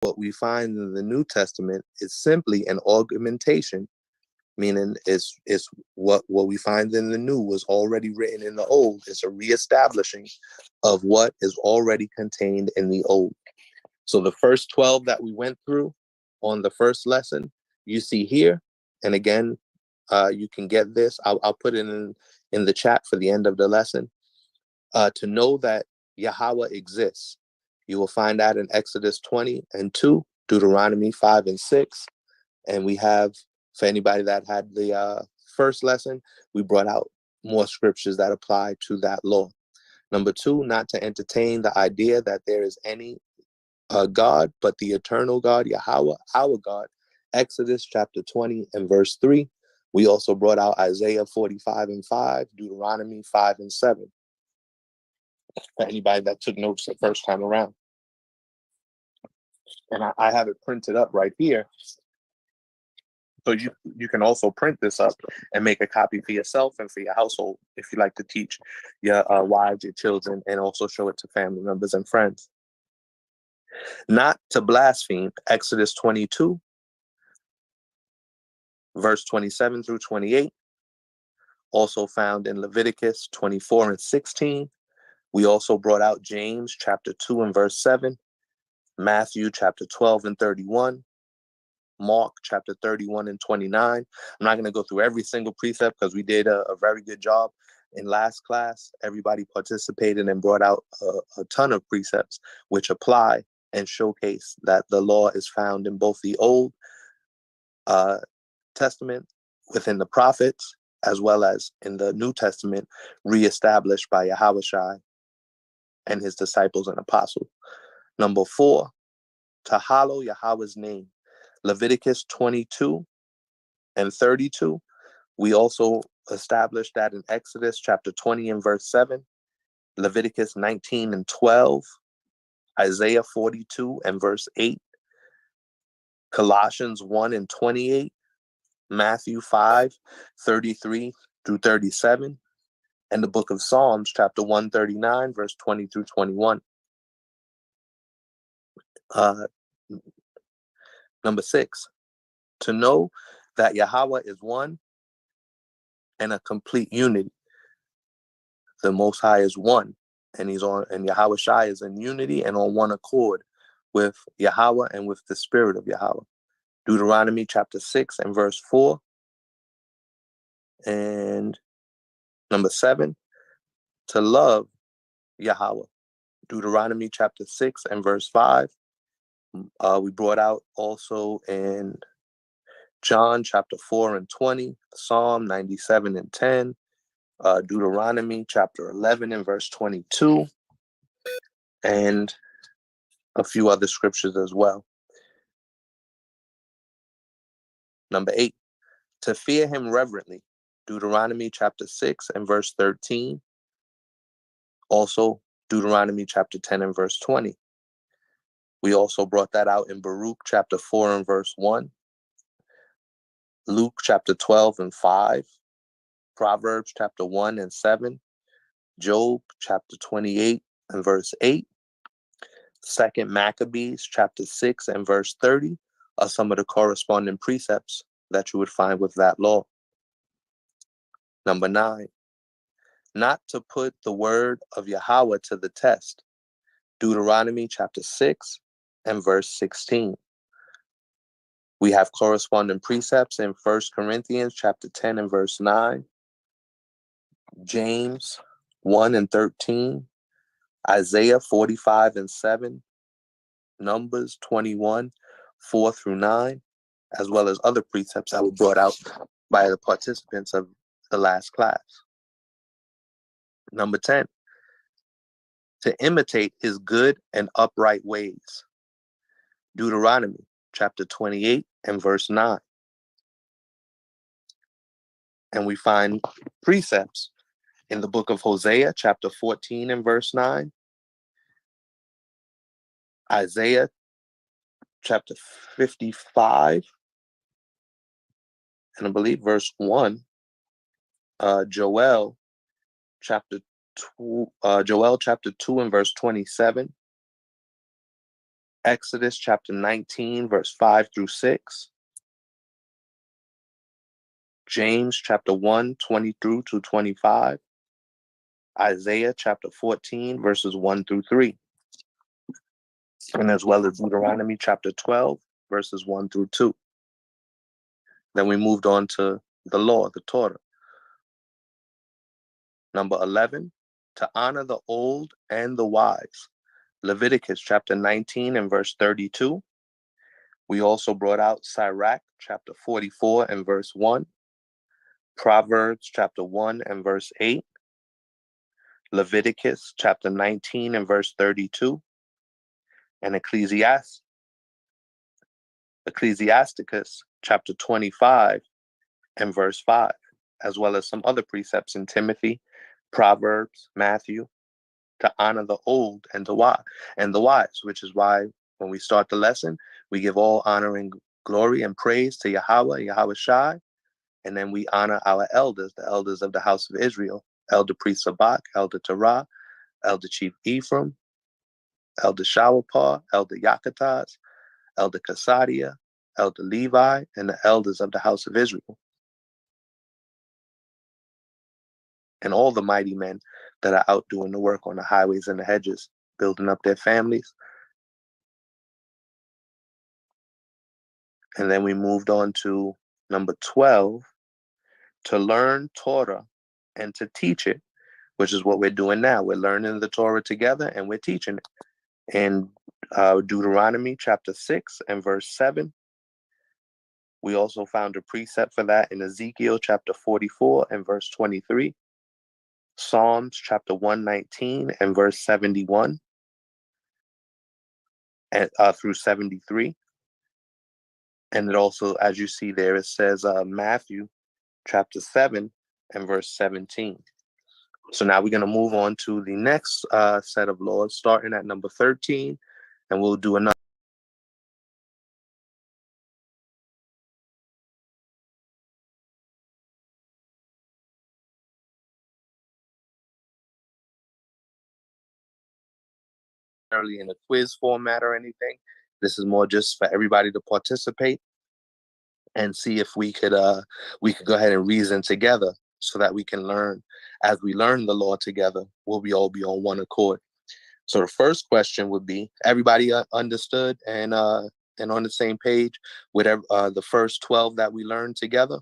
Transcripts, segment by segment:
what we find in the New Testament is simply an augmentation, meaning it's what we find in the New was already written in the Old. It's a reestablishing of what is already contained in the Old. So the first 12 that we went through on the first lesson, you see here, and again, you can get this. I'll put it in the chat for the end of the lesson. To know that Yahweh exists, you will find that in Exodus 20 and 2, Deuteronomy 5 and 6. And we have, for anybody that had the first lesson, we brought out more scriptures that apply to that law. Number 2, not to entertain the idea that there is any God, but the eternal God, Yahweh, our God. Exodus chapter 20 and verse 3. We also brought out Isaiah 45 and 5, Deuteronomy 5 and 7. For anybody that took notes the first time around. And I have it printed up right here. So you can also print this up and make a copy for yourself and for your household if you like to teach your wives, your children, and also show it to family members and friends. Not to blaspheme, Exodus 22, verse 27 through 28. Also found in Leviticus 24 and 16. We also brought out James chapter 2 and verse 7, Matthew chapter 12 and 31, Mark chapter 31 and 29. I'm not going to go through every single precept because we did a very good job in last class. Everybody participated and brought out a ton of precepts which apply and showcase that the law is found in both the Old Testament within the prophets as well as in the New Testament reestablished by Yahushua and his disciples and apostles. Number 4, to hallow Yahweh's name. Leviticus 22 and 32. We also established that in Exodus chapter 20 and verse 7, Leviticus 19 and 12, Isaiah 42 and verse 8, Colossians 1 and 28, Matthew 5, 33 through 37, and the book of Psalms chapter 139, verse 20 through 21. Number 6, to know that Yahweh is one and a complete unity. The Most High is one, and Yahweh Shai is in unity and on one accord with Yahweh and with the spirit of Yahweh. Deuteronomy chapter 6 and verse 4. And number 7, to love Yahweh. Deuteronomy chapter 6 and verse 5. We brought out also in John chapter 4 and 20, Psalm 97 and 10, Deuteronomy chapter 11 and verse 22, and a few other scriptures as well. Number 8, to fear him reverently. Deuteronomy chapter 6 and verse 13. Also, Deuteronomy chapter 10 and verse 20. We also brought that out in Baruch chapter 4 and verse 1. Luke chapter 12 and 5. Proverbs chapter 1 and 7. Job chapter 28 and verse 8. Second Maccabees chapter 6 and verse 30 are some of the corresponding precepts that you would find with that law. Number 9, not to put the word of Yahweh to the test. Deuteronomy chapter 6 and verse 16. We have corresponding precepts in 1 Corinthians chapter 10 and verse 9, James 1 and 13, Isaiah 45 and 7, Numbers 21, 4 through 9, as well as other precepts that were brought out by the participants of the last class. Number 10, to imitate his good and upright ways. Deuteronomy chapter 28 and verse 9. And we find precepts in the book of Hosea chapter 14 and verse 9, Isaiah chapter 55, and I believe verse 1, Joel chapter 2 and verse 27, Exodus chapter 19, verse 5 through 6. James chapter 1, 20 through to 25. Isaiah chapter 14, verses 1 through 3. And as well as Deuteronomy chapter 12, verses 1 through 2. Then we moved on to the law, the Torah. Number 11, to honor the old and the wise. Leviticus chapter 19 and verse 32. We also brought out Sirach chapter 44 and verse 1. Proverbs chapter 1 and verse 8. Leviticus chapter 19 and verse 32. And Ecclesiasticus chapter 25 and verse 5, as well as some other precepts in Timothy, Proverbs, Matthew, to honor the old and the wise, which is why when we start the lesson, we give all honor and glory and praise to Yahweh Shai, and then we honor our elders, the elders of the house of Israel, Elder Priest Sabak, Elder Terah, Elder Chief Ephraim, Elder Shawapar, Elder Yakatas, Elder Kasadia, Elder Levi, and the elders of the house of Israel. And all the mighty men that are out doing the work on the highways and the hedges, building up their families. And then we moved on to number 12, to learn Torah and to teach it, which is what we're doing now. We're learning the Torah together and we're teaching it. In Deuteronomy chapter 6 and verse 7. We also found a precept for that in Ezekiel chapter 44 and verse 23. Psalms chapter 119 and verse 71 and through 73. And it also, as you see there, it says Matthew chapter 7 and verse 17. So now we're going to move on to the next set of laws, starting at number 13, and we'll do another. In a quiz format or anything. This is more just for everybody to participate and see if we could go ahead and reason together so that we can learn. As we learn the law together, we'll all be on one accord. So the first question would be, everybody understood and on the same page with the first 12 that we learned together?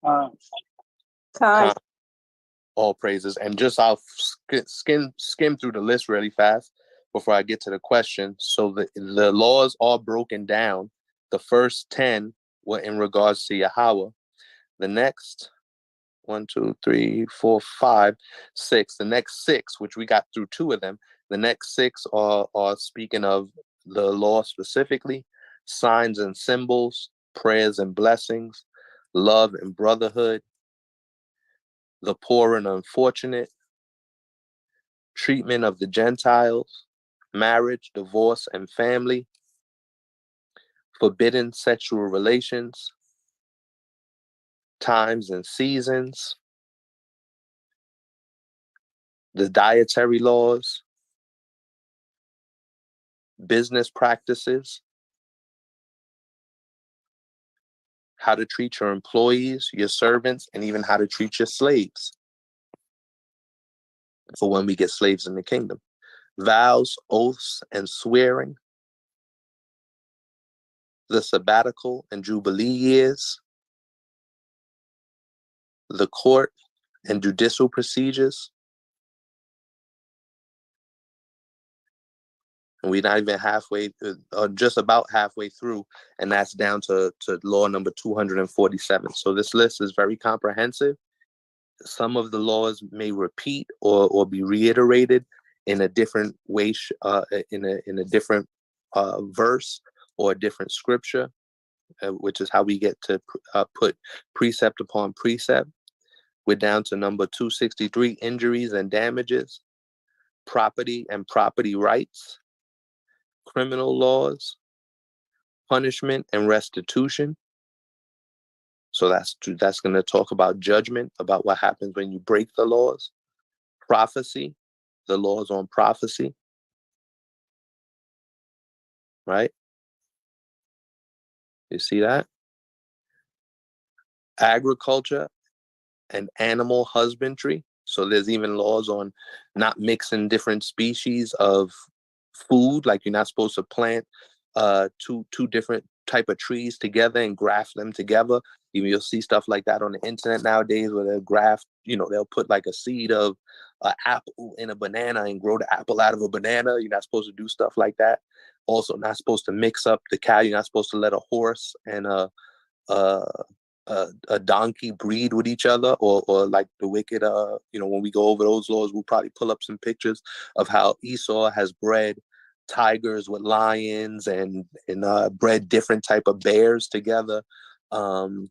Time. All praises. And just I'll skim through the list really fast before I get to the question. So the laws are broken down. The first 10 were in regards to Yahweh. The next 1, 2, 3, 4, 5, 6. The next 6, which we got through 2 of them, the next 6 are speaking of the law specifically, signs and symbols, prayers and blessings, love and brotherhood, the poor and unfortunate, treatment of the Gentiles, marriage, divorce, and family, forbidden sexual relations, times and seasons, the dietary laws, business practices, how to treat your employees, your servants, and even how to treat your slaves for when we get slaves in the kingdom. Vows, oaths, and swearing, the sabbatical and jubilee years, the court and judicial procedures. And we're not even halfway, or just about halfway through, and that's down to law number 247. So this list is very comprehensive. Some of the laws may repeat or be reiterated in a different way, in a different verse or a different scripture, which is how we get to put precept upon precept. We're down to number 263, injuries and damages, property and property rights, criminal laws, punishment and restitution. So that's going to talk about judgment, about what happens when you break the laws. Prophecy, the laws on prophecy. right? You see that? Agriculture and animal husbandry. So there's even laws on not mixing different species of food. Like you're not supposed to plant two different type of trees together and graft them together. Even you'll see stuff like that on the internet nowadays where they'll graft, they'll put like a seed of an apple in a banana and grow the apple out of a banana. You're not supposed to do stuff like that. Also, not supposed to mix up the cow. You're not supposed to let a horse and a a donkey breed with each other, or like the wicked. When we go over those laws, we'll probably pull up some pictures of how Esau has bred tigers with lions and bred different type of bears together, and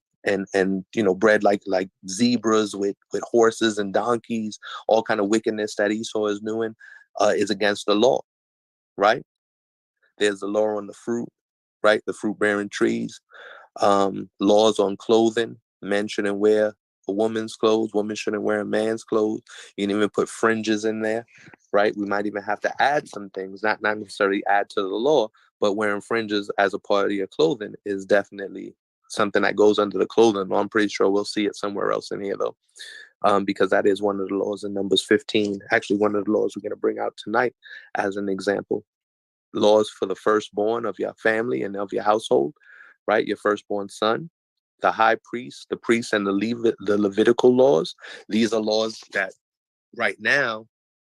bred like zebras with horses and donkeys. All kind of wickedness that Esau is doing is against the law, right? There's the law on the fruit, right? The fruit bearing trees. Laws on clothing. Men shouldn't wear a woman's clothes. Women shouldn't wear a man's clothes. You can even put fringes in there, right? We might even have to add some things, not necessarily add to the law, but wearing fringes as a part of your clothing is definitely something that goes under the clothing. I'm pretty sure we'll see it somewhere else in here, though, because that is one of the laws in Numbers 15. Actually, one of the laws we're going to bring out tonight as an example. Laws for the firstborn of your family and of your household, right? Your firstborn son, the high priest, the priest, and the Levitical laws. These are laws that right now,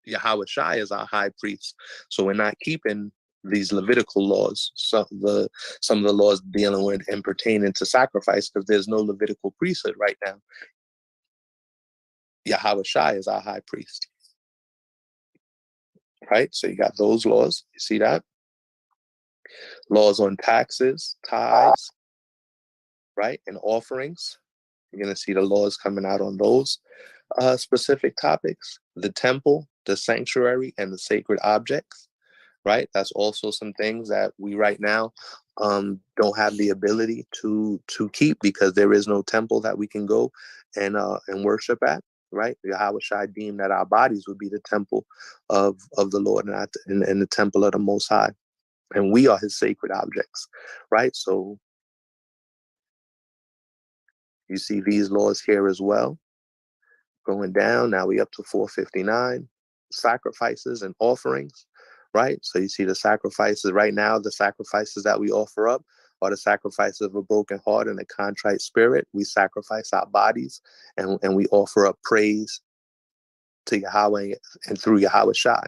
Yahushua is our high priest. So we're not keeping these Levitical laws, some of the laws dealing with and pertaining to sacrifice, because there's no Levitical priesthood right now. Yahushua is our high priest. Right? So you got those laws. You see that? Laws on taxes, tithes, right? And offerings. You're going to see the laws coming out on those specific topics. The temple, the sanctuary, and the sacred objects, right? That's also some things that we right now don't have the ability to keep, because there is no temple that we can go and worship at, right? Yahweh deemed that our bodies would be the temple of the Lord, and the temple of the Most High. And we are his sacred objects, right? So you see these laws here as well. Going down, now we up to 459, sacrifices and offerings, right? So you see the sacrifices right now, the sacrifices that we offer up are the sacrifices of a broken heart and a contrite spirit. We sacrifice our bodies and we offer up praise to Yahweh and through Yahweh Shai,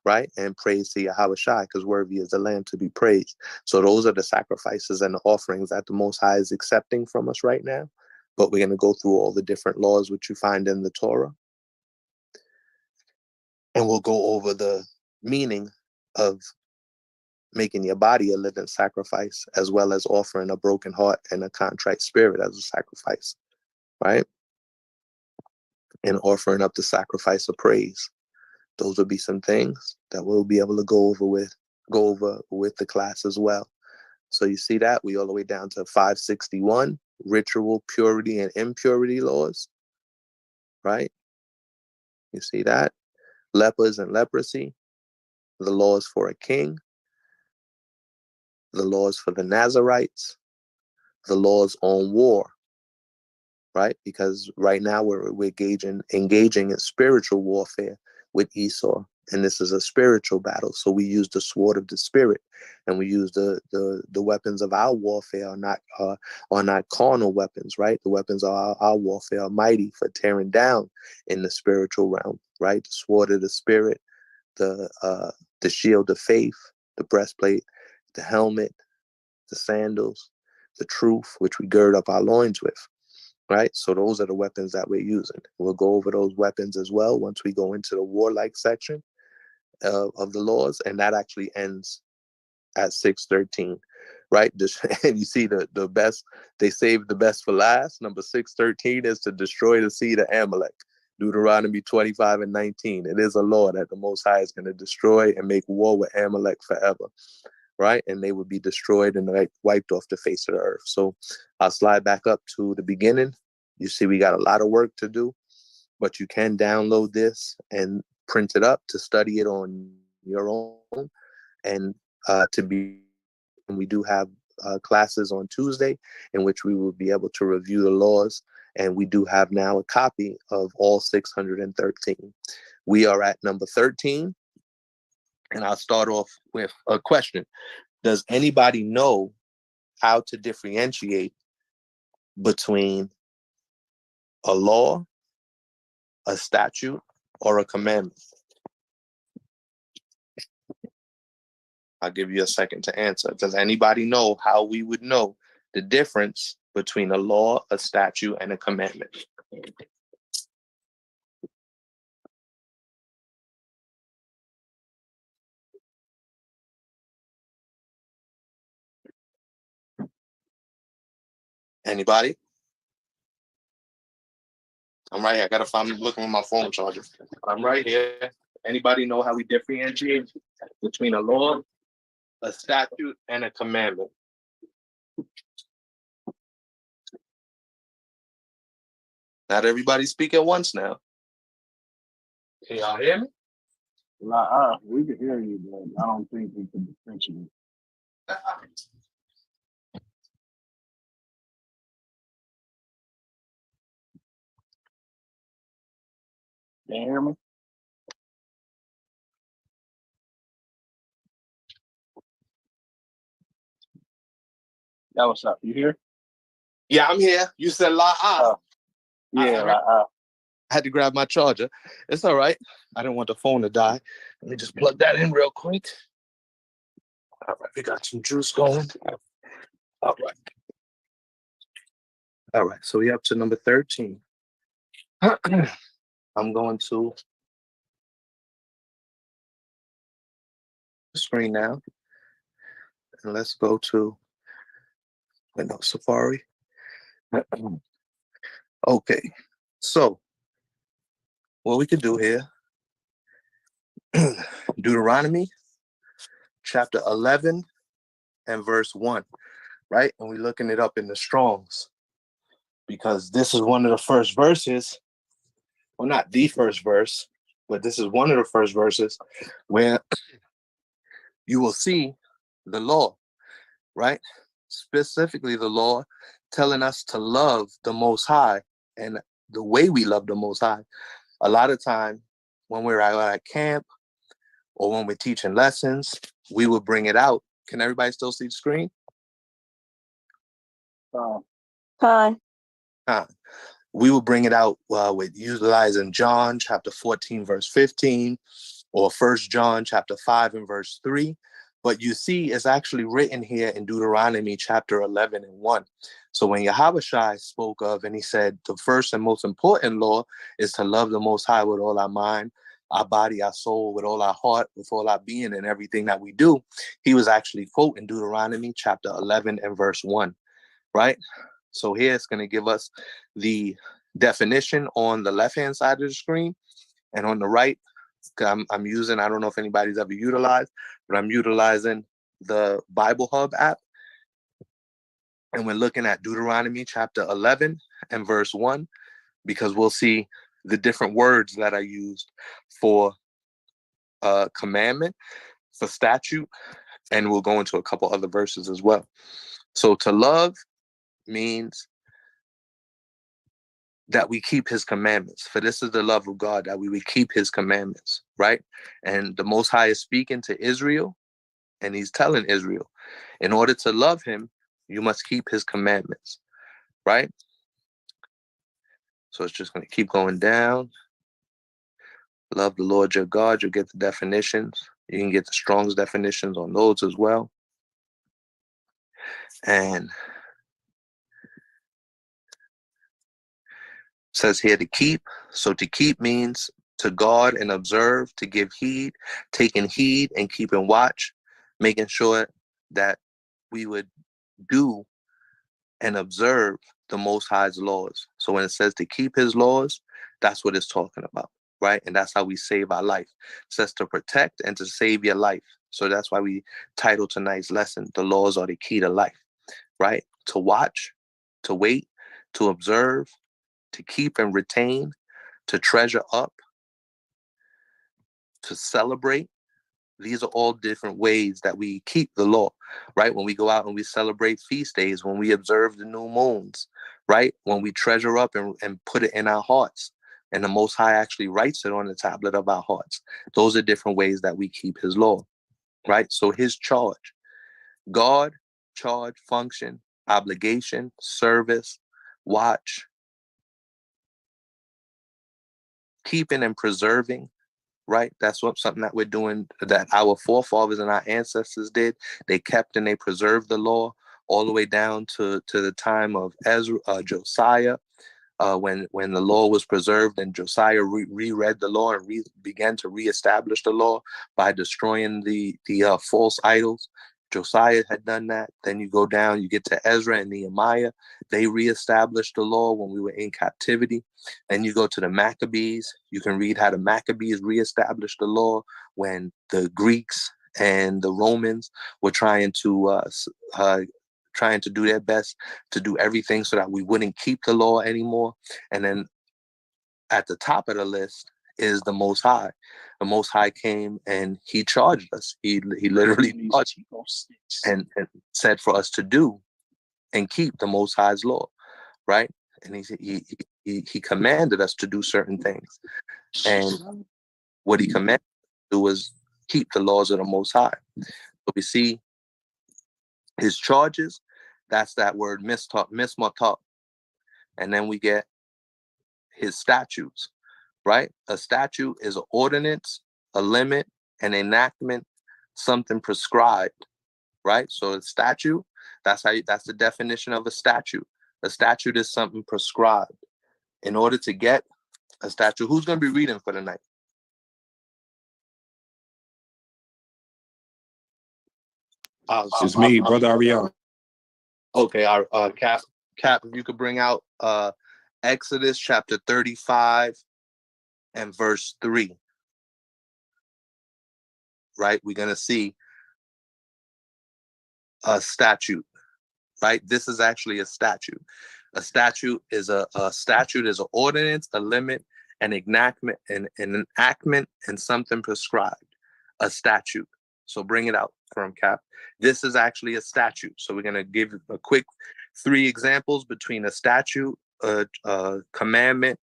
right? And praise to Yahweh Shai, because worthy is the Lamb to be praised. So those are the sacrifices and the offerings that the Most High is accepting from us right now. But we're going to go through all the different laws which you find in the Torah. And we'll go over the meaning of making your body a living sacrifice, as well as offering a broken heart and a contrite spirit as a sacrifice, right? And offering up the sacrifice of praise. Those will be some things that we'll be able to go over with the class as well. So you see that we all the way down to 561, ritual purity and impurity laws, right? You see that? Lepers and leprosy, the laws for a king, the laws for the Nazarites, the laws on war, right? Because right now we're engaging in spiritual warfare with Esau, and this is a spiritual battle. So we use the sword of the spirit, and we use the weapons of our warfare are not carnal weapons, right? The weapons of our warfare are mighty for tearing down in the spiritual realm, right? The sword of the spirit, the shield of faith, the breastplate, the helmet, the sandals, the truth, which we gird up our loins with, right? So those are the weapons that we're using. We'll go over those weapons as well once we go into the warlike section of the laws, and that actually ends at 613, right? And you see the best, they saved the best for last. Number 613 is to destroy the seed of Amalek. Deuteronomy 25 and 19. It is a law that the Most High is going to destroy and make war with Amalek forever, right? And they would be destroyed and wiped off the face of the earth. So I'll slide back up to the beginning. You see, we got a lot of work to do, but you can download this and print it up to study it on your own and to be we do have classes on Tuesday in which we will be able to review the laws. And we do have now a copy of all 613. We are at number 13. And I'll start off with a question. Does anybody know how to differentiate between a law, a statute, or a commandment? I'll give you a second to answer. Does anybody know how we would know the difference between a law, a statute, and a commandment? Anybody? I'm right here. I gotta find looking with my phone charger. I'm right here. Anybody know how we differentiate between a law, a statute, and a commandment? Not everybody speak at once now. Can y'all hear me? We can hear you, but I don't think we can differentiate. Can you hear me? Yawasap, you here? Yeah, I'm here. You said la ah. Yeah, I had to grab my charger. It's all right. I didn't want the phone to die. Let me just plug that in real quick. All right, we got some juice going. All right. All right, so we're up to number 13. I'm going to the screen now. And let's go to Safari. Okay, so what we could do here, Deuteronomy chapter 11 and verse 1, right? And we're looking it up in the Strongs because this is one of the first verses, well, not the first verse, but this is one of the first verses where you will see the law, right? Specifically the law telling us to love the Most High and the way we love the Most High. A lot of time when we're at camp or when we're teaching lessons, we will bring it out. Can everybody still see the screen? Hi. We will bring it out with utilizing John chapter 14, verse 15, or 1 John chapter 5 and verse 3. But you see, it's actually written here in Deuteronomy chapter 11 and 1. So when Yahweh spoke of, and he said, the first and most important law is to love the Most High with all our mind, our body, our soul, with all our heart, with all our being, and everything that we do. He was actually quoting Deuteronomy chapter 11 and verse 1, right? So here it's going to give us the definition on the left-hand side of the screen, and on the right, I'm using, I don't know if anybody's ever utilized, but I'm utilizing the Bible Hub app. And we're looking at Deuteronomy chapter 11 and verse 1, because we'll see the different words that are used for commandment, for statute, and we'll go into a couple other verses as well. So to love means that we keep his commandments. For this is the love of God, that we would keep his commandments, right? And the Most High is speaking to Israel, and he's telling Israel, in order to love him, you must keep his commandments, right? So it's just going to keep going down. Love the Lord your God. You'll get the definitions. You can get the Strong's definitions on those as well. And it says here to keep. So to keep means to guard and observe, to give heed, taking heed and keeping watch, making sure that we would do and observe the Most High's laws. So when it says to keep his laws, that's what it's talking about, right? And that's how we save our life. It says to protect and to save your life. So that's why we title tonight's lesson, The Laws Are the Key to Life, right? To watch, to wait, to observe, to keep and retain, to treasure up, to celebrate, These are all different ways that we keep the law, right? When we go out and we celebrate feast days, when we observe the new moons, right? When we treasure up and put it in our hearts, and the Most High actually writes it on the tablet of our hearts. Those are different ways that we keep his law, right? So his charge, God, charge, function, obligation, service, watch, keeping and preserving, right? That's something that we're doing, that our forefathers and our ancestors did. They kept and they preserved the law all the way down to the time of Josiah, when the law was preserved, and Josiah reread the law and began to reestablish the law by destroying the false idols. Josiah had done that. Then you go down, you get to Ezra and Nehemiah. They reestablished the law when we were in captivity. And you go to the Maccabees. You can read how the Maccabees reestablished the law when the Greeks and the Romans were trying to do their best to do everything so that we wouldn't keep the law anymore. And then at the top of the list is the Most High. The Most High came and he charged us. He literally charged and said for us to do and keep the Most High's law, right? And he commanded us to do certain things. And what he commanded us to do was keep the laws of the Most High. So we see his charges. That's that word mismatat. And then we get his statutes, right? A statute is an ordinance, a limit, an enactment, something prescribed, right? So a statute, that's the definition of a statute. A statute is something prescribed. In order to get a statute, who's going to be reading for the night? It's me, Brother Ariel. Okay, Cap, if you could bring out Exodus chapter 35 and verse 3. Right? We're going to see a statute, right? This is actually a statute. A statute is an ordinance, a limit, an enactment, an enactment, and something prescribed. A statute. So bring it out from Cap. This is actually a statute. So we're going to give a quick 3 examples between a statute, a commandment,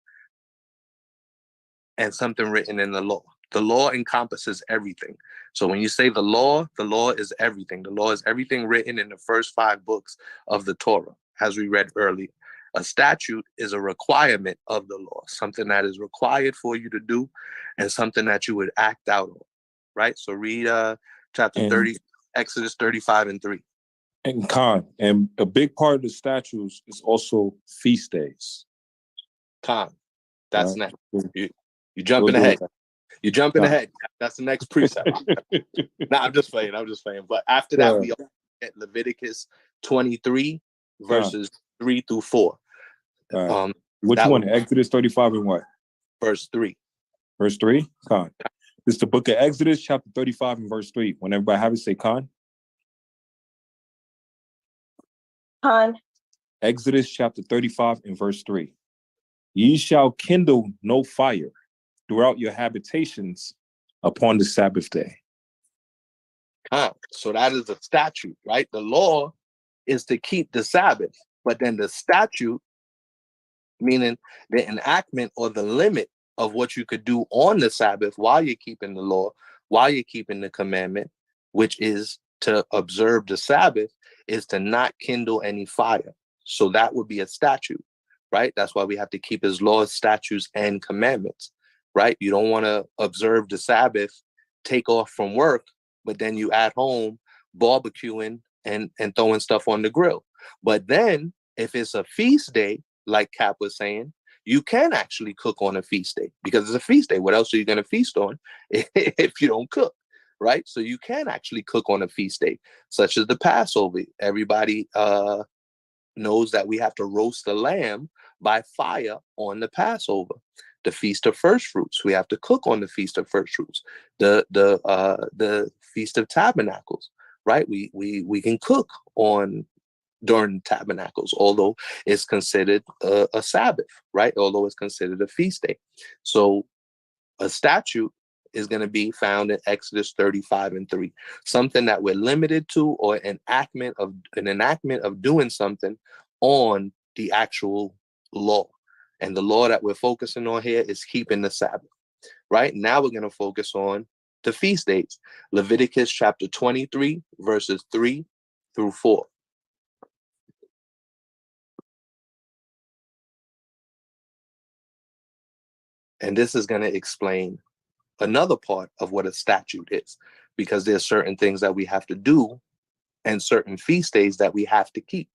and something written in the law. The law encompasses everything. So when you say the law is everything. The law is everything written in the first 5 books of the Torah, as we read earlier. A statute is a requirement of the law, something that is required for you to do and something that you would act out on, right? So read chapter 30, Exodus 35 and 3. And Khan, and a big part of the statutes is also feast days. Khan, that's right. next. You jumping ahead. You're jumping ahead. That's the next precept. Nah, I'm just playing. But after that, we get Leviticus 23, verses 3 through 4. Which one? Exodus 35 and what? Verse 3. Verse 3? Khan. This is the book of Exodus, chapter 35 and verse 3. When everybody have it, say Khan. Khan. Exodus chapter 35 and verse 3. Ye shall kindle no fire throughout your habitations upon the Sabbath day. So that is a statute, right? The law is to keep the Sabbath, but then the statute, meaning the enactment or the limit of what you could do on the Sabbath while you're keeping the law, while you're keeping the commandment, which is to observe the Sabbath, is to not kindle any fire. So that would be a statute, right? That's why we have to keep his laws, statutes, and commandments, right? You don't want to observe the Sabbath, take off from work, but then you at home barbecuing and throwing stuff on the grill. But then if it's a feast day, like Cap was saying, you can actually cook on a feast day because it's a feast day. What else are you going to feast on if you don't cook, right? So you can actually cook on a feast day, such as the Passover. Everybody knows that we have to roast the lamb by fire on the Passover. The Feast of First Fruits, we have to cook on the Feast of First Fruits. The Feast of Tabernacles, right? We can cook on during tabernacles, although it's considered a Sabbath, right? Although it's considered a feast day. So a statute is going to be found in Exodus 35:3. Something that we're limited to, or an enactment of doing something on the actual law. And the law that we're focusing on here is keeping the Sabbath. Right now, we're going to focus on the feast days. Leviticus chapter 23, verses 3-4. And this is going to explain another part of what a statute is, because there's certain things that we have to do and certain feast days that we have to keep.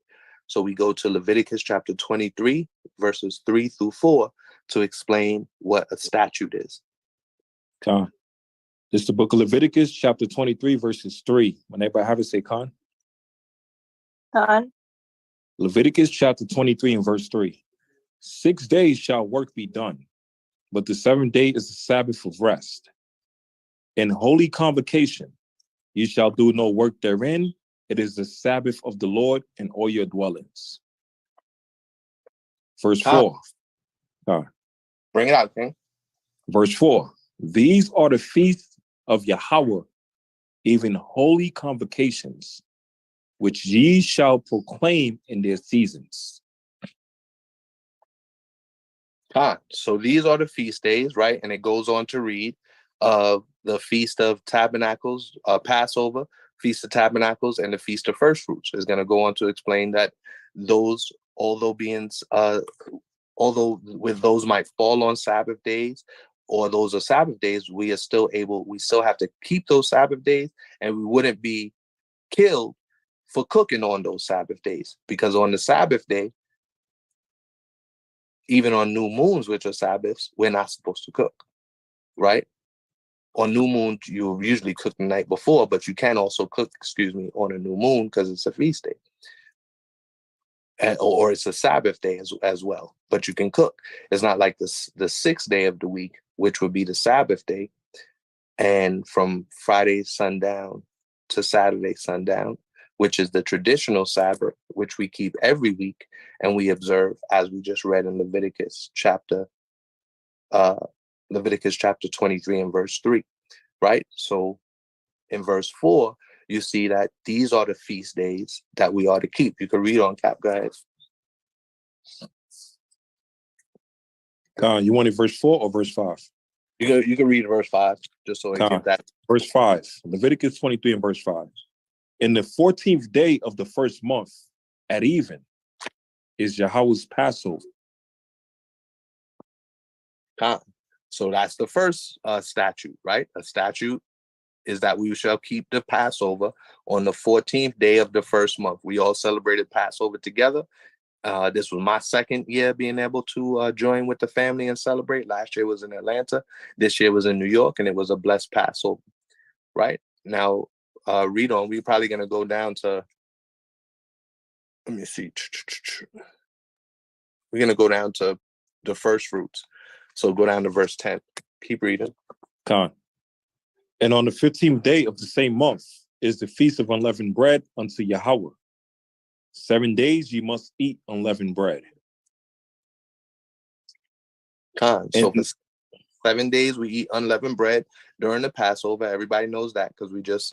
So we go to Leviticus chapter 23, verses 3-4 to explain what a statute is. Con. This is the book of Leviticus, chapter 23, verses 3. When everybody have it, say Con. Con. Leviticus chapter 23 and verse 3. 6 days shall work be done, but the seventh day is the Sabbath of rest. In holy convocation, you shall do no work therein. It is the Sabbath of the Lord in all your dwellings. Verse 4. Bring it out, King. Verse 4. These are the feasts of Yahweh, even holy convocations, which ye shall proclaim in their seasons. So these are the feast days, right? And it goes on to read the Feast of Tabernacles, Passover, Feast of Tabernacles, and the Feast of First Fruits. Is going to go on to explain that those, although with those might fall on Sabbath days, or those are Sabbath days, we still have to keep those Sabbath days, and we wouldn't be killed for cooking on those Sabbath days, because on the Sabbath day, even on new moons, which are Sabbaths, we're not supposed to cook, right? On new moon, you usually cook the night before, but you can also cook, on a new moon because it's a feast day. Or it's a Sabbath day as well, but you can cook. It's not like the sixth day of the week, which would be the Sabbath day, and from Friday sundown to Saturday sundown, which is the traditional Sabbath, which we keep every week and we observe, as we just read in Leviticus chapter 23 and verse 3, right? So in verse 4, you see that these are the feast days that we are to keep. You can read on, Cap. Go ahead. You wanted verse 4 or verse 5? You can read verse 5, just so we get that. Verse 5, Leviticus 23 and verse 5. In the 14th day of the first month at even is Yahweh's Passover. So that's the first statute, right? A statute is that we shall keep the Passover on the 14th day of the first month. We all celebrated Passover together. This was my second year being able to join with the family and celebrate. Last year was in Atlanta. This year was in New York, and it was a blessed Passover, right? Now, read on. We're probably going to go down to, let me see. We're going to go down to the first fruits. So go down to verse 10. Keep reading. And on the 15th day of the same month is the feast of unleavened bread unto Yahweh. 7 days you must eat unleavened bread. So for 7 days we eat unleavened bread during the Passover. Everybody knows that because we just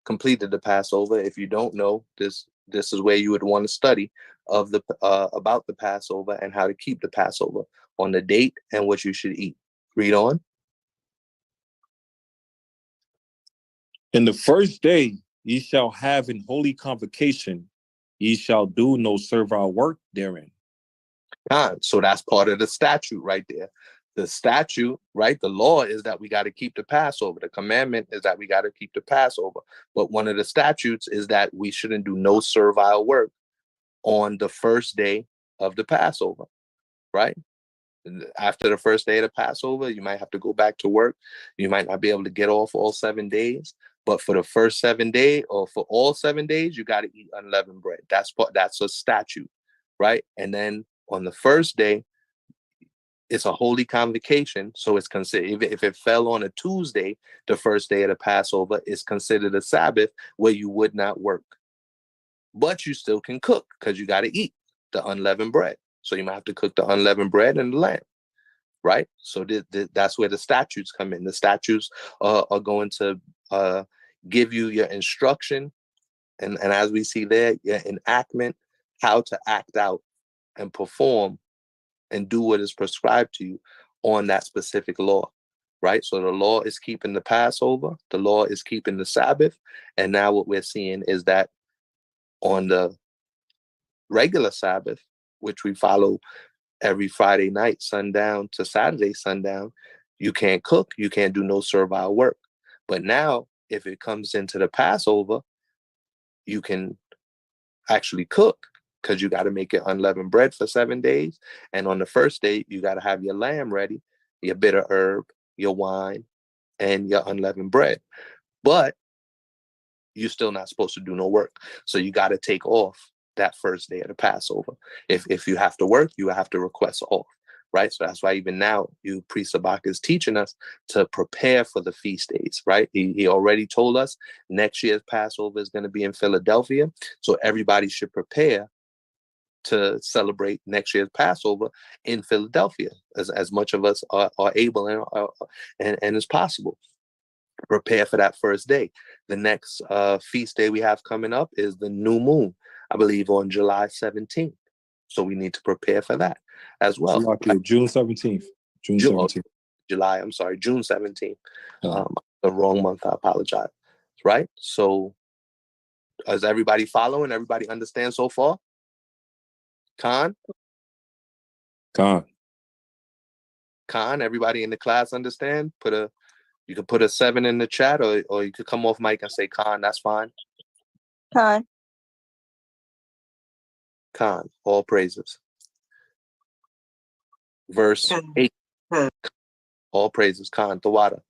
completed the Passover. If you don't know, this is where you would want to study of the about the Passover and how to keep the Passover, on the date and what you should eat. Read on. In the first day ye shall have an holy convocation. Ye shall do no servile work therein. So that's part of the statute right there. The statute, right? The law is that we got to keep the Passover. The commandment is that we got to keep the Passover. But one of the statutes is that we shouldn't do no servile work on the first day of the Passover, right? After the first day of the Passover, you might have to go back to work. You might not be able to get off all 7 days. But for the first 7 days, or for all 7 days, you got to eat unleavened bread. That's a statute, right? And then on the first day, it's a holy convocation. So it's considered, if it fell on a Tuesday, the first day of the Passover is considered a Sabbath where you would not work. But you still can cook because you got to eat the unleavened bread. So you might have to cook the unleavened bread and the lamb, right? So that's where the statutes come in. The statutes are going to give you your instruction, and as we see there, your enactment, how to act out and perform and do what is prescribed to you on that specific law, right? So the law is keeping the Passover, the law is keeping the Sabbath, and now what we're seeing is that on the regular Sabbath, which we follow every Friday night, sundown to Saturday sundown, you can't cook, you can't do no servile work. But now, if it comes into the Passover, you can actually cook, because you got to make your unleavened bread for 7 days. And on the first day, you got to have your lamb ready, your bitter herb, your wine, and your unleavened bread. But you're still not supposed to do no work. So you got to take off that first day of the Passover. If you have to work, you have to request off, right? So that's why even now, Priest Sabak is teaching us to prepare for the feast days, right? He already told us next year's Passover is going to be in Philadelphia. So everybody should prepare to celebrate next year's Passover in Philadelphia, as much of us are able and as possible. Prepare for that first day. The next feast day we have coming up is the new moon, I believe on July 17th. So we need to prepare for that as well. June 17th. June 17th. July, I'm sorry, June 17th. The wrong month, I apologize. Right? So is everybody following? Everybody understand so far? Khan, everybody in the class understand? You could put a 7 in the chat, or you could come off mic and say Khan, that's fine. Khan. All praises. Verse 8. All praises, Khan, Tawada.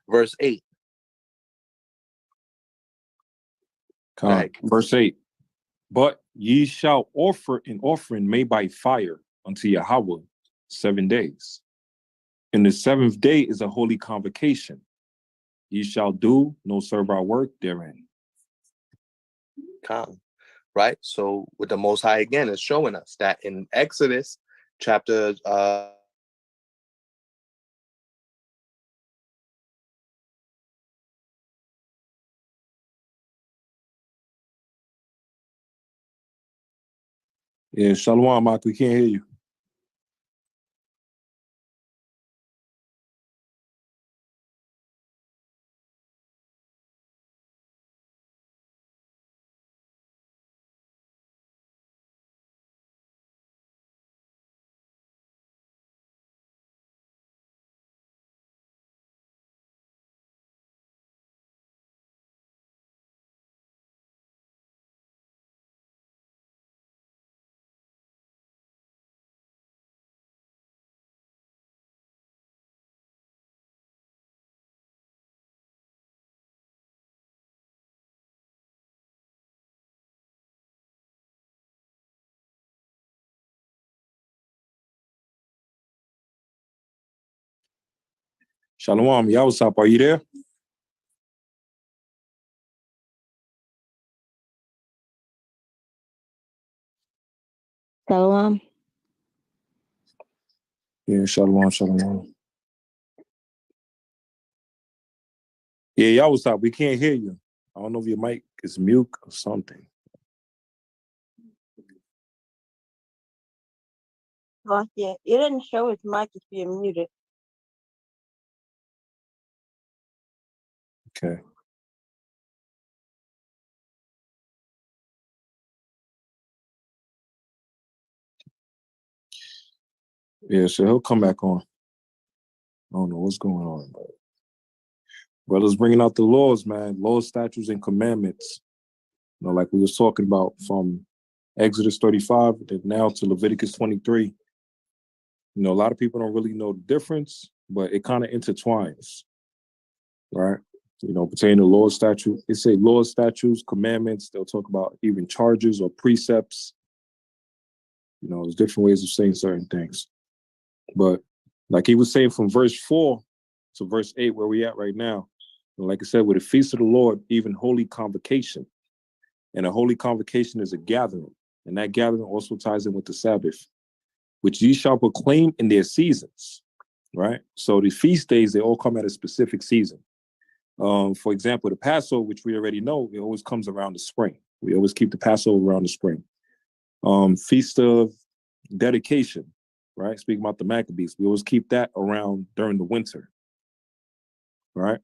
Verse 8. Verse 8. But ye shall offer an offering made by fire unto Yahweh 7 days. And the 7th day is a holy convocation. Ye shall do no servile work therein. Right? So with the Most High again is showing us that in Exodus chapter Yeah, Shalom, Mark, we can't hear you. Shalom, Yawasap, are you there? Shalom. Yeah, shalom. Yeah, Yawasap, we can't hear you. I don't know if your mic is mute or something. Oh, yeah, it didn't show his mic is being muted. Okay. Yeah, so he'll come back on. I don't know what's going on, but brothers bringing out the laws, man. Laws, statutes, and commandments. You know, like we was talking about from Exodus 35 and now to Leviticus 23. You know, a lot of people don't really know the difference, but it kind of intertwines, right? You know, pertaining to law, statute, it say law, statutes, commandments. They'll talk about even charges or precepts. You know, there's different ways of saying certain things. But like he was saying from verse 4 to verse 8, where we at right now, like I said, with the feast of the Lord, even holy convocation. And a holy convocation is a gathering. And that gathering also ties in with the Sabbath, which ye shall proclaim in their seasons. right? So the feast days, they all come at a specific season. For example, the Passover, which we already know, it always comes around the spring. We always keep the Passover around the spring. Feast of Dedication, right? Speaking about the Maccabees, we always keep that around during the winter, right?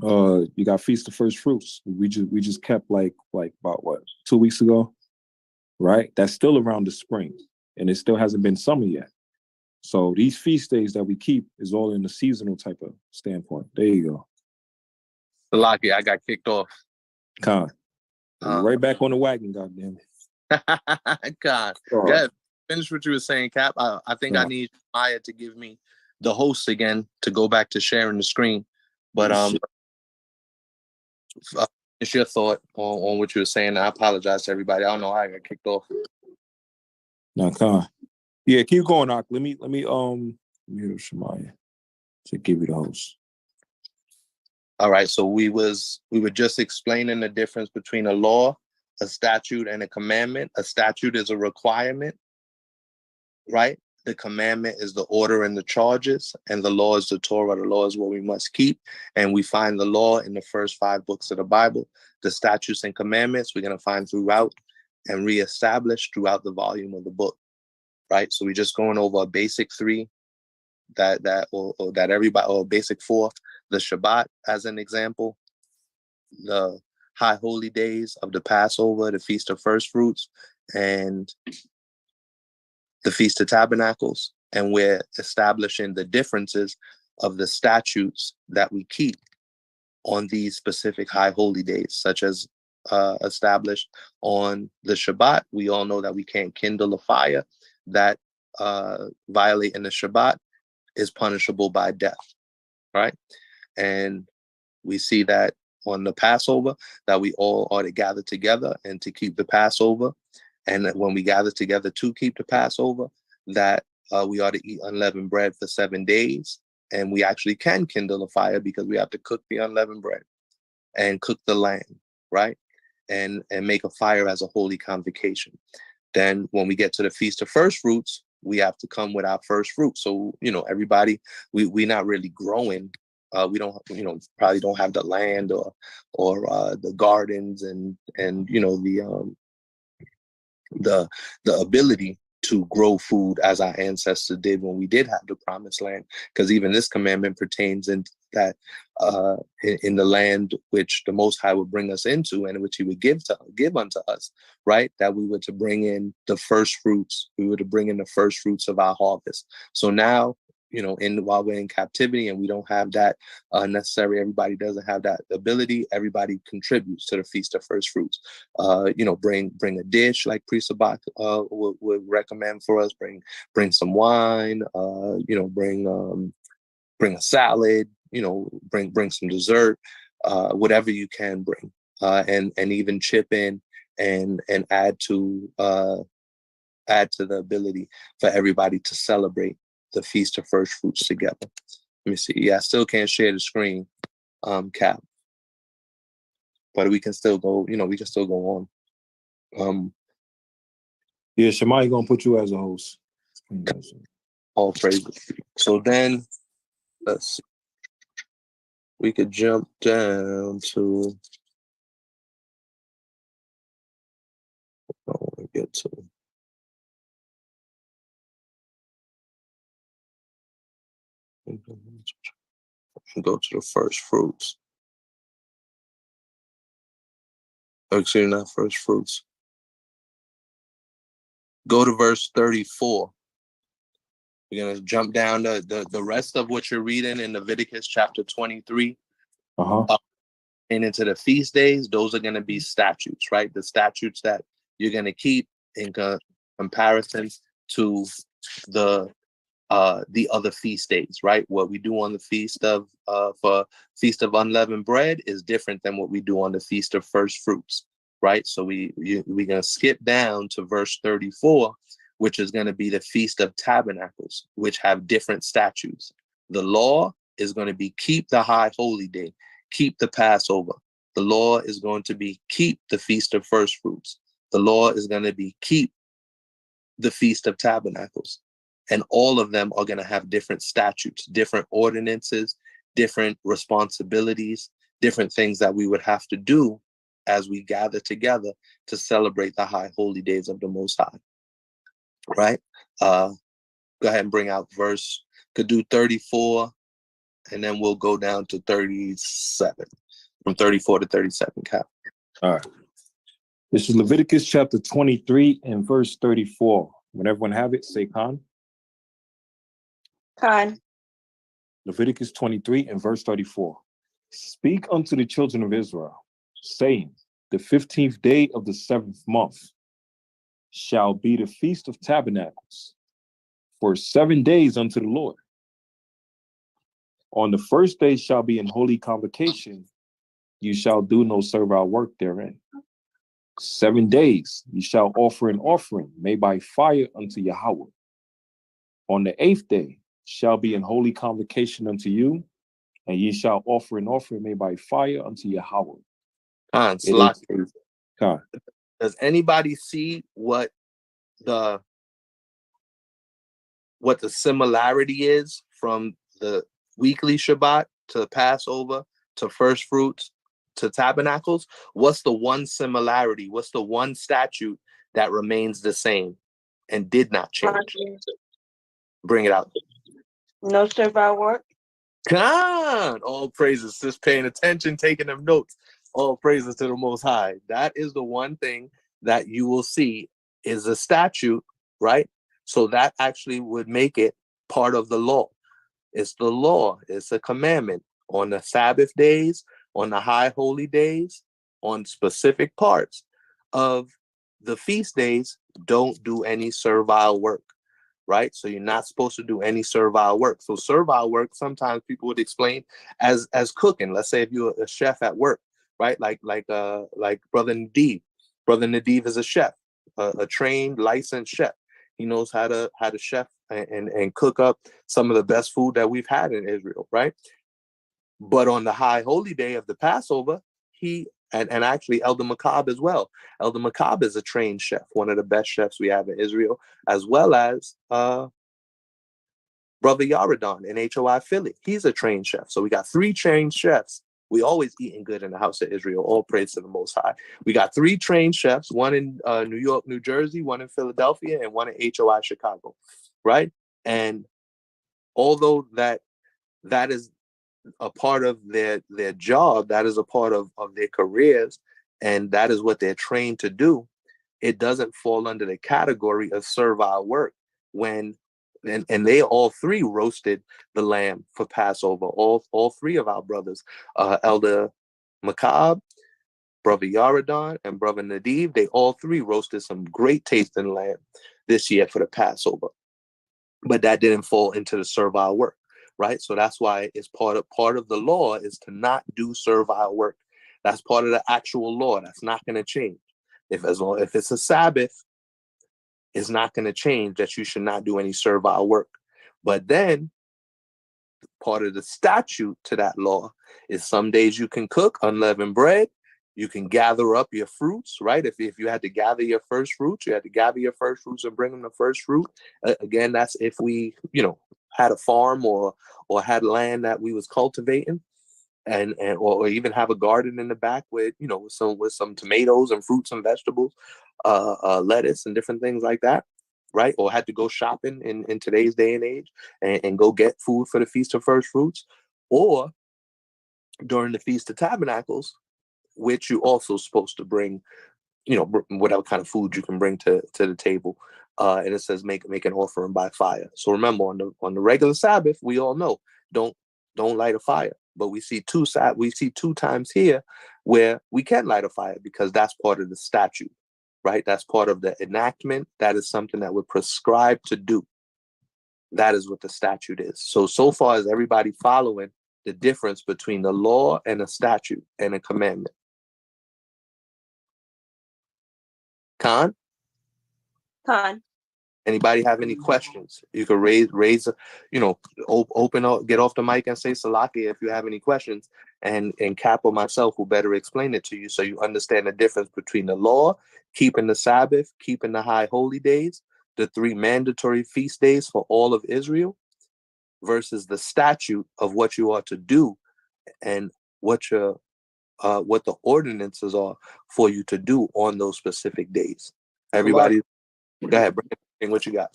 You got Feast of First Fruits. We just kept like about what, 2 weeks ago, right? That's still around the spring, and it still hasn't been summer yet. So these feast days that we keep is all in the seasonal type of standpoint. There you go. Lucky, I got kicked off. Con. Right back on the wagon, goddamn it. God. Yeah, finish what you were saying, Cap. I think I need Maya to give me the host again to go back to sharing the screen. But it's your thought on what you were saying. I apologize to everybody. I don't know how I got kicked off. No, con. Yeah, keep going, Ak. Let me mute Shemaya to give you the host. All right, so we were just explaining the difference between a law, a statute, and a commandment. A statute is a requirement, right? The commandment is the order and the charges, and the law is the Torah. The law is what we must keep, and we find the law in the first 5 books of the Bible. The statutes and commandments we're going to find throughout and reestablish throughout the volume of the book, right? So we're just going over a basic 3 that everybody, or basic 4. The Shabbat, as an example, the high holy days of the Passover, the Feast of First Fruits, and the Feast of Tabernacles. And we're establishing the differences of the statutes that we keep on these specific high holy days, such as established on the Shabbat. We all know that we can't kindle a fire that violating the Shabbat is punishable by death, right? And we see that on the Passover, that we all are to gather together and to keep the Passover. And that when we gather together to keep the Passover, that we are to eat unleavened bread for 7 days. And we actually can kindle a fire because we have to cook the unleavened bread and cook the lamb, right? And make a fire as a holy convocation. Then when we get to the Feast of First Fruits, we have to come with our first fruit. So, everybody, we're not really growing. We don't, probably don't have the land or the gardens and the ability to grow food as our ancestors did when we did have the promised land. Because even this commandment pertains in that in the land which the Most High would bring us into, and which He would give unto us, right? That we were to bring in the first fruits. We were to bring in the first fruits of our harvest. So now, while we're in captivity and we don't have that necessary, everybody doesn't have that ability. Everybody contributes to the Feast of First Fruits. Bring a dish like Priest Sabak would recommend for us. Bring some wine. Bring a salad. Bring some dessert. Whatever you can bring, and even chip in and add to the ability for everybody to celebrate the Feast of First Fruits together. Let me see. Yeah, I still can't share the screen, Cap. But we can still go, we can still go on. Yeah, Shemai gonna put you as a host. All praises. So then, let's see. We could jump down to, I want to get to, go to the first fruits. Actually, not first fruits. Go to verse 34. We're going to jump down to the rest of what you're reading in Leviticus chapter 23. And into the feast days, those are going to be statutes, right? The statutes that you're going to keep in comparison to the other feast days, right? What we do on the feast of unleavened bread is different than what we do on the Feast of First Fruits, right? So we're going to skip down to verse 34, which is going to be the Feast of Tabernacles, which have different statutes. The law is going to be keep the high holy day, keep the Passover. The law is going to be keep the Feast of First Fruits. The law is going to be keep the Feast of Tabernacles. And all of them are going to have different statutes, different ordinances, different responsibilities, different things that we would have to do as we gather together to celebrate the high holy days of the Most High. Right? Go ahead and bring out verse. Could do 34, and then we'll go down to 37. From 34 to 37, Cap. All right. This is Leviticus chapter 23 and verse 34. When everyone have it, say Khan. Khan. Leviticus 23 and verse 34. Speak unto the children of Israel, saying, the 15th day of the 7th month shall be the Feast of Tabernacles, for 7 days unto the Lord. On the first day shall be an holy convocation. You shall do no servile work therein. 7 days you shall offer an offering made by fire unto Yahweh. On the 8th day shall be an holy convocation unto you, and ye shall offer an offering made by fire unto Yahweh. Khan, does anybody see what the similarity is from the weekly Shabbat to Passover to first fruits to tabernacles? What's the one similarity? What's the one statute that remains the same and did not change? Bring it out. No servile work. Khan, all praises. Just paying attention, taking them notes. All praises to the Most High. That is the one thing that you will see is a statute, right? So that actually would make it part of the law. It's the law. It's a commandment on the Sabbath days, on the high holy days, on specific parts of the feast days. Don't do any servile work, right? So you're not supposed to do any servile work. So servile work, sometimes people would explain as cooking. Let's say if you're a chef at work, right? Like Brother Nadiv. Brother Nadiv is a chef, a trained, licensed chef. He knows how to chef and cook up some of the best food that we've had in Israel, right? But on the high holy day of the Passover, he and actually Elder Macabre as well. Elder Macabre is a trained chef, one of the best chefs we have in Israel, as well as Brother Yaradon in HOI Philly. He's a trained chef. So we got 3 trained chefs. We always eating good in the house of Israel. All praise to the Most High. We got 3 trained chefs, one in New York, New Jersey, one in Philadelphia, and one in HOI Chicago, right? And although that is a part of their job, that is a part of their careers, and that is what they're trained to do, it doesn't fall under the category of servile work when and they all 3 roasted the lamb for Passover. All 3 of our brothers, Elder Macabre, Brother Yaradon, and Brother Nadiv, they all 3 roasted some great tasting lamb this year for the Passover. But that didn't fall into the servile work, right? So that's why it's part of the law is to not do servile work. That's part of the actual law. That's not going to change. If it's a Sabbath, it's not going to change that you should not do any servile work. But then part of the statute to that law is some days you can cook unleavened bread. You can gather up your fruits, right? If you had to gather your first fruits, you had to gather your first fruits and bring them to first fruit. Again, that's if we, had a farm or had land that we was cultivating, and or even have a garden in the back with some tomatoes and fruits and vegetables, lettuce and different things like that, right? Or had to go shopping in today's day and age and go get food for the Feast of First Fruits, or during the Feast of Tabernacles, which you also supposed to bring, whatever kind of food you can bring to the table. And it says make an offering by fire. So remember, on the regular Sabbath, we all know don't light a fire. But we see 2 times here where we can light a fire because that's part of the statute, right? That's part of the enactment. That is something that we're prescribed to do. That is what the statute is. So far as everybody following the difference between the law and a statute and a commandment. Khan? Khan. Anybody have any questions? You could raise, open up, get off the mic and say Salaki if you have any questions, and Cap or myself will better explain it to you so you understand the difference between the law, keeping the Sabbath, keeping the high holy days, the 3 mandatory feast days for all of Israel versus the statute of what you are to do and what the ordinances are for you to do on those specific days. Everybody, go ahead, bring what you got.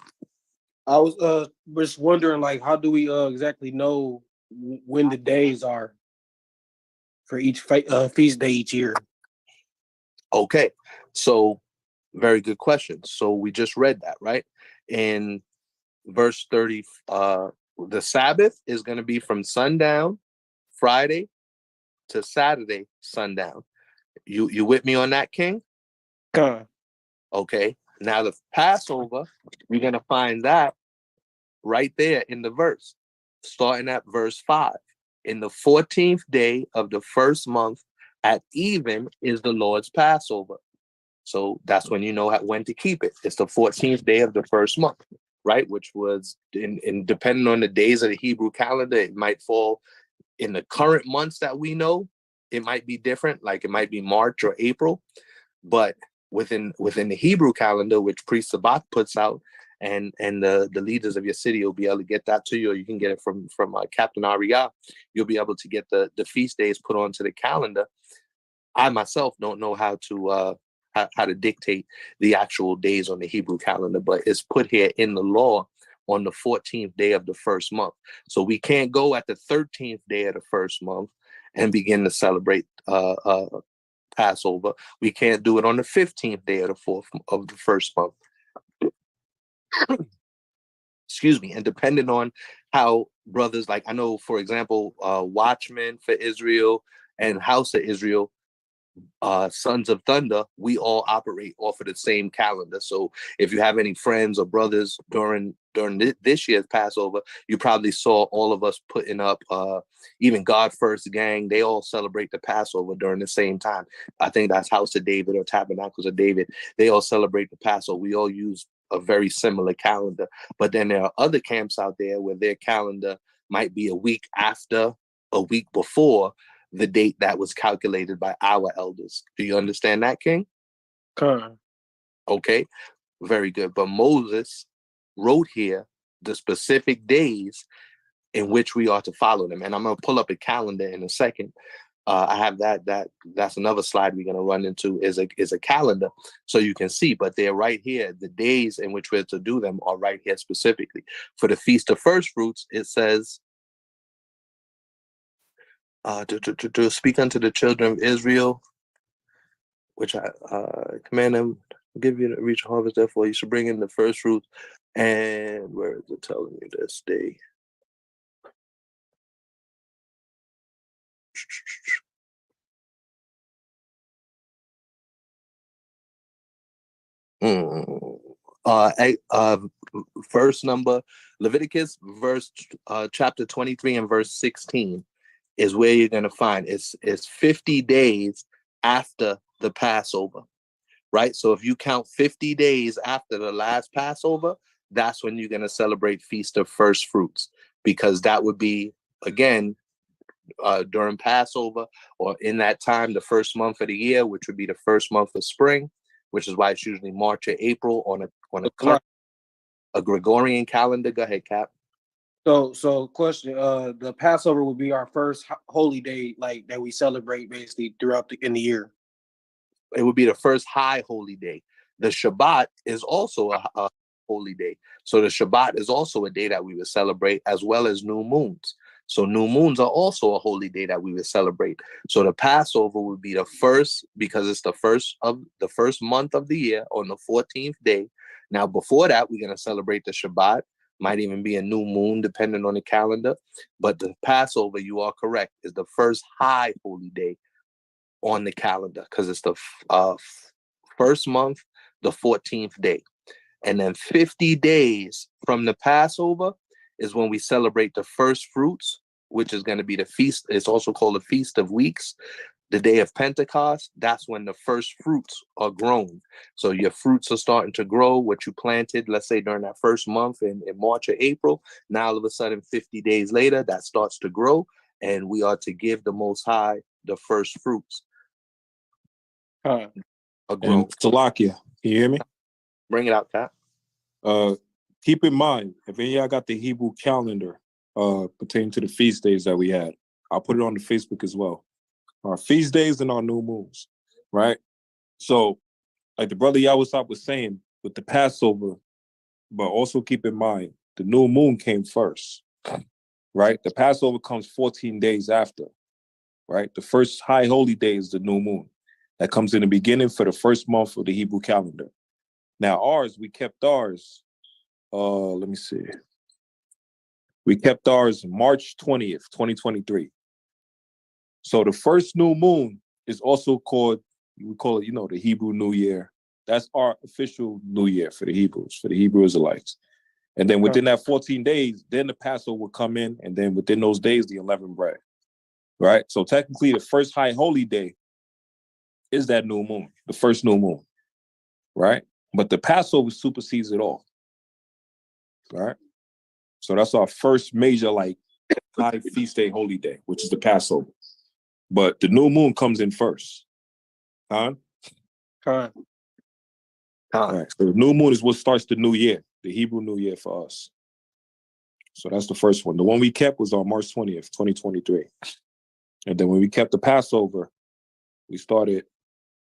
I was just wondering, like, how do we exactly know when the days are for each feast day each year? Okay, so very good question. So we just read that, right? In verse 30, the Sabbath is going to be from sundown Friday to Saturday sundown. You with me on that, King? Okay. Now the Passover, we're going to find that right there in the verse, starting at verse 5. In the 14th day of the first month at even is the Lord's Passover. So that's when you know when to keep it. It's the 14th day of the first month, right? Which was, in depending on the days of the Hebrew calendar, it might fall in the current months that we know. It might be different, like it might be March or April, but within the Hebrew calendar, which Priest Sabbath puts out, and the leaders of your city will be able to get that to you, or you can get it from Captain Aria. You'll be able to get the feast days put onto the calendar. I myself don't know how to dictate the actual days on the Hebrew calendar, but it's put here in the law on the 14th day of the first month. So we can't go at the 13th day of the first month and begin to celebrate Passover. We can't do it on the 15th day of the first month. Excuse me. And depending on how brothers, like I know, for example, Watchmen for Israel and House of Israel, Sons of Thunder, we all operate off of the same calendar. So if you have any friends or brothers during this year's Passover, you probably saw all of us putting up, even God First Gang, they all celebrate the Passover during the same time. I think that's House of David or Tabernacles of David. They all celebrate the Passover. We all use a very similar calendar. But then there are other camps out there where their calendar might be a week after, a week before the date that was calculated by our elders. Do you understand that, King? Okay, very good. But Moses wrote here the specific days in which we are to follow them. And I'm going to pull up a calendar in a second. I have that's another slide we're going to run into is a calendar so you can see, but they're right here. The days in which we're to do them are right here specifically. For the Feast of First Fruits, it says, to speak unto the children of Israel, which I command them, give you to reach harvest, therefore you should bring in the first fruits. And where is it telling you this day? Verse number, Leviticus chapter 23 and verse 16 is where you're going to find it's 50 days after the Passover, right? So if you count 50 days after the last Passover, that's when you're going to celebrate Feast of First Fruits, because that would be, again, during Passover or in that time, the first month of the year, which would be the first month of spring, which is why it's usually March or April on a Gregorian calendar. Go ahead, Cap. So question, the Passover will be our first holy day, like that we celebrate basically throughout in the year. It would be the first high holy day. The Shabbat is also a holy day. So the Shabbat is also a day that we would celebrate, as well as new moons. So new moons are also a holy day that we would celebrate. So the Passover would be the first, because it's the first month of the year on the 14th day. Now, before that, we're going to celebrate the Shabbat. Might even be a new moon, depending on the calendar. But the Passover, you are correct, is the first high holy day on the calendar, because it's the first month, the 14th day. And then 50 days from the Passover is when we celebrate the first fruits, which is going to be the feast. It's also called the Feast of Weeks. The day of Pentecost, that's when the first fruits are grown. So your fruits are starting to grow, what you planted, let's say during that first month in March or April. Now, all of a sudden, 50 days later, that starts to grow, and we are to give the Most High the first fruits. And Salakia, can you hear me? Bring it out, Pat. Keep in mind, if any of y'all got the Hebrew calendar pertaining to the feast days that we had, I'll put it on the Facebook as well. Our feast days and our new moons, right? So, like the brother Yawasap was saying with the Passover, but also keep in mind, the new moon came first, right? The Passover comes 14 days after, right? The first high holy day is the new moon. That comes in the beginning for the first month of the Hebrew calendar. Now ours, we kept ours, let me see. We kept ours March 20th, 2023. So the first new moon is also called, we call it, the Hebrew New Year. That's our official New Year for the Hebrews, for the Hebrew Israelites. And then within that 14 days, then the Passover will come in, and then within those days, the unleavened bread, right? So technically, the first high holy day is that new moon, the first new moon, right? But the Passover supersedes it all, right? So that's our first major, high feast day, holy day, which is the Passover. But the new moon comes in first. Huh? Con. Right. So the new moon is what starts the new year, the Hebrew New Year for us. So that's the first one. The one we kept was on March 20th, 2023. And then when we kept the Passover, we started,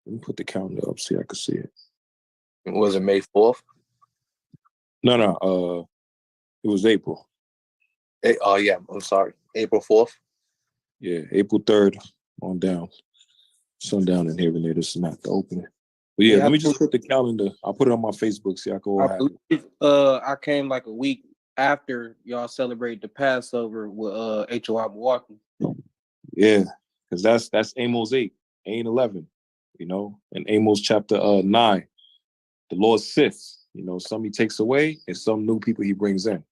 let me put the calendar up so I can see it. Was it May 4th? No, it was April. Oh, yeah, I'm sorry. April 4th? Yeah, April 3rd on down. Sundown in here and there. This is not the opening. But yeah, let me just put the calendar. I'll put it on my Facebook so I can all have it. I came like a week after y'all celebrate the Passover with HOI Milwaukee. Yeah, because that's Amos 8, ain't 11, and Amos chapter 9. The Lord sifts, some he takes away and some new people he brings in.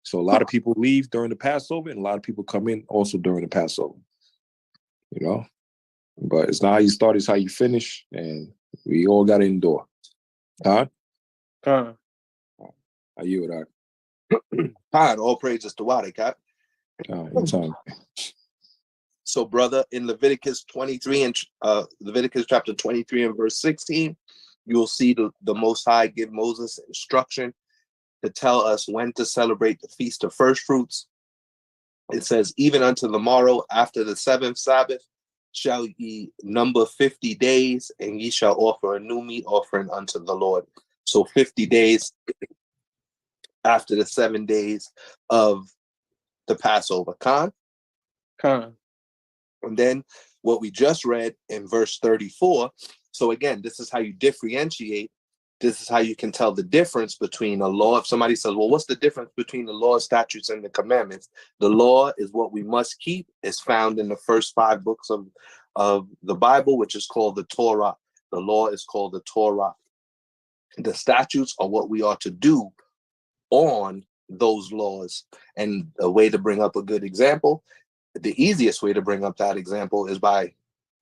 So a lot of people leave during the Passover and a lot of people come in also during the Passover. But it's not how you start, it's how you finish, and we all got to endure. Huh? How you and I? Hi, all praises to Waddikat. Anytime. So, brother, in Leviticus 23 and Leviticus chapter 23 and verse 16, you'll see the Most High give Moses instruction to tell us when to celebrate the Feast of First Fruits. It says, even unto the morrow after the seventh Sabbath shall ye number 50 days, and ye shall offer a new meat offering unto the Lord. So 50 days after the 7 days of the Passover. Con. And then what we just read in verse 34. So again, this is how you differentiate. This is how you can tell the difference between a law. If somebody says, well, what's the difference between the law, statutes, and the commandments? The law is what we must keep. It's found in the first 5 books of the Bible, which is called the Torah. The law is called the Torah. The statutes are what we are to do on those laws. And a way to bring up a good example, the easiest way to bring up that example is by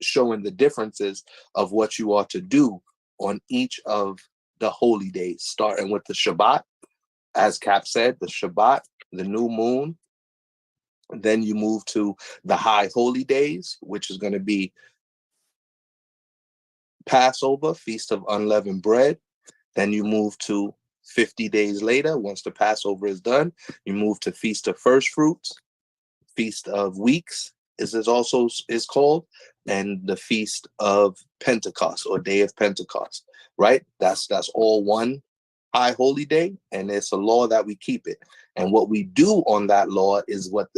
showing the differences of what you are to do on each of the holy days, starting with the Shabbat. As Cap said, the Shabbat, the new moon. Then you move to the high holy days, which is going to be Passover, Feast of Unleavened Bread. Then you move to 50 days later, once the Passover is done, you move to Feast of First Fruits, Feast of Weeks is also is called, and the Feast of Pentecost or Day of Pentecost, right? That's all one high holy day, and it's a law that we keep it. And what we do on that law is what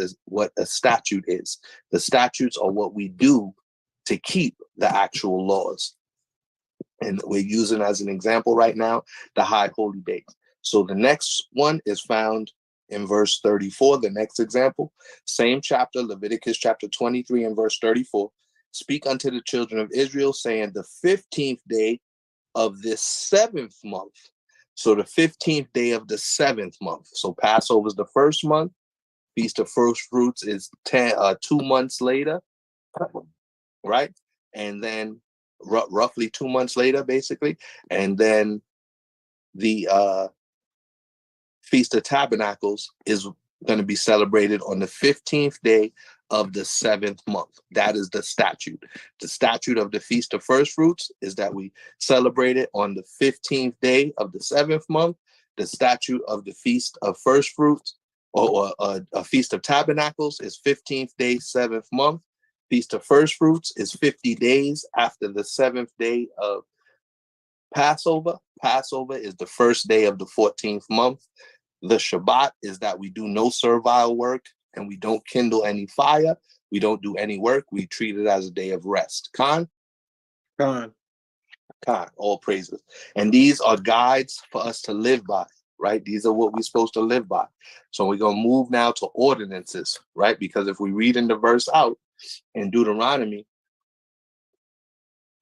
a statute is. The statutes are what we do to keep the actual laws. And we're using as an example right now the high holy days. So the next one is found in verse 34, the next example, same chapter, Leviticus chapter 23 and verse 34. Speak unto the children of Israel, saying, the 15th day of this 7th month. So the 15th day of the 7th month. So Passover is the first month. Feast of First Fruits is 2 months later, right? And then roughly 2 months later, basically. And then the Feast of Tabernacles is going to be celebrated on the 15th day of the 7th month. That is the statute. The statute of the Feast of First Fruits is that we celebrate it on the 15th day of the 7th month. The statute of the Feast of First Fruits, or a Feast of Tabernacles, is 15th day, 7th month. Feast of First Fruits is 50 days after the 7th day of Passover. Passover is the first day of the 14th month. The Shabbat is that we do no servile work and we don't kindle any fire. We don't do any work. We treat it as a day of rest. Khan? Con. Khan, all praises. And these are guides for us to live by, right? These are what we're supposed to live by. So we're going to move now to ordinances, right? Because if we read in the verse out in Deuteronomy,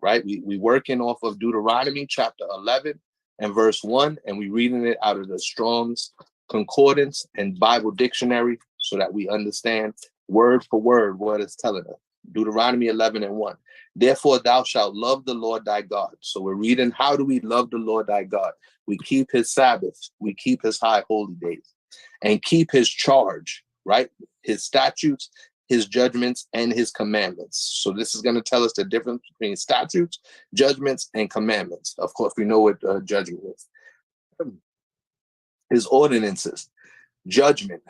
right, we working off of Deuteronomy chapter 11 and verse 1, and we reading it out of the Strong's Concordance and Bible Dictionary so that we understand word for word what it's telling us. Deuteronomy 11 and 1. Therefore thou shalt love the Lord thy God. So we're reading, how do we love the Lord thy God? We keep his Sabbaths, we keep his high holy days, and keep his charge, right? His statutes, his judgments, and his commandments. So this is going to tell us the difference between statutes, judgments, and commandments. Of course, we know what judgment is. His ordinances, judgment,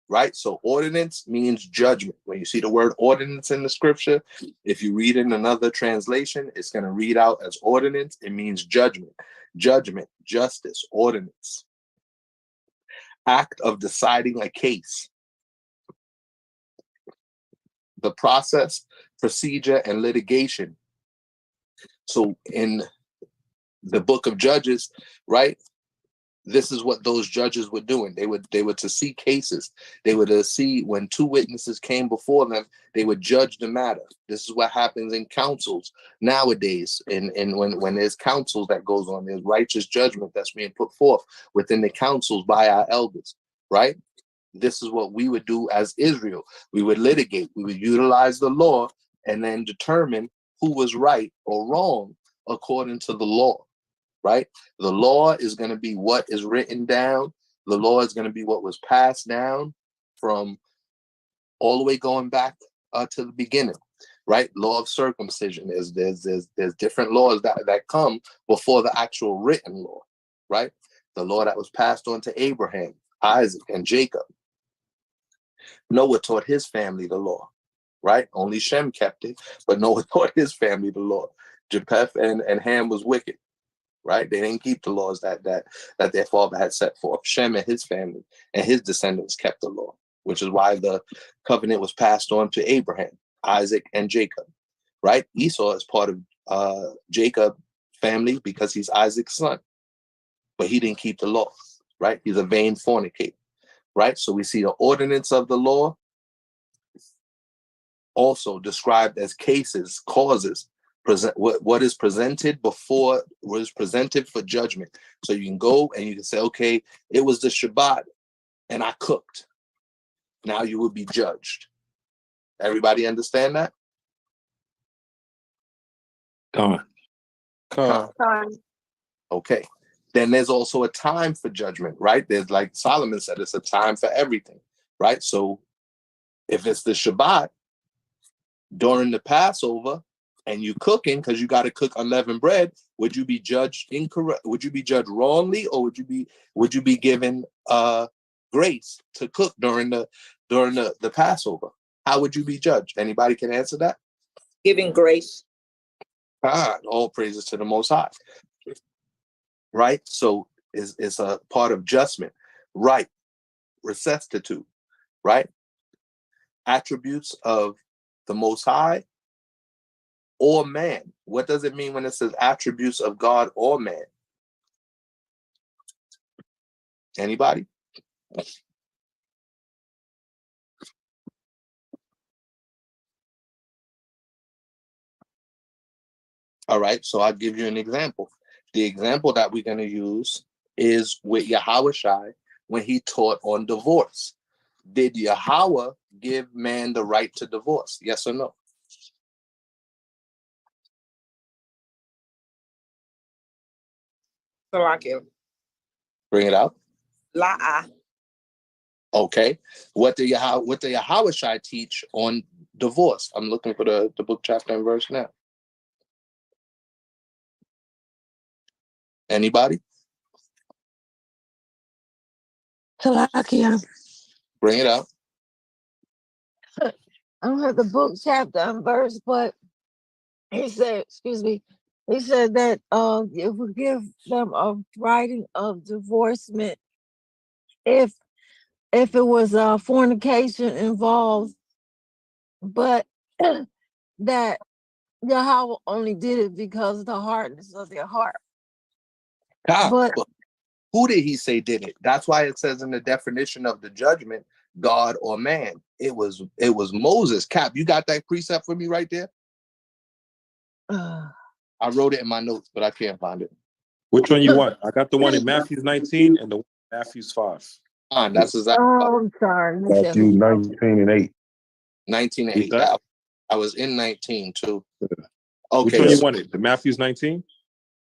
right? So ordinance means judgment. When you see the word ordinance in the scripture, if you read in another translation, it's going to read out as ordinance. It means judgment, judgment, justice, ordinance. Act of deciding a case. The process, procedure, and litigation. So in the book of Judges, right, this is what those judges were doing. They were to see cases. They were to see when two witnesses came before them, they would judge the matter. This is what happens in councils nowadays. And when there's councils that goes on, there's righteous judgment that's being put forth within the councils by our elders, right? This is what we would do as Israel. We would litigate. We would utilize the law and then determine who was right or wrong according to the law, right? The law is going to be what is written down. The law is going to be what was passed down from all the way going back to the beginning, right? Law of circumcision. There's different laws that come before the actual written law, right? The law that was passed on to Abraham, Isaac, and Jacob. Noah taught his family the law, right? Only Shem kept it, but Noah taught his family the law. Japheth and Ham was wicked, right? They didn't keep the laws that their father had set forth. Shem and his family and his descendants kept the law, which is why the covenant was passed on to Abraham, Isaac, and Jacob, right? Esau is part of Jacob's family because he's Isaac's son, but he didn't keep the law, right? He's a vain fornicator. Right? So we see the ordinance of the law also described as cases, causes, what is presented before, what is presented for judgment. So you can go and you can say, okay, it was the Shabbat and I cooked. Now you will be judged. Everybody understand that? Con. Okay. Then there's also a time for judgment, right? There's, like Solomon said, it's a time for everything, right? So if it's the Shabbat during the Passover and you cooking because you got to cook unleavened bread, would you be judged incorrect? Would you be judged wrongly, or would you be given grace to cook during the Passover? How would you be judged? Anybody can answer that? Giving grace. God, all praises to the Most High. Right? So it's a part of adjustment, right? Restitute, right? Attributes of the Most High or man. What does it mean when it says attributes of God or man? Anybody? All right, so I'll give you an example. The example that we're going to use is with Yahushua when he taught on divorce. Did Yahweh give man the right to divorce? Yes or no? So I can Bring it out. lie. Okay. What did Yahushua teach on divorce? I'm looking for the book, chapter, and verse now. Anybody? Salakia. Bring it up. I don't have the book, chapter, and verse, but he said, excuse me, he said that if we give them a writing of divorcement, if it was fornication involved, but that Yahweh only did it because of the hardness of their heart. But who did he say did it? That's why it says in the definition of the judgment, God or man. It was Moses. Cap, you got that precept for me right there? I wrote it in my notes, but I can't find it. Which one you want? I got the one in Matthew 19 and the one in Matthew 5. That's exactly. Oh, I'm sorry. Matthew 19 and 8. 19 and 8. I was in 19 too. Okay. Which one you wanted? The Matthew's 19?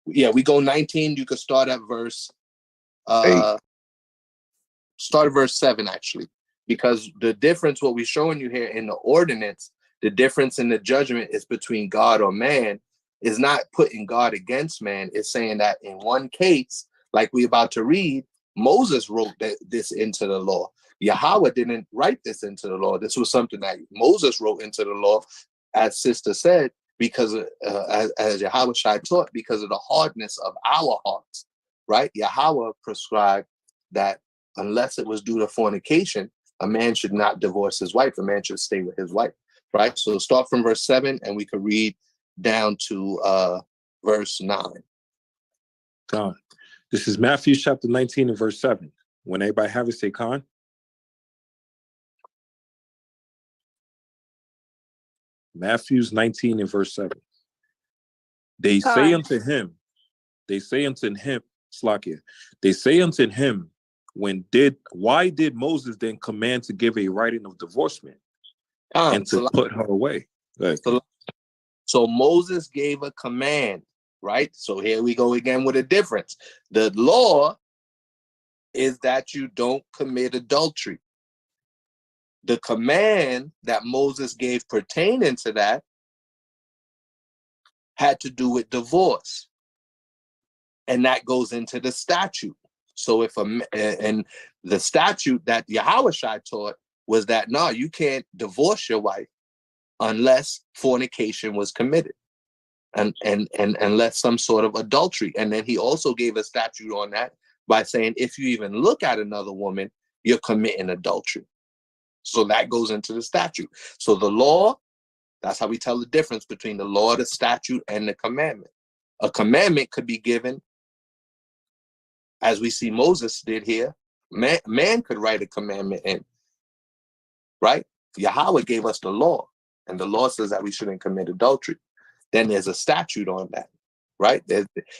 Yeah, we go 19. You could start at verse 7 actually, because the difference, what we're showing you here in the ordinance, the difference in the judgment is between God or man, is not putting God against man. It's saying that in one case, like we're about to read, Moses wrote this into the law. Yahweh didn't write this into the law. This was something that Moses wrote into the law, as sister said, because as Yahweh Shai taught, because of the hardness of our hearts, right? Yahweh prescribed that unless it was due to fornication, a man should not divorce his wife. A man should stay with his wife, right? So start from verse 7 and we could read down to verse 9. Khan. This is Matthew chapter 19 and verse 7. When everybody have it, say Khan. Matthew's 19 and verse 7. They say unto him, Slakia, they say unto him, why did Moses then command to give a writing of divorcement and to put her away? So Moses gave a command, right? So here we go again with a difference. The law is that you don't commit adultery. The command that Moses gave pertaining to that had to do with divorce. And that goes into the statute. So and the statute that Yahweh Shai taught was that, no, you can't divorce your wife unless fornication was committed and unless some sort of adultery. And then he also gave a statute on that by saying, if you even look at another woman, you're committing adultery. So that goes into the statute. So the law, that's how we tell the difference between the law, the statute, and the commandment. A commandment could be given, as we see Moses did here. Man could write a commandment in, right? Yahweh gave us the law, and the law says that we shouldn't commit adultery. Then there's a statute on that, right?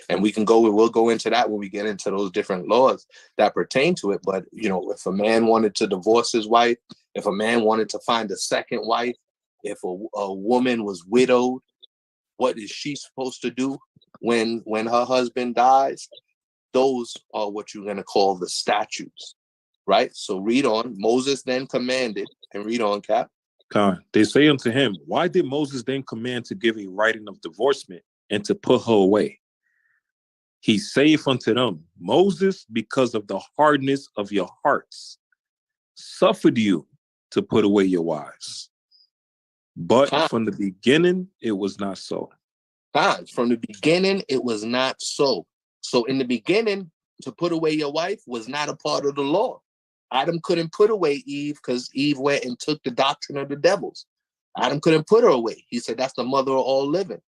And we'll go into that when we get into those different laws that pertain to it. But, if a man wanted to divorce his wife, if a man wanted to find a second wife, if a woman was widowed, what is she supposed to do when her husband dies? Those are what you're going to call the statutes, right? So read on. Moses then commanded, and read on, Cap. They say unto him, why did Moses then command to give a writing of divorcement and to put her away? He saith unto them, Moses, because of the hardness of your hearts, suffered you to put away your wives. But from the beginning, it was not so. From the beginning, it was not so. So in the beginning, to put away your wife was not a part of the law. Adam couldn't put away Eve because Eve went and took the doctrine of the devils. Adam couldn't put her away. He said that's the mother of all living,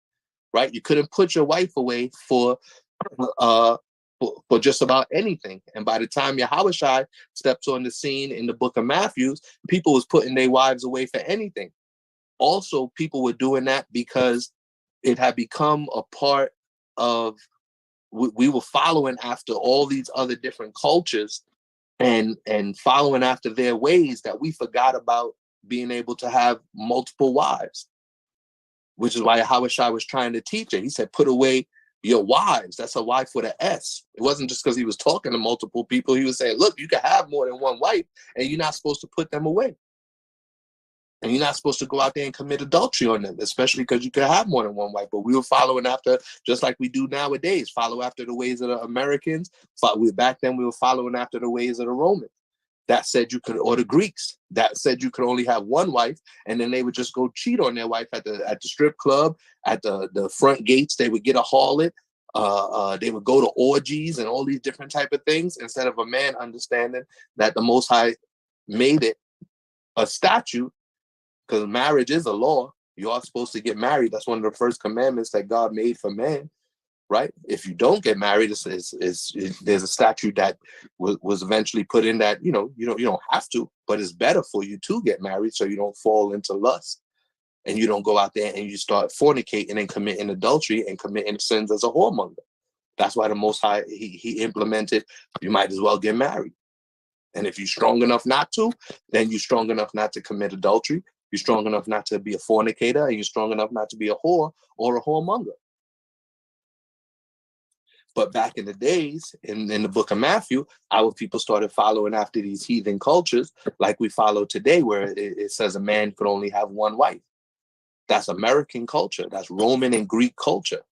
right? You couldn't put your wife away for just about anything. And by the time Yahweh Shai steps on the scene in the book of Matthew, people was putting their wives away for anything. Also, people were doing that because it had become a part of, we were following after all these other different cultures and following after their ways, that we forgot about being able to have multiple wives, which is why Yahweh Shai was trying to teach it. He said, put away your wives. That's a wife with an S. It wasn't just because he was talking to multiple people. He was saying, look, you can have more than one wife and you're not supposed to put them away. And you're not supposed to go out there and commit adultery on them, especially because you could have more than one wife. But we were following after, just like we do nowadays, follow after the ways of the Americans. Back then, we were following after the ways of the Romans. that said you could, or the Greeks that said you could only have one wife, and then they would just go cheat on their wife at the strip club, at the front gates. They would get a harlot. They would go to orgies and all these different type of things, instead of a man understanding that the Most High made it a statute, because marriage is a law. You are supposed to get married. That's one of the first commandments that God made for man, right? If you don't get married, there's a statute that was eventually put in that, you don't have to, but it's better for you to get married so you don't fall into lust, and you don't go out there and you start fornicating and committing adultery and committing sins as a whoremonger. That's why the Most High, he implemented, you might as well get married. And if you're strong enough not to, then you're strong enough not to commit adultery. You're strong enough not to be a fornicator, and you're strong enough not to be a whore or a whoremonger. But back in the days, in the book of Matthew, our people started following after these heathen cultures like we follow today, where it says a man could only have one wife. That's American culture. That's Roman and Greek culture.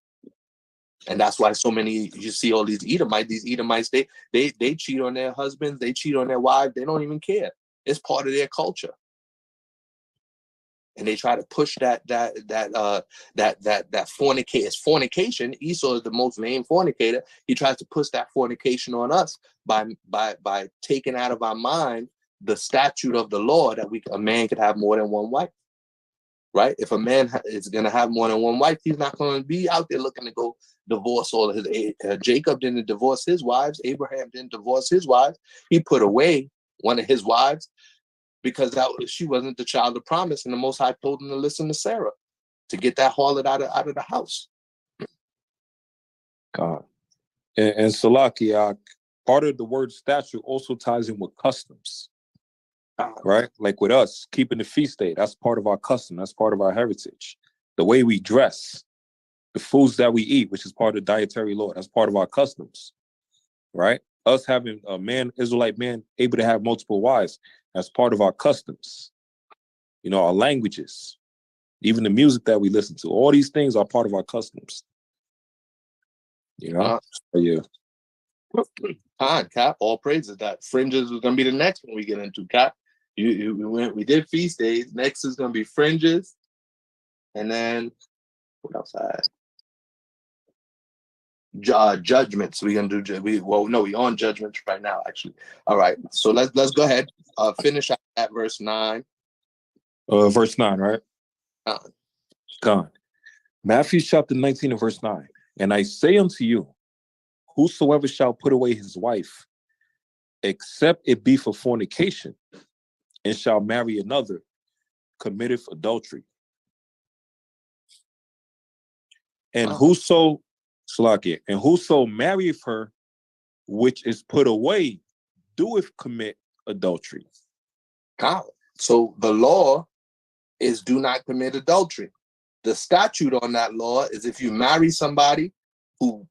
And that's why so many, you see all these Edomites, they cheat on their husbands, they cheat on their wives, they don't even care. It's part of their culture. And they try to push that fornication. Esau is the most named fornicator. He tries to push that fornication on us by taking out of our mind the statute of the law that a man could have more than one wife. Right? If a man is going to have more than one wife, he's not going to be out there looking to go divorce all of his. Jacob didn't divorce his wives. Abraham didn't divorce his wives. He put away one of his wives because she wasn't the child of promise, and the Most High told him to listen to Sarah to get that harlot out of the house. God. And Salakia, part of the word statute also ties in with customs. Right? Like with us, keeping the feast day, that's part of our custom, that's part of our heritage. The way we dress, the foods that we eat, which is part of the dietary law, that's part of our customs. Right? Us having a Israelite man able to have multiple wives, that's part of our customs. Our languages, even the music that we listen to, all these things are part of our customs. Yeah. Cap, all praises. That fringes is going to be the next one we get into, Cap. We did feast days. Next is going to be fringes. And then, what else I had? Judgments. We're going to do, we're on judgments right now, actually. All right. So let's go ahead. Finish at verse 9. Verse 9, right? Gone. Matthew chapter 19 and verse 9. And I say unto you, whosoever shall put away his wife, except it be for fornication, and shall marry another, committeth adultery. And whoso marrieth her, which is put away, doeth commit adultery. So the law is do not commit adultery. The statute on that law is if you marry somebody who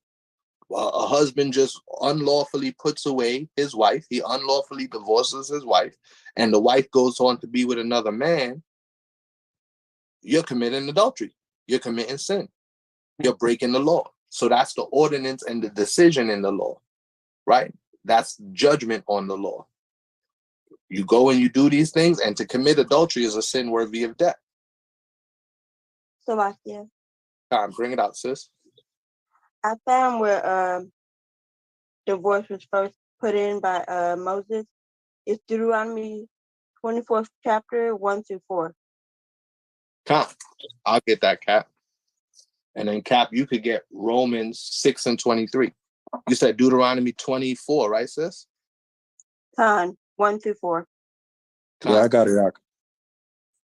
a husband just unlawfully puts away his wife, he unlawfully divorces his wife, and the wife goes on to be with another man, you're committing adultery. You're committing sin. You're breaking the law. So that's the ordinance and the decision in the law, right? That's judgment on the law. You go and you do these things, and to commit adultery is a sin worthy of death. Salakia. Bring it out, sis. I found where divorce was first put in by Moses. It's Deuteronomy 24th chapter 1-4. I'll get that, Cap. And then Cap, you could get Romans 6 and 23. You said Deuteronomy 24, right, sis? 1-4. Yeah, I got it, Ak.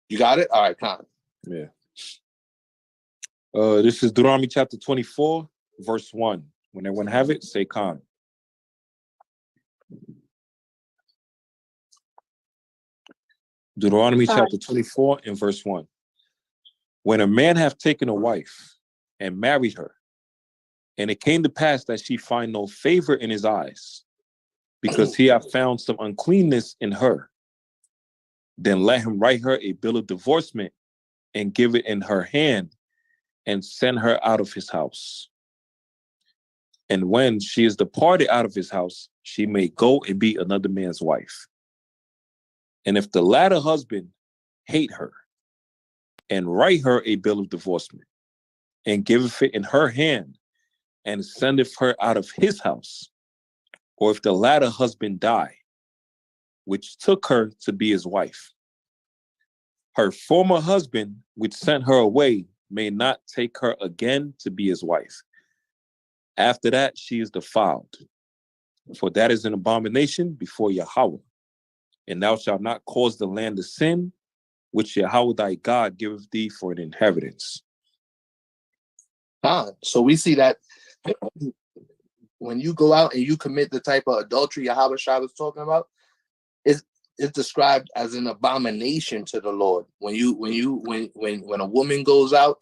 You got it? All right, Yeah. This is Deuteronomy chapter 24, verse 1. When everyone have it, say Khan. Deuteronomy chapter 24 and verse 1. When a man hath taken a wife and married her, and it came to pass that she find no favor in his eyes, because he hath found some uncleanness in her, then let him write her a bill of divorcement and give it in her hand and send her out of his house. And when she is departed out of his house, she may go and be another man's wife. And if the latter husband hate her, and write her a bill of divorcement, and giveth it in her hand, and sendeth her out of his house, or if the latter husband die, which took her to be his wife, her former husband, which sent her away, may not take her again to be his wife. After that, she is defiled, for that is an abomination before Yahweh. And thou shalt not cause the land to sin, which Yahweh thy God giveth thee for an inheritance. So we see that when you go out and you commit the type of adultery Yahweh Shai was talking about, it's described as an abomination to the Lord. When a woman goes out,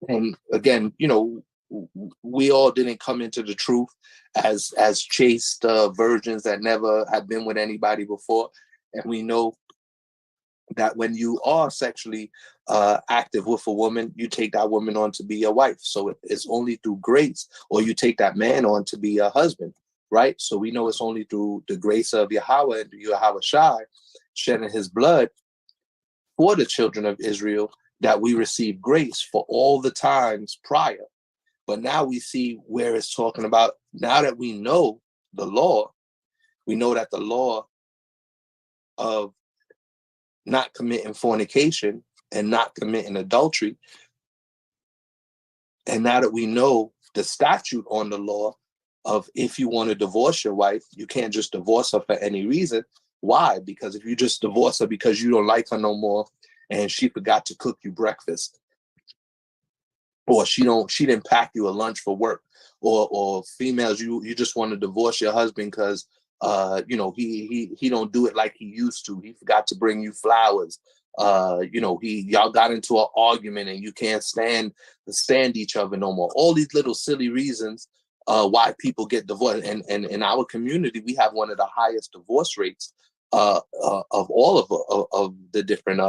and again, we all didn't come into the truth as chaste virgins that never had been with anybody before, and we know that when you are sexually active with a woman, you take that woman on to be your wife. So it's only through grace, or you take that man on to be your husband, right? So we know it's only through the grace of Yahweh and Yahweh Shai shedding his blood for the children of Israel that we receive grace for all the times prior. But now we see where it's talking about, now that we know the law, we know that the law of not committing fornication and not committing adultery, and now that we know the statute on the law of if you want to divorce your wife, you can't just divorce her for any reason. Why? Because if you just divorce her because you don't like her no more and she forgot to cook you breakfast, or she didn't pack you a lunch for work, or females, you just want to divorce your husband because he don't do it like he used to. He forgot to bring you flowers. Y'all got into an argument and you can't stand each other no more. All these little silly reasons why people get divorced. And in our community, we have one of the highest divorce rates of all of the different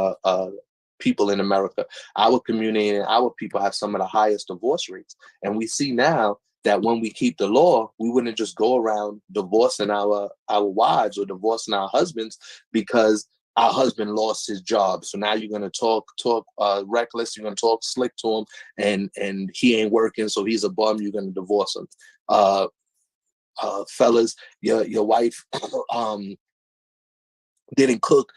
people in America. Our community and our people have some of the highest divorce rates. And we see now that when we keep the law, we wouldn't just go around divorcing our wives or divorcing our husbands because our husband lost his job. So now you're going to talk reckless, you're going to talk slick to him, and he ain't working, so he's a bum, you're going to divorce him. Fellas, your wife didn't cook,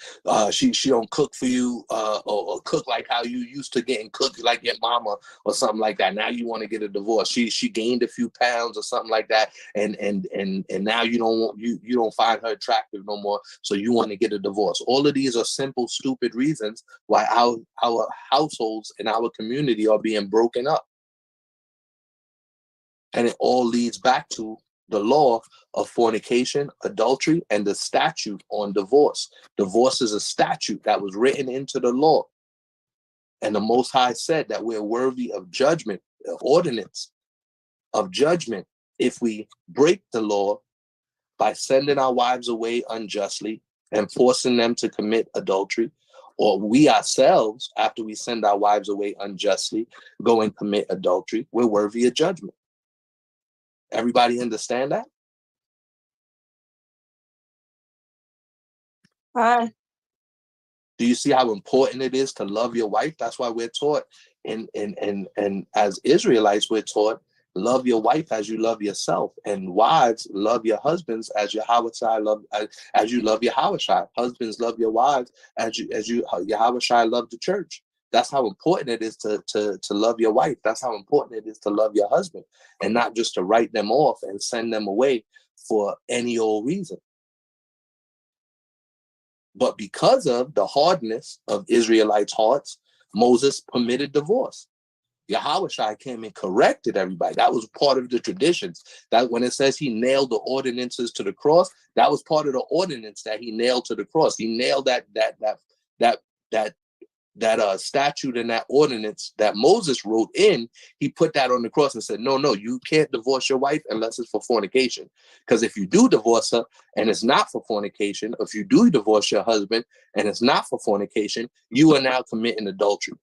she don't cook for you, or cook like how you used to getting cooked like your mama or something like that. Now you want to get a divorce. She gained a few pounds or something like that, and now you don't find her attractive no more, so you want to get a divorce. All of these are simple, stupid reasons why our households and our community are being broken up, and it all leads back to the law of fornication, adultery, and the statute on divorce. Divorce is a statute that was written into the law. And the Most High said that we're worthy of judgment, ordinance of judgment, if we break the law by sending our wives away unjustly and forcing them to commit adultery, or we ourselves, after we send our wives away unjustly, go and commit adultery. We're worthy of judgment. Everybody understand that? Hi. Do you see how important it is to love your wife? That's why we're taught, and as Israelites, we're taught, love your wife as you love yourself, and wives, love your husbands as as you love Yahweh Shai. Husbands, love your wives as Yahweh Shai loved the church. That's how important it is to love your wife. That's how important it is to love your husband, and not just to write them off and send them away for any old reason. But because of the hardness of Israelites' hearts, Moses permitted divorce. Yahweh Shai came and corrected everybody. That was part of the traditions. That when it says he nailed the ordinances to the cross, that was part of the ordinance that he nailed to the cross. He nailed that statute and that ordinance that Moses wrote in. He put that on the cross and said, no, you can't divorce your wife unless it's for fornication. Because if you do divorce her and it's not for fornication, if you do divorce your husband and it's not for fornication, you are now committing adultery.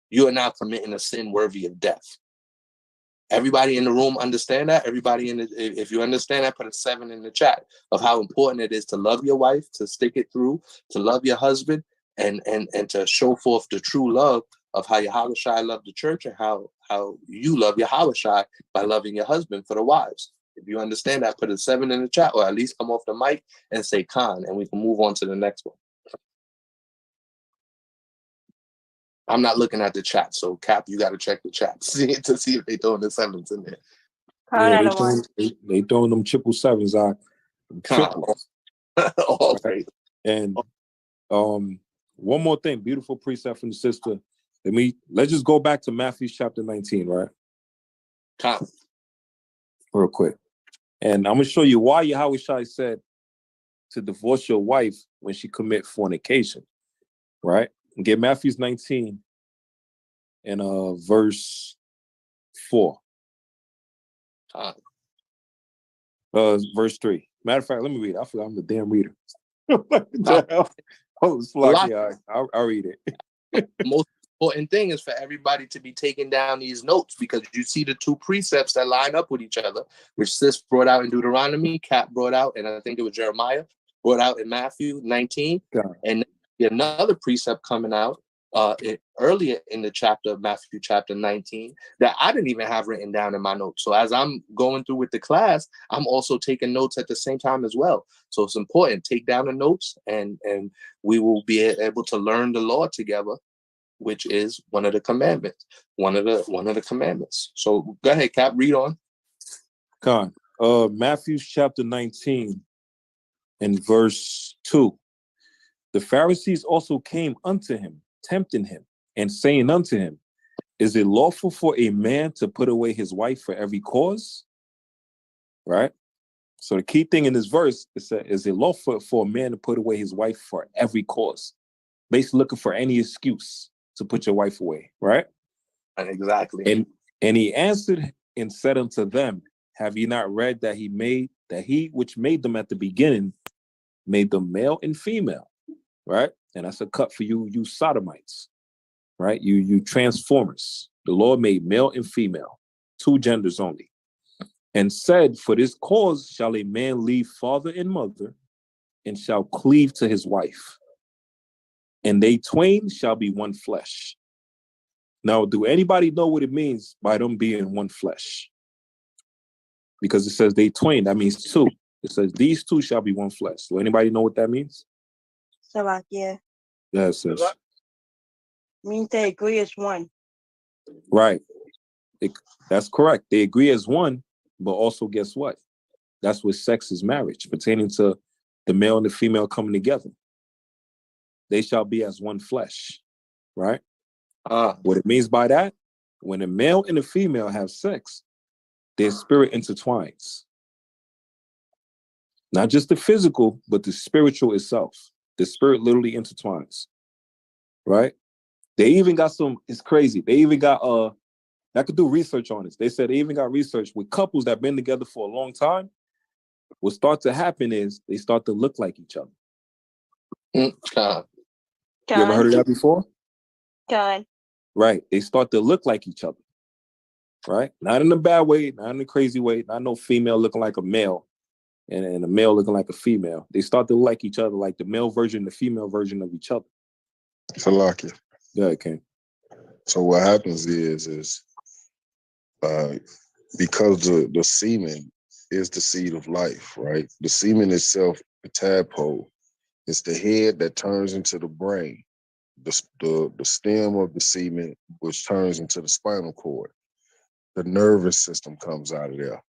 You are now committing a sin worthy of death. Everybody in the room understand that? Everybody if you understand that, put a 7 in the chat of how important it is to love your wife, to stick it through, to love your husband, and to show forth the true love of how Yahushua loved the church and how you love Yahushua by loving your husband for the wives. If you understand that, put a 7 in the chat, or at least come off the mic and say Khan, and we can move on to the next one. I'm not looking at the chat, so Cap, you got to check the chat to see if they throwing the 7s in there. Khan Yeah, out of one. they throwing them 777s out. Triples. All right. And one more thing, beautiful precept from the sister. Let's just go back to Matthew chapter 19, right? Khan. Real quick. And I'm gonna show you why Yahushua said to divorce your wife when she commit fornication, right? Get Matthew 19 and verse 4. Verse 3. Matter of fact, let me read it. I forgot I'm the damn reader. I'll read it. Most important thing is for everybody to be taking down these notes, because you see the 2 precepts that line up with each other, which Sis brought out in Deuteronomy, Cap brought out, and I think it was Jeremiah, brought out in Matthew 19. And another precept coming out earlier in the chapter of Matthew chapter 19 that I didn't even have written down in my notes. So as I'm going through with the class, I'm also taking notes at the same time as well. So it's important. Take down the notes, and we will be able to learn the law together, which is one of the commandments. One of the commandments. So go ahead, Cap, read on. Khan. Matthew chapter 19 and verse 2. The Pharisees also came unto him, tempting him, and saying unto him, is it lawful for a man to put away his wife for every cause? Right? So the key thing in this verse is that, is it lawful for a man to put away his wife for every cause? Basically looking for any excuse to put your wife away, right? Exactly. And he answered and said unto them, have ye not read that he which made them at the beginning made them male and female, right? And that's a cut for you sodomites, right? You transformers. The Lord made male and female, 2 genders only, and said, for this cause shall a man leave father and mother, and shall cleave to his wife, and they twain shall be one flesh. Now, do anybody know what it means by them being one flesh? Because it says they twain, that means 2. It says these 2 shall be one flesh. Do anybody know what that means? So yeah. Yes, sis. Means they agree as one. Right. That's correct. They agree as one, but also guess what? That's what sex is, marriage, pertaining to the male and the female coming together. They shall be as one flesh, right? What it means by that, when a male and a female have sex, their spirit intertwines. Not just the physical, but the spiritual itself. The spirit literally intertwines, right? They even got it's crazy. They even got, I could do research on this. They said they even got research with couples that have been together for a long time. What starts to happen is they start to look like each other. You ever heard of that before? Right. They start to look like each other. Right? Not in a bad way, not in a crazy way, not no female looking like a male and a male looking like a female. They start to look like each other, like the male version, the female version of each other. Salakia. Yeah, it can. So what happens is because the semen is the seed of life, right? The semen itself, the tadpole, it's the head that turns into the brain, the stem of the semen, which turns into the spinal cord. The nervous system comes out of there.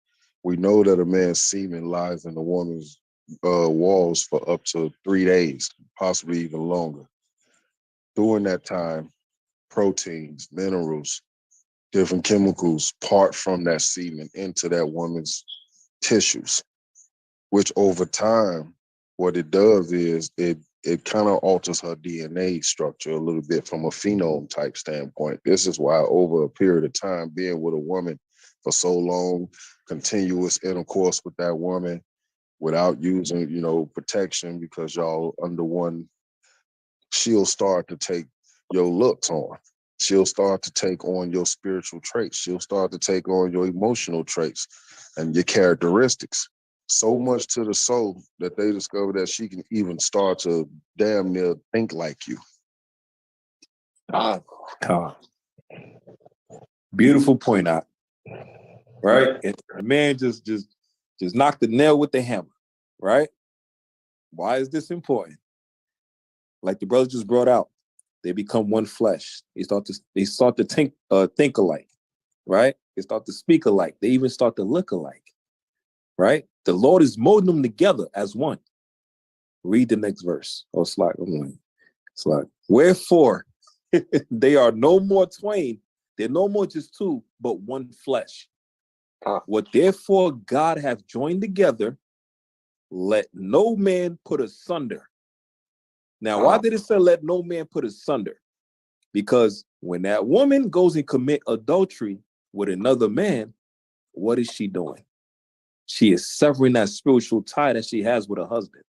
We know that a man's semen lies in a woman's walls for up to 3 days, possibly even longer. During that time, proteins, minerals, different chemicals part from that semen into that woman's tissues, which over time, what it does is it kind of alters her DNA structure a little bit from a phenome type standpoint. This is why over a period of time, being with a woman for so long, continuous intercourse with that woman without using, protection, because y'all under one, she'll start to take your looks on. She'll start to take on your spiritual traits. She'll start to take on your emotional traits and your characteristics. So much to the soul that they discover that she can even start to damn near think like you. God. Beautiful point out. Right? And the man just knocked the nail with the hammer. Right? Why is this important? Like the brother just brought out, they become one flesh. They start to think alike, right? They start to speak alike. They even start to look alike, right? The Lord is molding them together as one. Read the next verse. Oh, slide. Slide. Wherefore, they are no more twain. They're no more just two, but one flesh. What therefore God hath joined together, let no man put asunder. Now, why did it say let no man put asunder? Because when that woman goes and commit adultery with another man, what is she doing? She is severing that spiritual tie that she has with her husband.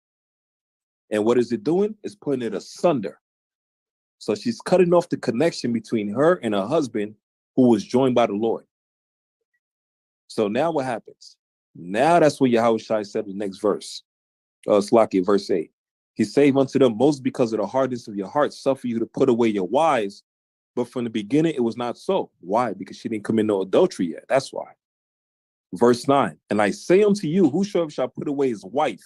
And what is it doing? It's putting it asunder. So she's cutting off the connection between her and her husband, who was joined by the Lord. So now what happens? Now that's what Yahushua said in the next verse. Slaki, verse 8. He said unto them, most because of the hardness of your heart, suffer you to put away your wives. But from the beginning, it was not so. Why? Because she didn't commit no adultery yet. That's why. Verse 9. And I say unto you, whosoever shall put away his wife,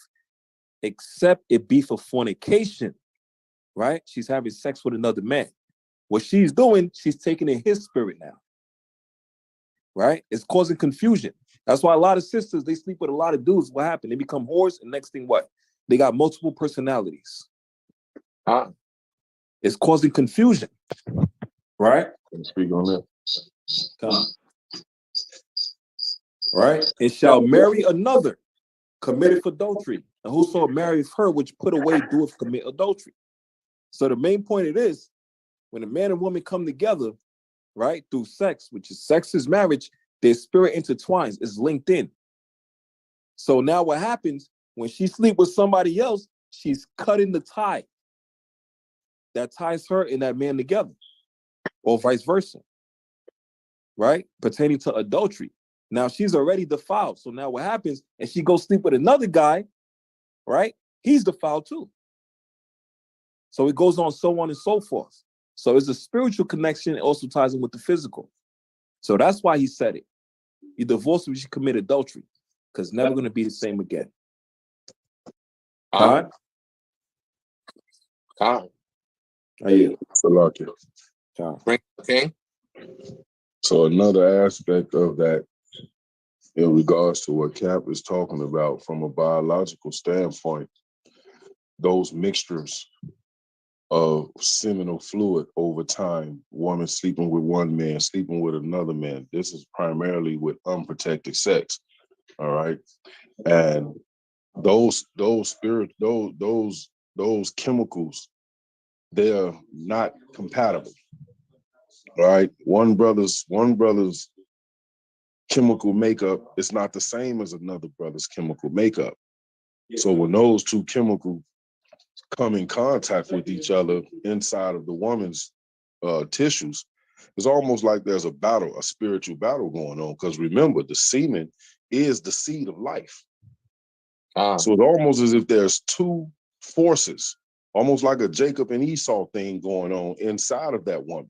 except it be for fornication, right? She's having sex with another man. What she's doing, she's taking in his spirit now, right? It's causing confusion. That's why a lot of sisters, they sleep with a lot of dudes. What happened? They become whores, and next thing what? They got multiple personalities. It's causing confusion, right? Can you speak on that? Right? And shall marry another, committeth adultery. And whoso marries her, which put away, doeth commit adultery. So the main point it is, when a man and woman come together, right, through sex, which is sex is marriage, their spirit intertwines, is linked in. So now what happens, when she sleep with somebody else, she's cutting the tie that ties her and that man together, or vice versa, right? Pertaining to adultery. Now she's already defiled. So now what happens, and she goes sleep with another guy, right? He's defiled too. So it goes on and so forth. So it's a spiritual connection. It also ties in with the physical. So that's why he said it. You divorce if you commit adultery, because never going to be the same again. All right? Are you? Salakia. Bring King. So another aspect of that in regards to what Cap is talking about from a biological standpoint, those mixtures of seminal fluid over time, woman sleeping with one man, sleeping with another man. This is primarily with unprotected sex. All right. And those chemicals, they're not compatible. All right. One brother's chemical makeup is not the same as another brother's chemical makeup. So when those two chemicals come in contact with each other inside of the woman's tissues, it's almost like there's a battle, a spiritual battle going on. Because remember, the semen is the seed of life. So it's almost as if there's two forces, almost like a Jacob and Esau thing going on inside of that woman.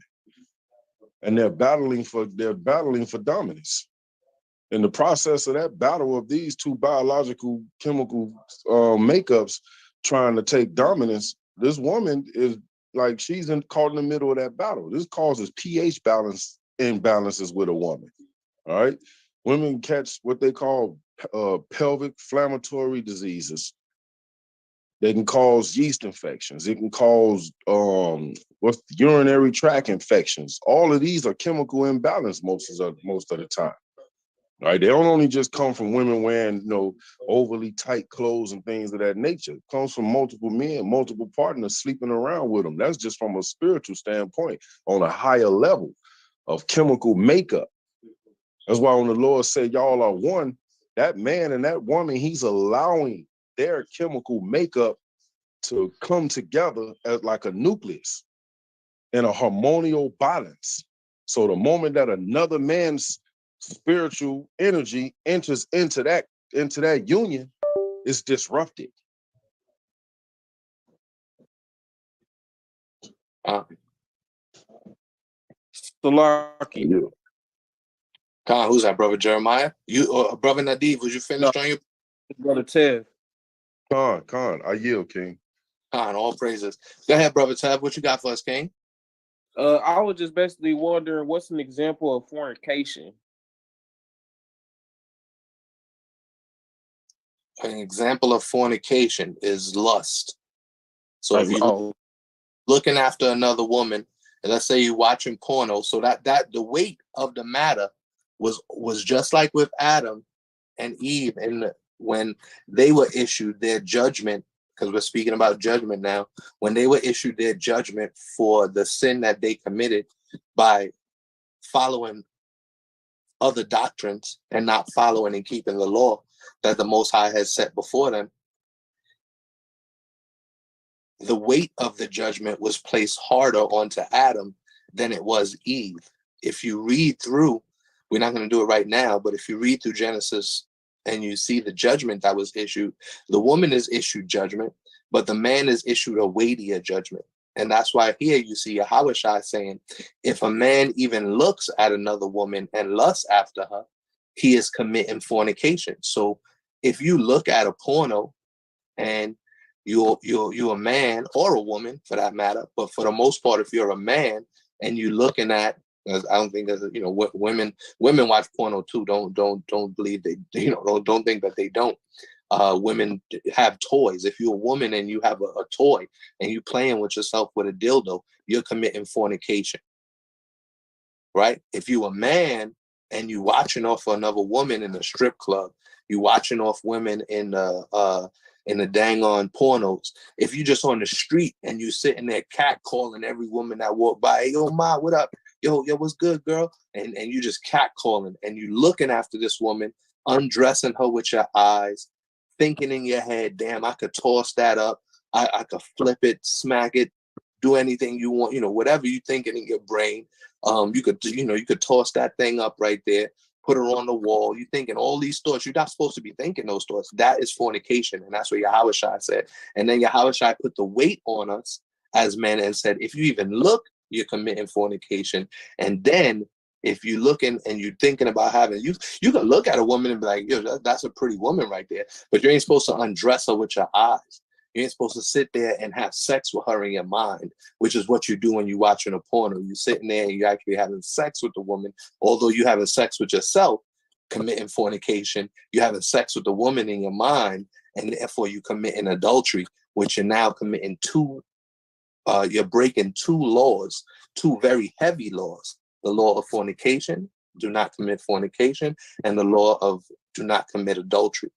And they're battling for dominance. In the process of that battle of these two biological chemical makeups trying to take dominance, this woman is like she's caught in the middle of that battle. This causes pH balance imbalances with a woman. All right, women catch what they call pelvic inflammatory diseases. They can cause yeast infections. It can cause urinary tract infections. All of these are chemical imbalance most of the time. Right? They don't only just come from women wearing, overly tight clothes and things of that nature. It comes from multiple men, multiple partners sleeping around with them. That's just from a spiritual standpoint on a higher level of chemical makeup. That's why when the Lord said y'all are one, that man and that woman, he's allowing their chemical makeup to come together as like a nucleus. in a harmonial balance. So the moment that another man's spiritual energy enters into that union, it's disrupted. Salaki. Yeah. Khan, who's that, brother Jeremiah? You or brother Nadiv? Was you finished No. on your Brother Tev. Khan, I yield, King. Khan? All praises. Go ahead, brother Tab. What you got for us, King? I was just basically wondering what's an example of fornication? An example of fornication is lust. So if you looking after another woman, and let's say you're watching porno, so that the weight of the matter was just like with Adam and Eve, and when they were issued their judgment, because we're speaking about judgment now, when they were issued their judgment for the sin that they committed by following other doctrines and not following and keeping the law that the Most High has set before them, the weight of the judgment was placed harder onto Adam than it was Eve. If you read through, we're not going to do it right now, but if you read through Genesis and you see the judgment that was issued, the woman is issued judgment, but the man is issued a weightier judgment. And that's why here you see Yahushua saying, if a man even looks at another woman and lusts after her, he is committing fornication. So if you look at a porno and you're a man or a woman for that matter, but for the most part, if you're a man and you're looking at, I don't think that, you know, women watch porno too. Don't believe they, you know, don't think that they don't. Women have toys. If you're a woman and you have a toy and you playing with yourself with a dildo, you're committing fornication, right? If you're a man and you watching off for another woman in a strip club, you watching off women in the dang on pornos. If you just on the street and you sitting there catcalling every woman that walk by, hey, yo, ma, what up? Yo, what's good, girl? And you just catcalling and you looking after this woman, undressing her with your eyes, thinking in your head, damn, I could toss that up. I could flip it, smack it, do anything you want, you know, whatever you thinking in your brain. You could toss that thing up right there, put her on the wall. You thinking all these thoughts. You're not supposed to be thinking those thoughts. That is fornication. And that's what Yahushua said. And then Yahushua put the weight on us as men and said, if you even look, you're committing fornication. And then if you looking and you're thinking about having, you can look at a woman and be like, yo, that's a pretty woman right there. But you ain't supposed to undress her with your eyes. You ain't supposed to sit there and have sex with her in your mind, which is what you do when you're watching a porno. You're sitting there and you're actually having sex with the woman, although you're having sex with yourself, committing fornication. You're having sex with the woman in your mind, and therefore you committing adultery, which you're now committing you're breaking two laws, two very heavy laws. The law of fornication, do not commit fornication, and the law of do not commit adultery.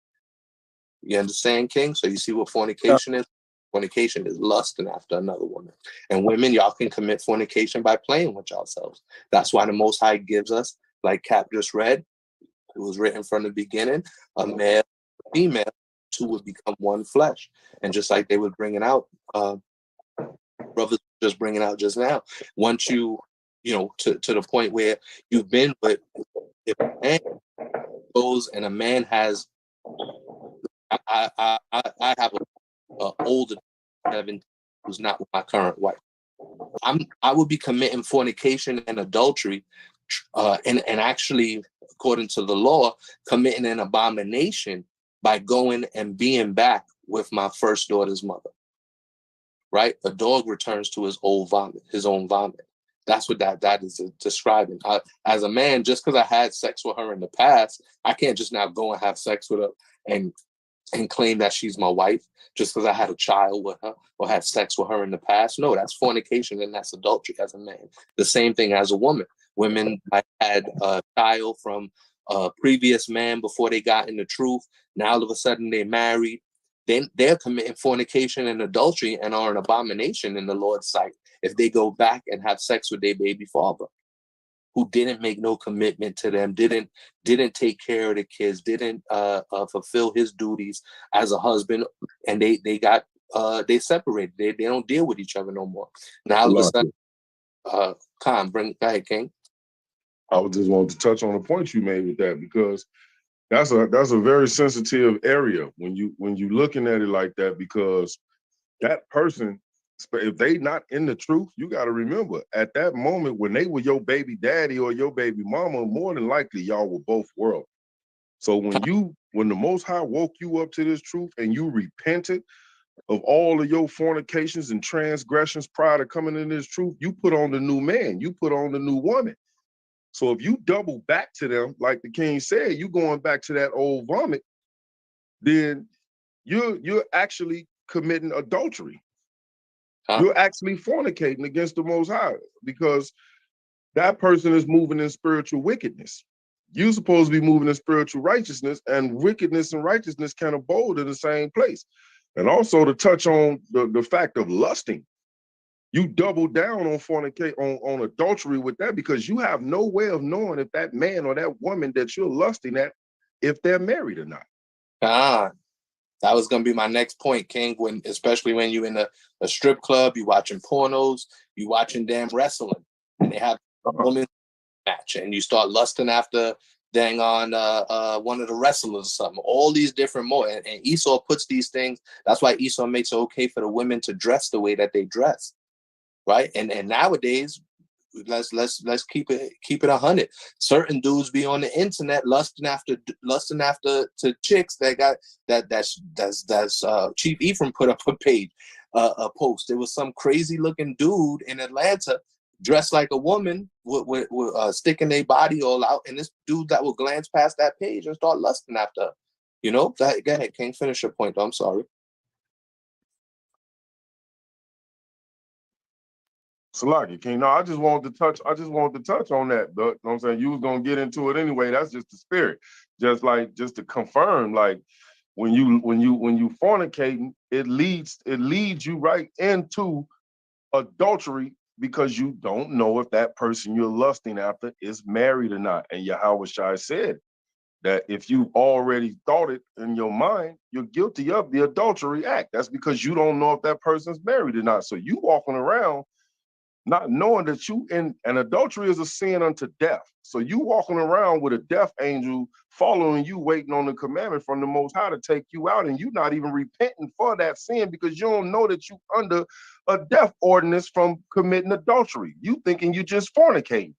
You understand, King? So you see what fornication is? Fornication is lusting after another woman. And women, y'all can commit fornication by playing with yourselves. That's why the Most High gives us, like Cap just read, it was written from the beginning, a male, a female, two would become one flesh. And just like they were bringing out, brothers just bringing out just now, once you know, to the point where you've been with, if a man goes and a man has, I have a older 7 who's not my current wife. I would be committing fornication and adultery, and actually, according to the law, committing an abomination by going and being back with my first daughter's mother. Right? A dog returns to his own vomit. That's what that is describing. As a man, just because I had sex with her in the past, I can't just now go and have sex with her and claim that she's my wife just because I had a child with her or had sex with her in the past. No, that's fornication and that's adultery as a man. The same thing as a woman. Women might had a child from a previous man before they got in the truth. Now all of a sudden they're married. Then they're committing fornication and adultery and are an abomination in the Lord's sight if they go back and have sex with their baby father, who didn't make no commitment to them, didn't take care of the kids, didn't fulfill his duties as a husband, and they separated. They don't deal with each other no more. Now all of a sudden, Khan, go ahead, King. I was just wanted to touch on the point you made with that, because that's a very sensitive area when you looking at it like that, because that person, if they not in the truth, you got to remember at that moment when they were your baby daddy or your baby mama, more than likely y'all were both worldly. So when the Most High woke you up to this truth and you repented of all of your fornications and transgressions prior to coming in this truth, you put on the new man, you put on the new woman. So if you double back to them, like the king said, you going back to that old vomit, then you're actually committing adultery. You're actually fornicating against the Most High, because that person is moving in spiritual wickedness. You're supposed to be moving in spiritual righteousness, and wickedness and righteousness kind of abode in the same place. And also to touch on the fact of lusting, you double down on fornicate on adultery with that, because you have no way of knowing if that man or that woman that you're lusting at, if they're married or not. That was gonna be my next point, King. Especially when you in a strip club, you watching pornos, you watching damn wrestling, and they have a woman match, and you start lusting after dang on one of the wrestlers or something. All these different more, and Esau puts these things. That's why Esau makes it okay for the women to dress the way that they dress. Right, and nowadays, let's keep it 100. Certain dudes be on the internet lusting after to chicks that got that's Chief Ephraim put up a post. There was some crazy looking dude in Atlanta dressed like a woman with sticking their body all out, and this dude that will glance past that page and start lusting after her. You know, go ahead, King, finish your point though. I'm sorry. Salaki, King. No, I just wanted to touch on that. But you know what I'm saying, you was gonna get into it anyway. That's just the spirit. Just to confirm, like when you fornicating, it leads you right into adultery, because you don't know if that person you're lusting after is married or not. And Yahweh Shai said that if you've already thought it in your mind, you're guilty of the adultery act. That's because you don't know if that person's married or not. So you walking around not knowing that you in an adultery is a sin unto death. So you walking around with a death angel following you, waiting on the commandment from the Most High to take you out, and you not even repenting for that sin, because you don't know that you under a death ordinance from committing adultery. You thinking you just fornicating.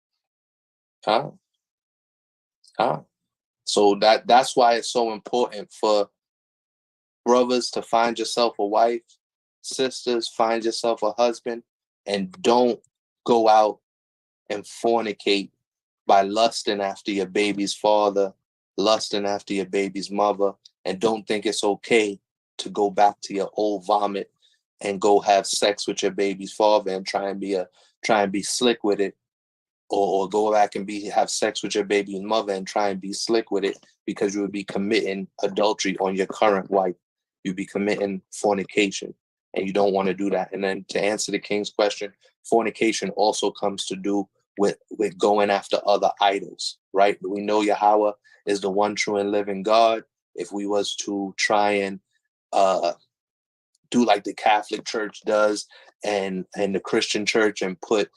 So that's why it's so important for brothers to find yourself a wife, sisters, find yourself a husband, and don't go out and fornicate by lusting after your baby's father, lusting after your baby's mother, and don't think it's okay to go back to your old vomit and go have sex with your baby's father and try and be slick with it, or go back and have sex with your baby's mother and try and be slick with it, because you would be committing adultery on your current wife. You'd be committing fornication. And you don't want to do that. And then to answer the king's question, fornication also comes to do with going after other idols, right? We know Yahweh is the one true and living God. If we was to try and do like the Catholic Church does and the Christian Church and put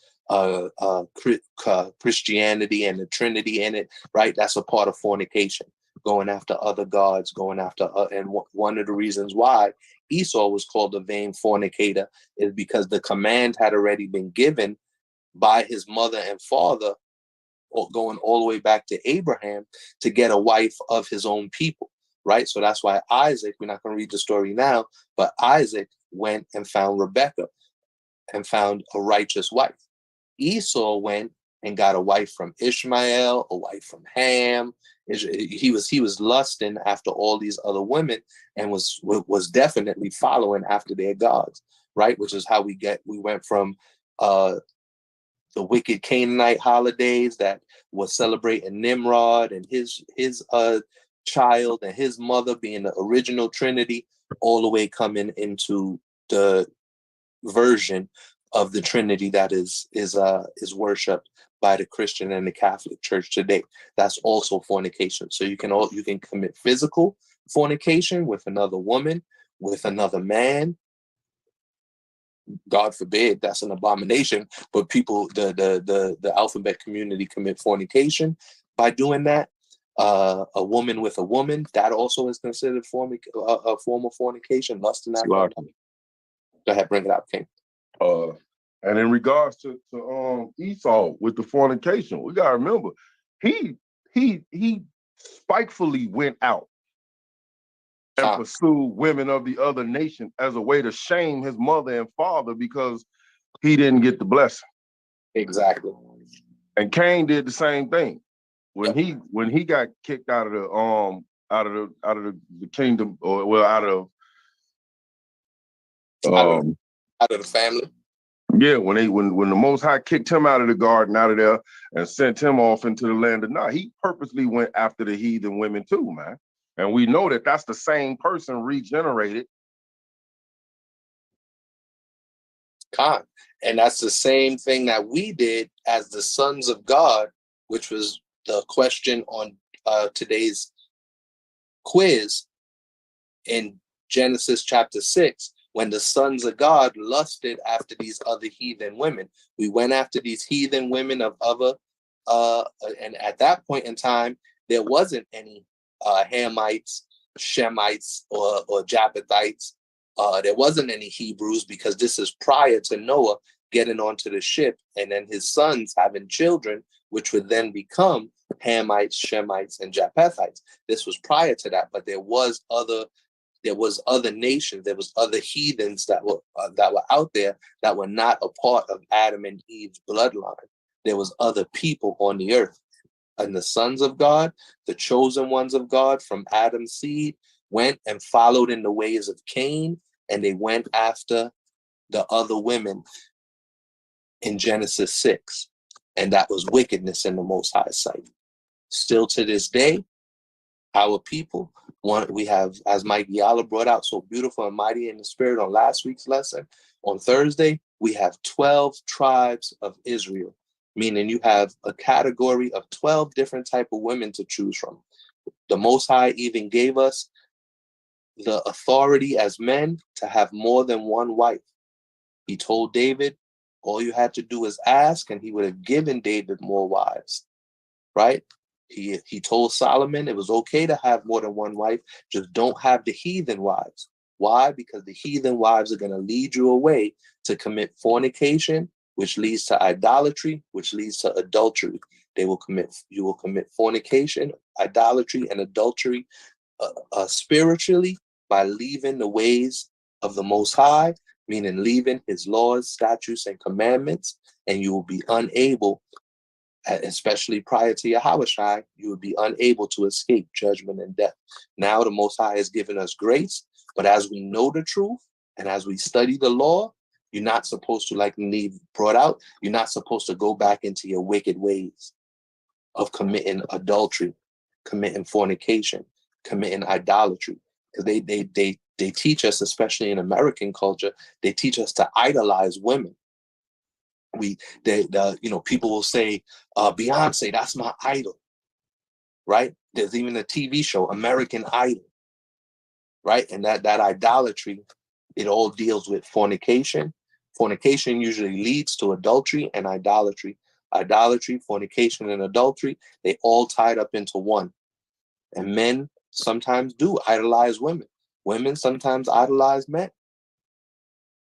Christianity and the Trinity in it, right? That's a part of fornication. Going after other gods, and one of the reasons why Esau was called a vain fornicator is because the command had already been given by his mother and father, or going all the way back to Abraham, to get a wife of his own people, right? So that's why Isaac, we're not going to read the story now, but Isaac went and found Rebekah and found a righteous wife. Esau went and got a wife from Ishmael, a wife from Ham. He was lusting after all these other women and was definitely following after their gods, right? Which is how we went from the wicked Canaanite holidays that was celebrating Nimrod and his child and his mother being the original Trinity, all the way coming into the version of the Trinity that is worshipped by the Christian and the Catholic Church today. That's also fornication. So you can commit physical fornication with another woman, with another man, God forbid, that's an abomination. But people, the alphabet community commit fornication by doing that. A woman with a woman, that also is considered a form of fornication, lusting after. Go ahead, bring it out, King. And in regards to Esau with the fornication, we gotta remember, he spitefully went out and pursued women of the other nation as a way to shame his mother and father because he didn't get the blessing. Exactly. And Cain did the same thing. When he got kicked out of the kingdom, or well, out of the family. Yeah, when the Most High kicked him out of the garden, out of there, and sent him off into the land of Nod, he purposely went after the heathen women too, man. And we know that that's the same person regenerated. Khan. And that's the same thing that we did as the sons of God, which was the question on today's quiz in Genesis chapter 6. When the sons of God lusted after these other heathen women, we went after these heathen women of other, and at that point in time, there wasn't any Hamites, Shemites, or Japhetites. There wasn't any Hebrews, because this is prior to Noah getting onto the ship and then his sons having children, which would then become Hamites, Shemites, and Japhethites. This was prior to that, but there was other nations, there was other heathens that were out there that were not a part of Adam and Eve's bloodline. There was other people on the earth. And the sons of God, the chosen ones of God from Adam's seed, went and followed in the ways of Cain, and they went after the other women in Genesis 6. And that was wickedness in the Most High's sight. Still to this day, our people, we have, as Mike Yala brought out so beautiful and mighty in the spirit on last week's lesson, on Thursday, we have 12 tribes of Israel, meaning you have a category of 12 different type of women to choose from. The Most High even gave us the authority as men to have more than one wife. He told David, all you had to do was ask, and he would have given David more wives, right? He told Solomon it was okay to have more than one wife, just don't have the heathen wives. Why? Because the heathen wives are going to lead you away to commit fornication, which leads to idolatry, which leads to adultery. You will commit fornication, idolatry, and adultery spiritually by leaving the ways of the Most High, meaning leaving his laws, statutes, and commandments, and you will be unable, especially prior to Yahawashai, you would be unable to escape judgment and death. Now the Most High has given us grace, but as we know the truth and as we study the law, you're not supposed to, like Neve brought out, you're not supposed to go back into your wicked ways of committing adultery, committing fornication, committing idolatry. Because they teach us, especially in American culture, they teach us to idolize women. People will say, Beyonce, that's my idol, right? There's even a TV show, American Idol, right? And that idolatry, it all deals with fornication. Fornication usually leads to adultery and idolatry. Idolatry, fornication, and adultery, they all tied up into one. And men sometimes do idolize women. Women sometimes idolize men.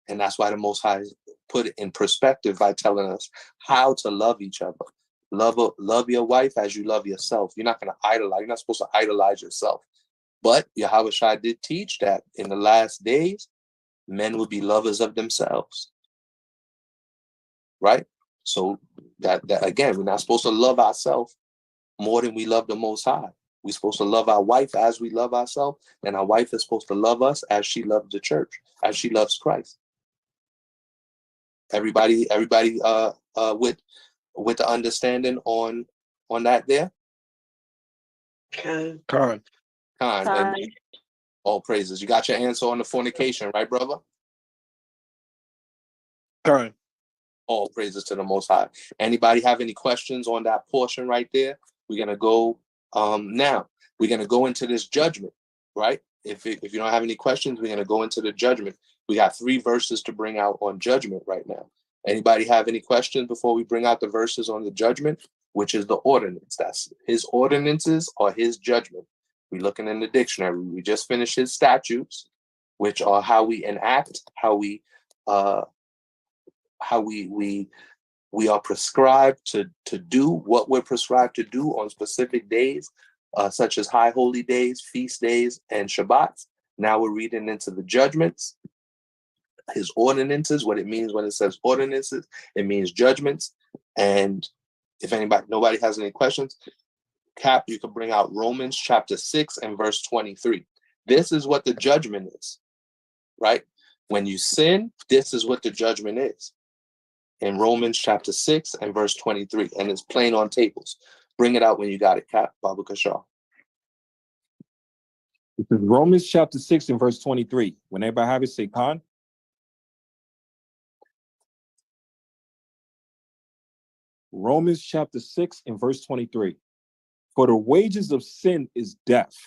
And that's why the Most High put it in perspective by telling us how to love each other. Love your wife as you love yourself. You're not going to idolize. You're not supposed to idolize yourself. But Yahushua did teach that in the last days, men will be lovers of themselves. Right? So that again, we're not supposed to love ourselves more than we love the Most High. We're supposed to love our wife as we love ourselves, and our wife is supposed to love us as she loves the church, as she loves Christ. Everybody with the understanding on that there? Con. And all praises. You got your answer on the fornication, right, brother? Con. All praises to the Most High. Anybody have any questions on that portion right there? We're going to go now. We're going to go into this judgment, right? if you don't have any questions, we're going to go into the judgment. We got 3 verses to bring out on judgment right now. Anybody have any questions before we bring out the verses on the judgment, which is the ordinance? That's his ordinances or his judgment. We're looking in the dictionary. We just finished his statutes, which are how we enact, how we are prescribed to do what we're prescribed to do on specific days, such as high holy days, feast days, and Shabbats. Now we're reading into the judgments, his ordinances. What it means when it says ordinances, it means judgments. And if nobody has any questions, Cap, you can bring out Romans chapter 6 and verse 23. This is what the judgment is, right? When you sin, this is what the judgment is. In Romans chapter 6 and verse 23, and it's plain on tables. Bring it out when you got it, Cap, Baba Kashaw. This is Romans chapter 6 and verse 23. When everybody have it, say Khan. Romans chapter 6 and verse 23. For the wages of sin is death,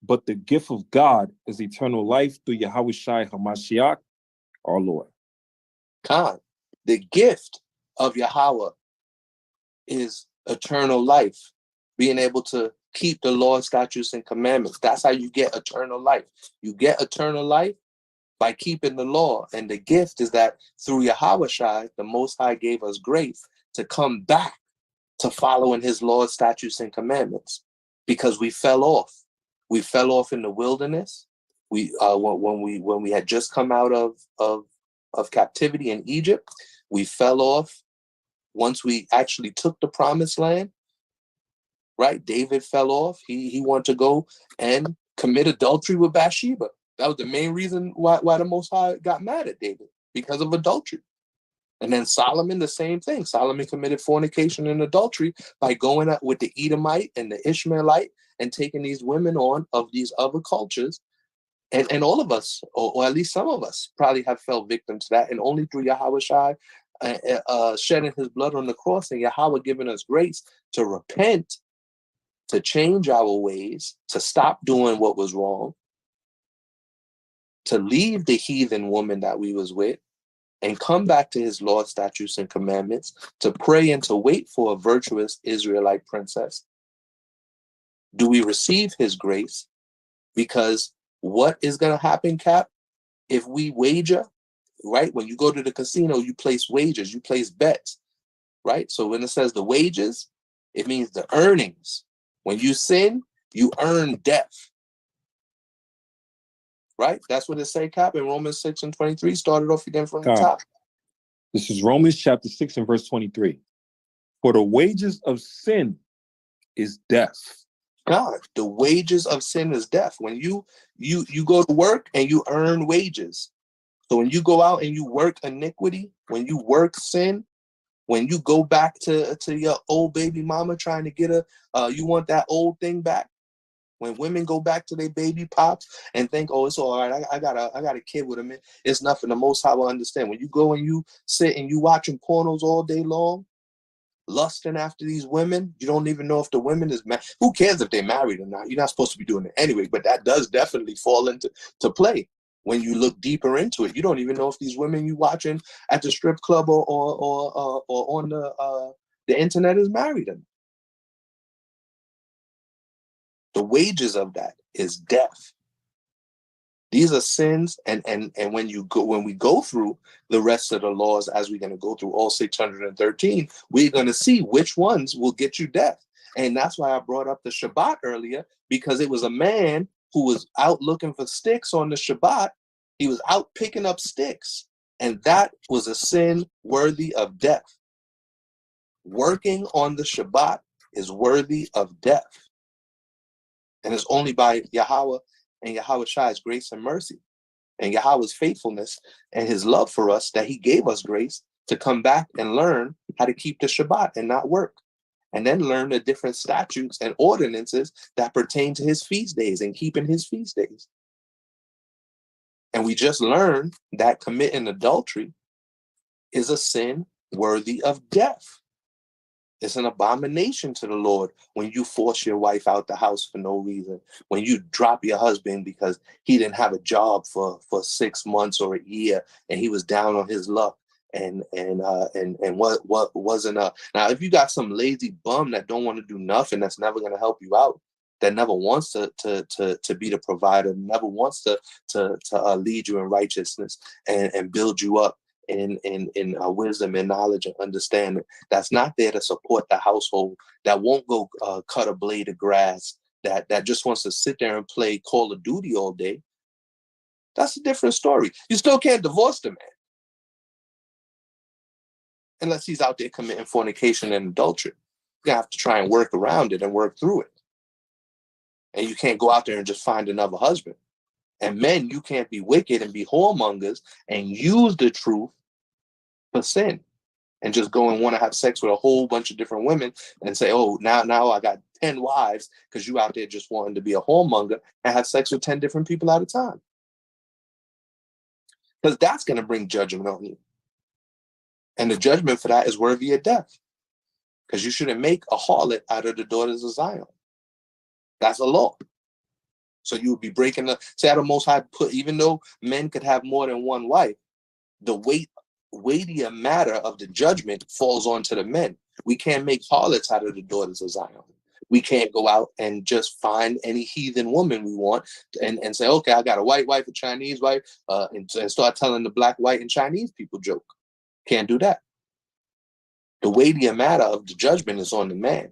but the gift of God is eternal life through Yahushua HaMashiach, our Lord. Khan, the gift of Yahweh is eternal life, being able to keep the law, statutes, and commandments. That's how you get eternal life. You get eternal life by keeping the law. And the gift is that through Yahushua, the Most High gave us grace to come back to following his laws, statutes, and commandments, because we fell off. We fell off in the wilderness. We when we had just come out of captivity in Egypt, we fell off. Once we actually took the promised land, right? David fell off. He wanted to go and commit adultery with Bathsheba. That was the main reason why the Most High got mad at David, because of adultery. And then Solomon, the same thing. Solomon committed fornication and adultery by going out with the Edomite and the Ishmaelite and taking these women on of these other cultures. And all of us, or at least some of us, probably have fell victim to that. And only through Yahushua shedding his blood on the cross and Yahweh giving us grace to repent, to change our ways, to stop doing what was wrong, to leave the heathen woman that we was with, and come back to his law, statutes, and commandments, to pray and to wait for a virtuous Israelite princess. Do we receive his grace? Because what is going to happen, Cap, if we wager, right? When you go to the casino, you place wagers, you place bets, right? So when it says the wages, it means the earnings. When you sin, you earn death, right? That's what it say, Cap, in Romans 6 and 23. Started off again from the top. This is Romans chapter 6 and verse 23. For the wages of sin is death. God, the wages of sin is death. When you go to work and you earn wages. So when you go out and you work iniquity, when you work sin, when you go back to your old baby mama trying to get you want that old thing back. When women go back to their baby pops and think, oh, it's all right, I got a kid with him, it's nothing. The Most High will understand. When you go and you sit and you watching pornos all day long, lusting after these women, you don't even know if the women is married. Who cares if they're married or not? You're not supposed to be doing it anyway, but that does definitely fall into play. When you look deeper into it, you don't even know if these women you watching at the strip club or on the internet is married. The wages of that is death. These are sins, and when we go through the rest of the laws, as we're going to go through all 613, we're going to see which ones will get you death. And that's why I brought up the Shabbat earlier, because it was a man who was out looking for sticks on the Shabbat. He was out picking up sticks, and that was a sin worthy of death. Working on the Shabbat is worthy of death. And it's only by Yahweh and Yahweh's grace and mercy and Yahweh's faithfulness and his love for us that he gave us grace to come back and learn how to keep the Shabbat and not work. And then learn the different statutes and ordinances that pertain to his feast days and keeping his feast days. And we just learned that committing adultery is a sin worthy of death. It's an abomination to the Lord when you force your wife out the house for no reason, when you drop your husband because he didn't have a job for 6 months or a year and he was down on his luck and what wasn't a. Now if you got some lazy bum that don't want to do nothing, that's never going to help you out, that never wants to be the provider, never wants to lead you in righteousness and build you up in wisdom and knowledge and understanding, that's not there to support the household, that won't go cut a blade of grass, that just wants to sit there and play Call of Duty all day, that's a different story. You still can't divorce the man unless he's out there committing fornication and adultery. You have to try and work around it and work through it. And you can't go out there and just find another husband. And men, you can't be wicked and be whoremongers and use the truth for sin and just go and want to have sex with a whole bunch of different women and say, oh, now I got 10 wives because you out there just wanting to be a whoremonger and have sex with 10 different people at a time. Because that's going to bring judgment on you. And the judgment for that is worthy of death. Because you shouldn't make a harlot out of the daughters of Zion. That's a law. So you would be breaking the, say how the Most High put, even though men could have more than one wife, the weightier matter of the judgment falls onto the men. We can't make harlots out of the daughters of Zion. We can't go out and just find any heathen woman we want and say, okay, I got a white wife, a Chinese wife, and start telling the black, white, and Chinese people joke. Can't do that. The weightier matter of the judgment is on the man.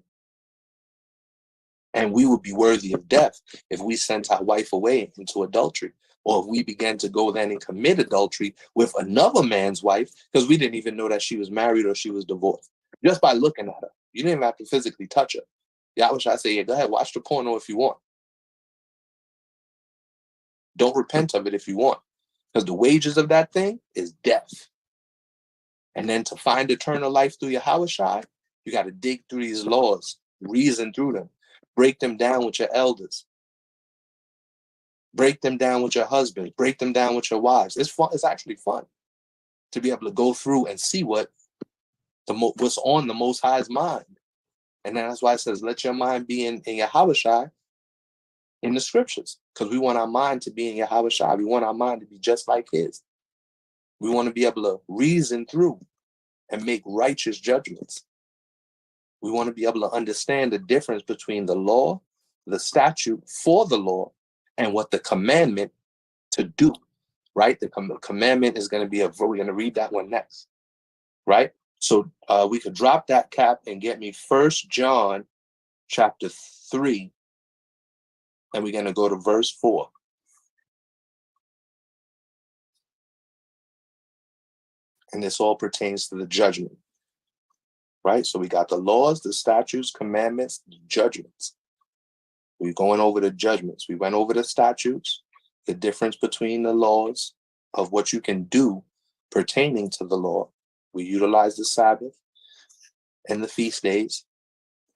And we would be worthy of death if we sent our wife away into adultery, or if we began to go then and commit adultery with another man's wife because we didn't even know that she was married or she was divorced. Just by looking at her. You didn't even have to physically touch her. Yeah, I wish I say, yeah, go ahead, watch the porno if you want. Don't repent of it if you want. Because the wages of that thing is death. And then to find eternal life through your Yawasap, you got to dig through these laws, reason through them, break them down with your elders, break them down with your husbands, break them down with your wives. It's fun. It's actually fun to be able to go through and see what's on the Most High's mind. And that's why it says, let your mind be in your Yawasap in the scriptures, because we want our mind to be in your Yawasap. We want our mind to be just like his. We want to be able to reason through and make righteous judgments. We want to be able to understand the difference between the law, the statute for the law, and what the commandment to do, right? The commandment is going to be we're going to read that one next, right? So we could drop that cap and get me 1 John chapter 3, and we're going to go to verse 4. And this all pertains to the judgment, right? So we got the laws, the statutes, commandments, the judgments. We're going over the judgments. We went over the statutes, the difference between the laws of what you can do pertaining to the law. We utilize the Sabbath and the feast days,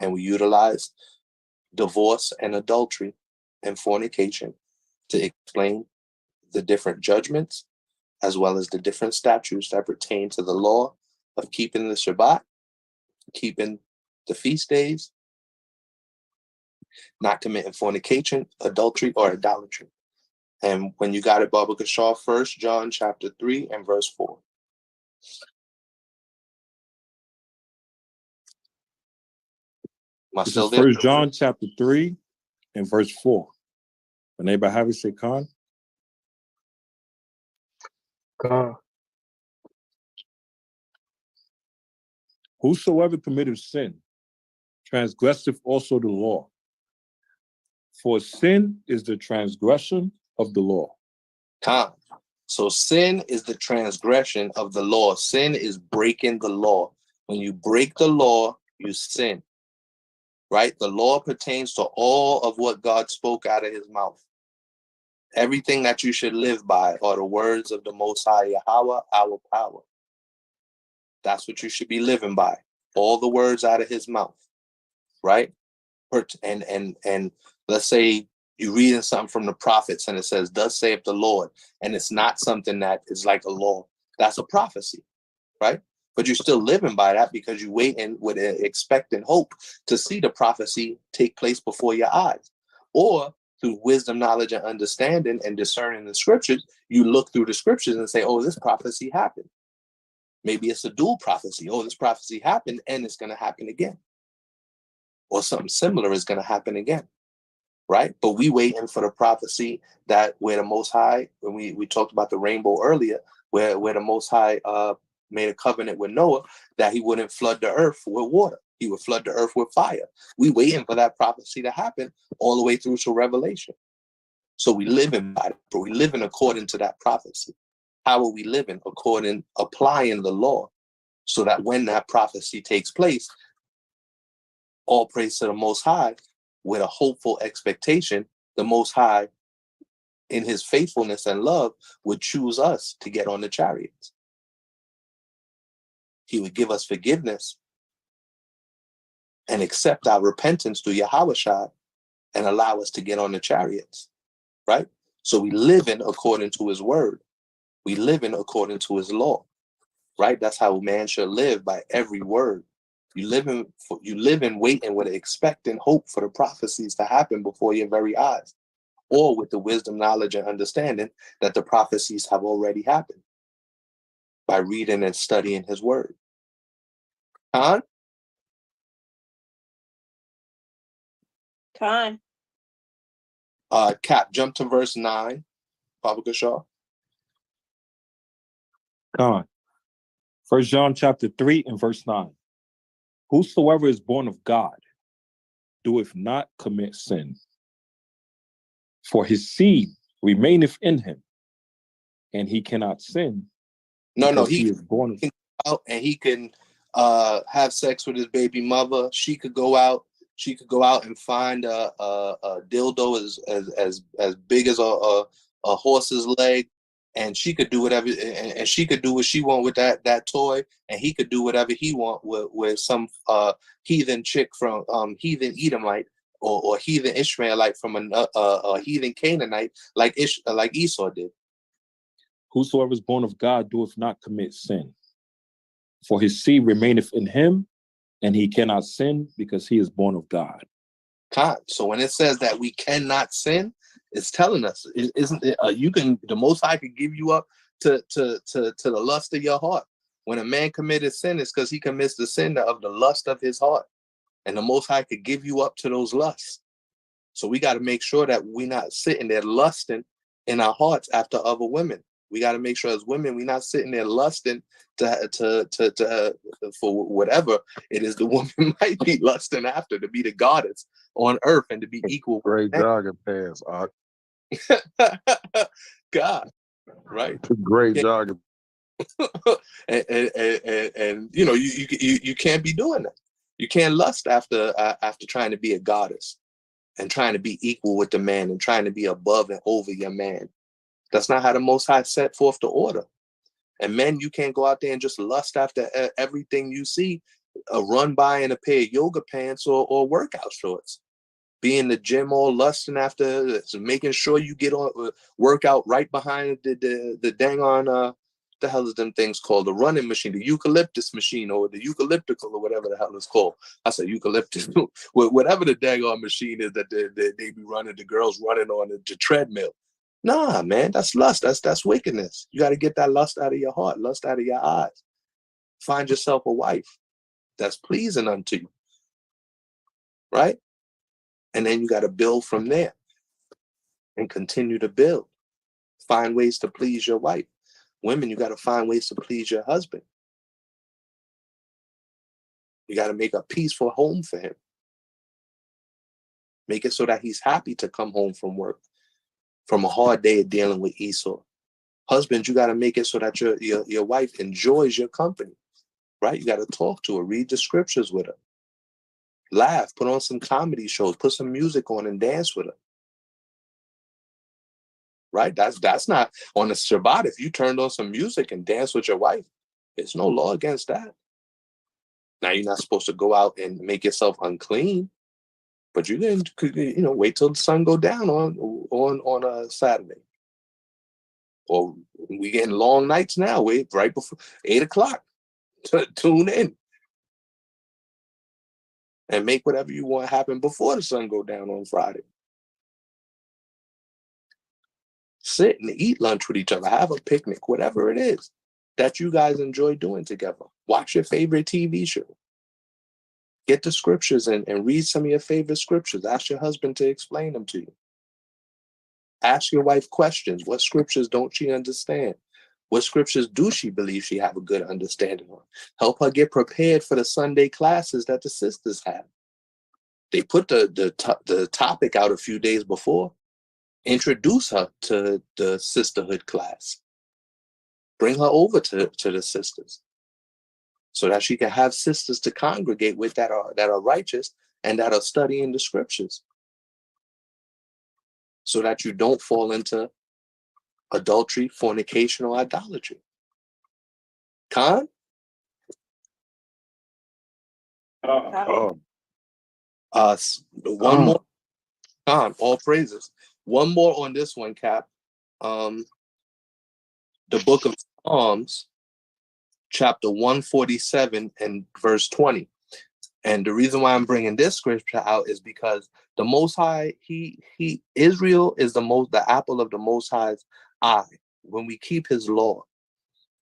and we utilize divorce and adultery and fornication to explain the different judgments as well as the different statutes that pertain to the law of keeping the Shabbat, keeping the feast days, not committing fornication, adultery, or idolatry. And when you got it, Baba Kashar, 1 John chapter 3 and verse 4. Am I This still is there? 1 John chapter 3 and verse 4. When anybody have it, say Khan. God. Whosoever committeth sin transgresseth also the law. For sin is the transgression of the law. Khan. So sin is the transgression of the law. Sin is breaking the law. When you break the law, you sin. Right? The law pertains to all of what God spoke out of his mouth. Everything that you should live by are the words of the Most High Yahweh, our power. That's what you should be living by. All the words out of his mouth. Right? And let's say you're reading something from the prophets and it says, thus saith the Lord. And it's not something that is like a law. That's a prophecy. Right? but you're still living by that because you waiting with an expectant hope to see the prophecy take place before your eyes. Or through wisdom, knowledge, and understanding and discerning the scriptures, you look through the scriptures and say, oh, this prophecy happened. Maybe it's a dual prophecy. Oh, this prophecy happened and it's going to happen again. Or something similar is going to happen again. Right? But we waiting for the prophecy that where the Most High, when we talked about the rainbow earlier, where the Most High made a covenant with Noah that he wouldn't flood the earth with water. He would flood the earth with fire. We waiting for that prophecy to happen all the way through to Revelation. So we live in by it, but we living according to that prophecy. How are we living? Applying the law, so that when that prophecy takes place, all praise to the Most High, with a hopeful expectation, the Most High, in his faithfulness and love, would choose us to get on the chariots. He would give us forgiveness and accept our repentance through Yawasap and allow us to get on the chariots, right? So we live in according to his word. We live in according to his law, right? That's how man should live, by every word. You live in waiting with an expectant hope for the prophecies to happen before your very eyes, or with the wisdom, knowledge, and understanding that the prophecies have already happened by reading and studying his word. Khan? Con. Cap, jump to verse 9, Papa Gashaw. Con. 1 John chapter 3 and verse 9. Whosoever is born of God doeth not commit sin, for his seed remaineth in him, and he cannot sin. No, he is born of out and he can have sex with his baby mother. She could go out and find a dildo as big as a horse's leg, and she could do whatever, and she could do what she want with that toy, and he could do whatever he want with some heathen chick from heathen Edomite or heathen Ishmaelite from a heathen Canaanite like Esau did. Whosoever is born of God doeth not commit sin, for his seed remaineth in him, and he cannot sin because he is born of God. So when it says that we cannot sin, it's telling us, isn't it? The Most High could give you up to the lust of your heart. When a man committed sin, it's because he commits the sin of the lust of his heart, and the Most High could give you up to those lusts. So we got to make sure that we're not sitting there lusting in our hearts after other women. We got to make sure as women, we're not sitting there lusting to for whatever it is the woman might be lusting after, to be the goddess on earth and to be equal. Great jogging pants, God, right? Great jogging. and you can't be doing that. You can't lust after trying to be a goddess and trying to be equal with the man and trying to be above and over your man. That's not how the Most High set forth the order. And men, you can't go out there and just lust after everything you see, run by in a pair of yoga pants or workout shorts. Be in the gym all lusting after, making sure you get on workout right behind the dang on the hell is them things called, the running machine, the eucalyptus machine, or the eucalyptical, or whatever the hell it's called. I said eucalyptus, whatever the dang on machine is that they be running, the girls running on the treadmill. Nah, man, that's lust. That's wickedness. You got to get that lust out of your heart, lust out of your eyes. Find yourself a wife that's pleasing unto you, right? And then you got to build from there and continue to build. Find ways to please your wife. Women, you got to find ways to please your husband. You got to make a peaceful home for him. Make it so that he's happy to come home from work, from a hard day of dealing with Esau. Husbands, you got to make it so that your wife enjoys your company, right? You got to talk to her, read the scriptures with her, laugh, put on some comedy shows, put some music on and dance with her, right? That's not on the Shabbat. If you turned on some music and dance with your wife, there's no law against that. Now, you're not supposed to go out and make yourself unclean, but you can, wait till the sun go down on a Saturday. Or we getting long nights now. Wait, right before 8 o'clock. Tune in and make whatever you want happen before the sun go down on Friday. Sit and eat lunch with each other, have a picnic, whatever it is that you guys enjoy doing together. Watch your favorite TV show. Get the scriptures and read some of your favorite scriptures. Ask your husband to explain them to you. Ask your wife questions. What scriptures don't she understand? What scriptures do she believe she have a good understanding on? Help her get prepared for the Sunday classes that the sisters have. They put the topic out a few days before. Introduce her to the sisterhood class. Bring her over to the sisters so that she can have sisters to congregate with that are righteous and that are studying the scriptures, so that you don't fall into adultery, fornication, or idolatry. Khan? One more. Khan, all praises. One more on this one, Cap. The book of Psalms, chapter 147 and verse 20. And the reason why I'm bringing this scripture out is because the Most High, Israel is the apple of the Most High's eye. When we keep his law,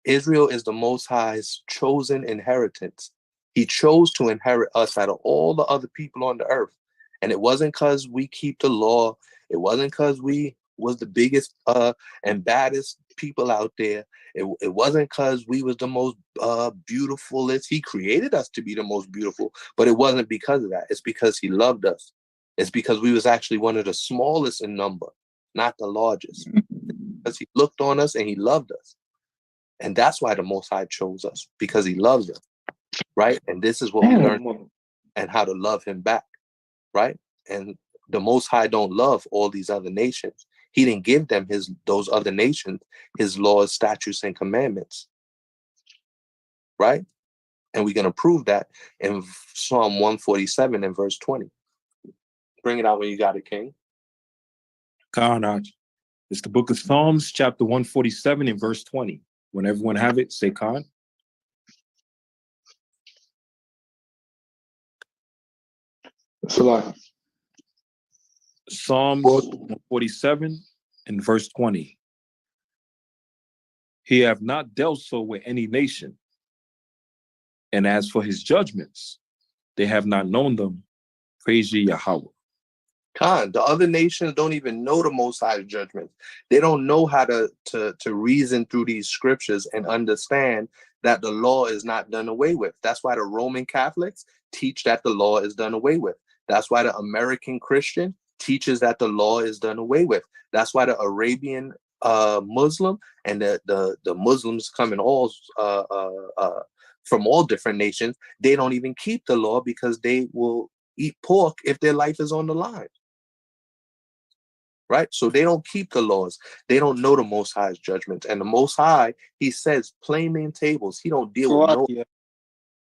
Israel is the Most High's chosen inheritance. He chose to inherit us out of all the other people on the earth. And it wasn't because we keep the law. It wasn't because we was the biggest and baddest people out there. It wasn't because we was the most beautifulest. He created us to be the most beautiful, but it wasn't because of that. It's because he loved us. It's because we was actually one of the smallest in number, not the largest. Because he looked on us and he loved us. And that's why the Most High chose us, because he loves us, right? And this is what we learn and how to love him back, right? And the Most High don't love all these other nations. He didn't give them those other nations his laws, statutes, and commandments, right? And we're going to prove that in Psalm 147 and verse 20. Bring it out when you got it, King. Khan, it's the book of Psalms, chapter 147 and verse 20. When everyone have it, say Khan. Psalms 147 and verse 20. He have not dealt so with any nation. And as for his judgments, they have not known them. Praise ye Yahweh. Khan, the other nations don't even know the Most High's judgments. They don't know how to reason through these scriptures and understand that the law is not done away with. That's why the Roman Catholics teach that the law is done away with. That's why the American Christian teaches that the law is done away with. That's why the Arabian Muslim and the Muslims coming all from all different nations, they don't even keep the law because they will eat pork if their life is on the line. Right? So they don't keep the laws. They don't know the Most High's judgments. And the Most High, he says, plain in tables. He don't deal with no.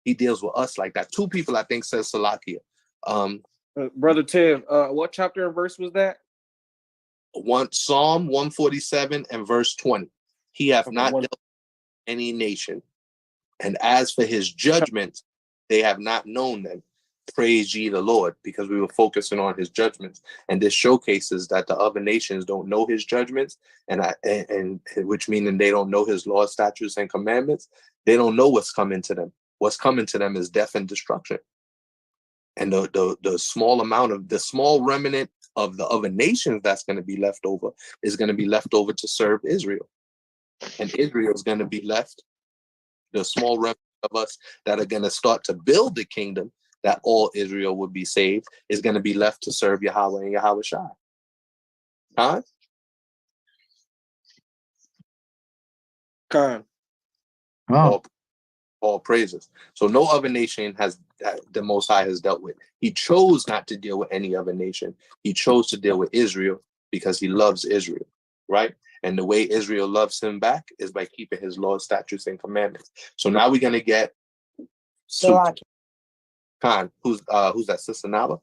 He deals with us like that. Two people, I think, says Salakia. Brother Tim, what chapter and verse was that? Psalm 147 and verse 20. He hath not dealt with any nation. And as for his judgments, they have not known them. Praise ye the Lord, because we were focusing on his judgments, and this showcases that the other nations don't know his judgments, and which meaning they don't know his laws, statutes, and commandments. They don't know what's coming to them. What's coming to them is death and destruction. And the small remnant of the other nations that's going to be left over is going to be left over to serve Israel, and Israel is going to be left. The small remnant of us that are going to start to build the kingdom, that all Israel would be saved, is going to be left to serve Yahweh and Yahweh Shai. Huh? Khan. All praises. So no other nation has the Most High has dealt with. He chose not to deal with any other nation. He chose to deal with Israel because he loves Israel, right? And the way Israel loves him back is by keeping his laws, statutes, and commandments. So now we're gonna get Khan. Who's that, Sister Nava?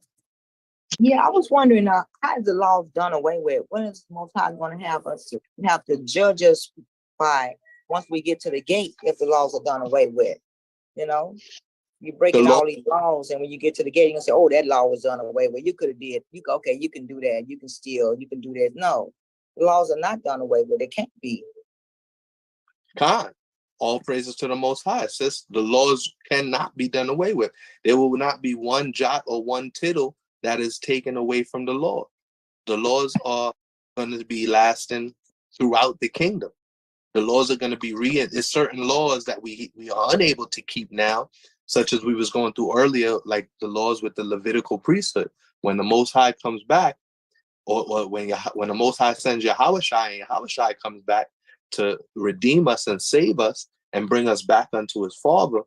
Yeah, I was wondering, how is the law done away with? When is the Most High going to have to judge us by once we get to the gate if the laws are done away with? You know, you're The breaking law, all these laws, and when you get to the gate, you're gonna say, "Oh, that law was done away with. You could have did. Okay, you can do that. You can steal. You can do that." No, the laws are not done away with. They can't be. God, all praises to the Most High. It says the laws cannot be done away with. There will not be one jot or one tittle that is taken away from the law. The laws are going to be lasting throughout the kingdom. The laws are going to be there's certain laws that we are unable to keep now, such as we was going through earlier, like the laws with the Levitical priesthood. When the Most High comes back, or when the Most High sends Yahushai, and Yahushai comes back to redeem us and save us and bring us back unto his Father,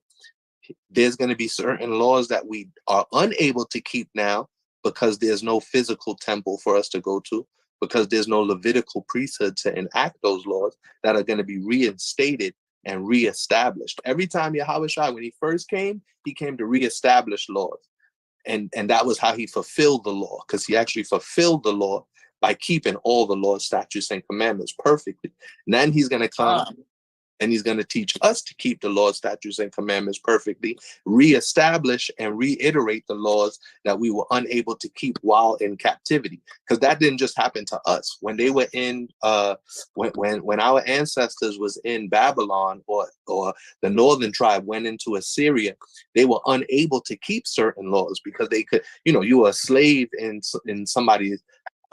there's going to be certain laws that we are unable to keep now because there's no physical temple for us to go to, because there's no Levitical priesthood to enact those laws, that are going to be reinstated and reestablished. Every time Yahushua, when he first came, he came to reestablish laws. And that was how he fulfilled the law, because he actually fulfilled the law by keeping all the laws, statutes, and commandments perfectly. And then he's going to come and he's going to teach us to keep the laws, statutes, and commandments perfectly, reestablish and reiterate the laws that we were unable to keep while in captivity. Because that didn't just happen to us. When they were in, when our ancestors was in Babylon, or the northern tribe went into Assyria, they were unable to keep certain laws because they could, you were a slave in somebody's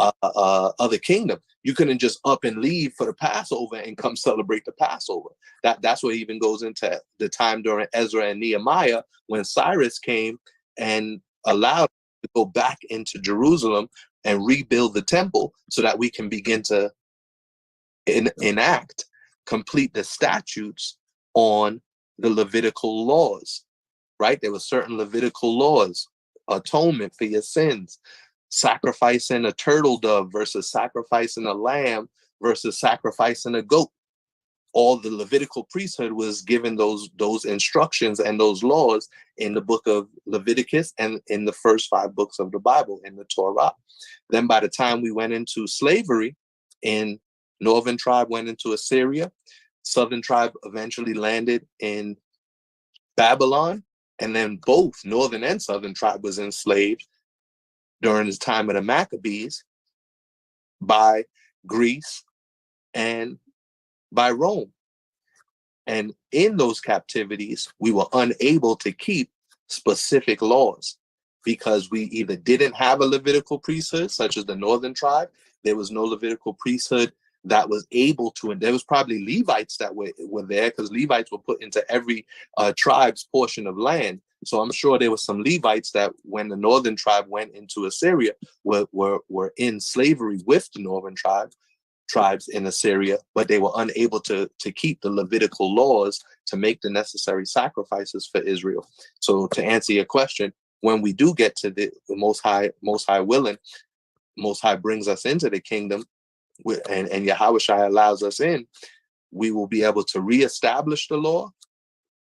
other kingdom. You couldn't just up and leave for the Passover and come celebrate the Passover. That's what even goes into the time during Ezra and Nehemiah, when Cyrus came and allowed to go back into Jerusalem and rebuild the temple so that we can begin to complete the statutes on the Levitical laws, right? There were certain Levitical laws, atonement for your sins, sacrificing a turtle dove versus sacrificing a lamb versus sacrificing a goat. All the Levitical priesthood was given those instructions and those laws in the book of Leviticus and in the first 5 books of the Bible in the Torah. Then by the time we went into slavery, in northern tribe went into Assyria, southern tribe eventually landed in Babylon, and then both northern and southern tribe was enslaved during the time of the Maccabees by Greece and by Rome. And in those captivities, we were unable to keep specific laws because we either didn't have a Levitical priesthood, such as the northern tribe. There was no Levitical priesthood that was able to, and there was probably Levites that were there, because Levites were put into every tribe's portion of land. So I'm sure there were some Levites that, when the northern tribe went into Assyria, were in slavery with the northern tribes in Assyria, but they were unable to keep the Levitical laws to make the necessary sacrifices for Israel. So to answer your question, when we do get to the Most High willing, Most High brings us into the kingdom, and Yahushua allows us in, we will be able to reestablish the law.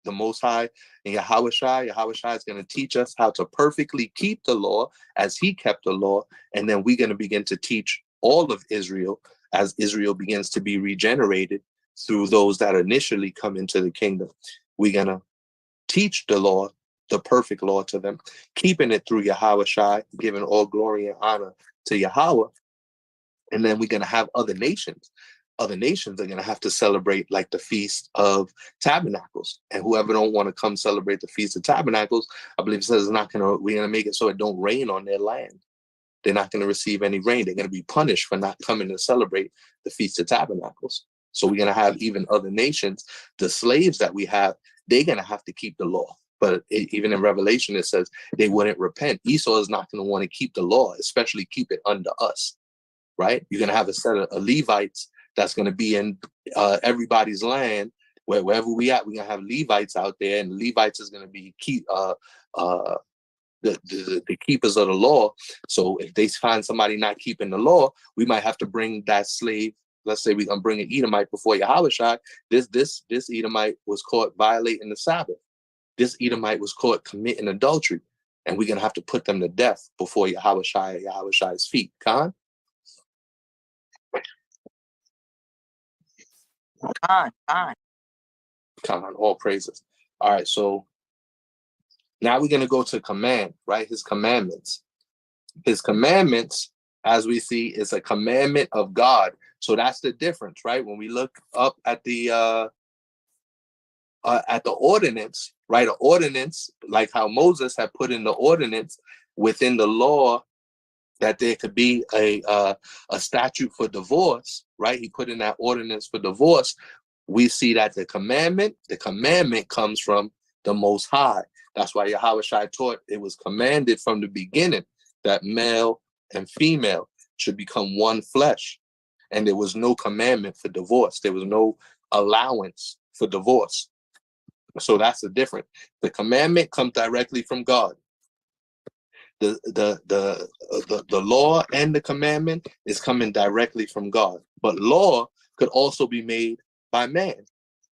The Most High and Yahushua is going to teach us how to perfectly keep the law as he kept the law. And then we're going to begin to teach all of Israel as Israel begins to be regenerated through those that initially come into the kingdom. We're going to teach the law, the perfect law, to them, keeping it through Yahushua, giving all glory and honor to Yahweh. And then we're going to have other nations. Other nations are going to have to celebrate, like the Feast of Tabernacles. And whoever don't want to come celebrate the Feast of Tabernacles, I believe it says we're going to make it so it don't rain on their land. They're not going to receive any rain. They're going to be punished for not coming to celebrate the Feast of Tabernacles. So we're going to have even other nations, the slaves that we have, they're going to have to keep the law. But even in Revelation, it says they wouldn't repent. Esau is not going to want to keep the law, especially keep it under us, right? You're going to have a set of Levites that's going to be in everybody's land. Wherever we at, we're going to have Levites out there, and Levites is going to be the keepers of the law. So if they find somebody not keeping the law, we might have to bring that slave. Let's say we're going to bring an Edomite before Yahushua. This Edomite was caught violating the Sabbath. This Edomite was caught committing adultery, and we're going to have to put them to death before Yahushua's feet. Khan? Fine. Khan, all praises. All right, so now we're going to go to command, right? His commandments. His commandments, as we see, is a commandment of God. So that's the difference, right? When we look up at the ordinance, right? An ordinance, like how Moses had put in the ordinance within the law that there could be a statute for divorce, right? He put in that ordinance for divorce. We see that the commandment comes from the Most High. That's why Yahushua taught it was commanded from the beginning that male and female should become one flesh. And there was no commandment for divorce. There was no allowance for divorce. So that's the difference. The commandment comes directly from God. The law and the commandment is coming directly from God. But law could also be made by man,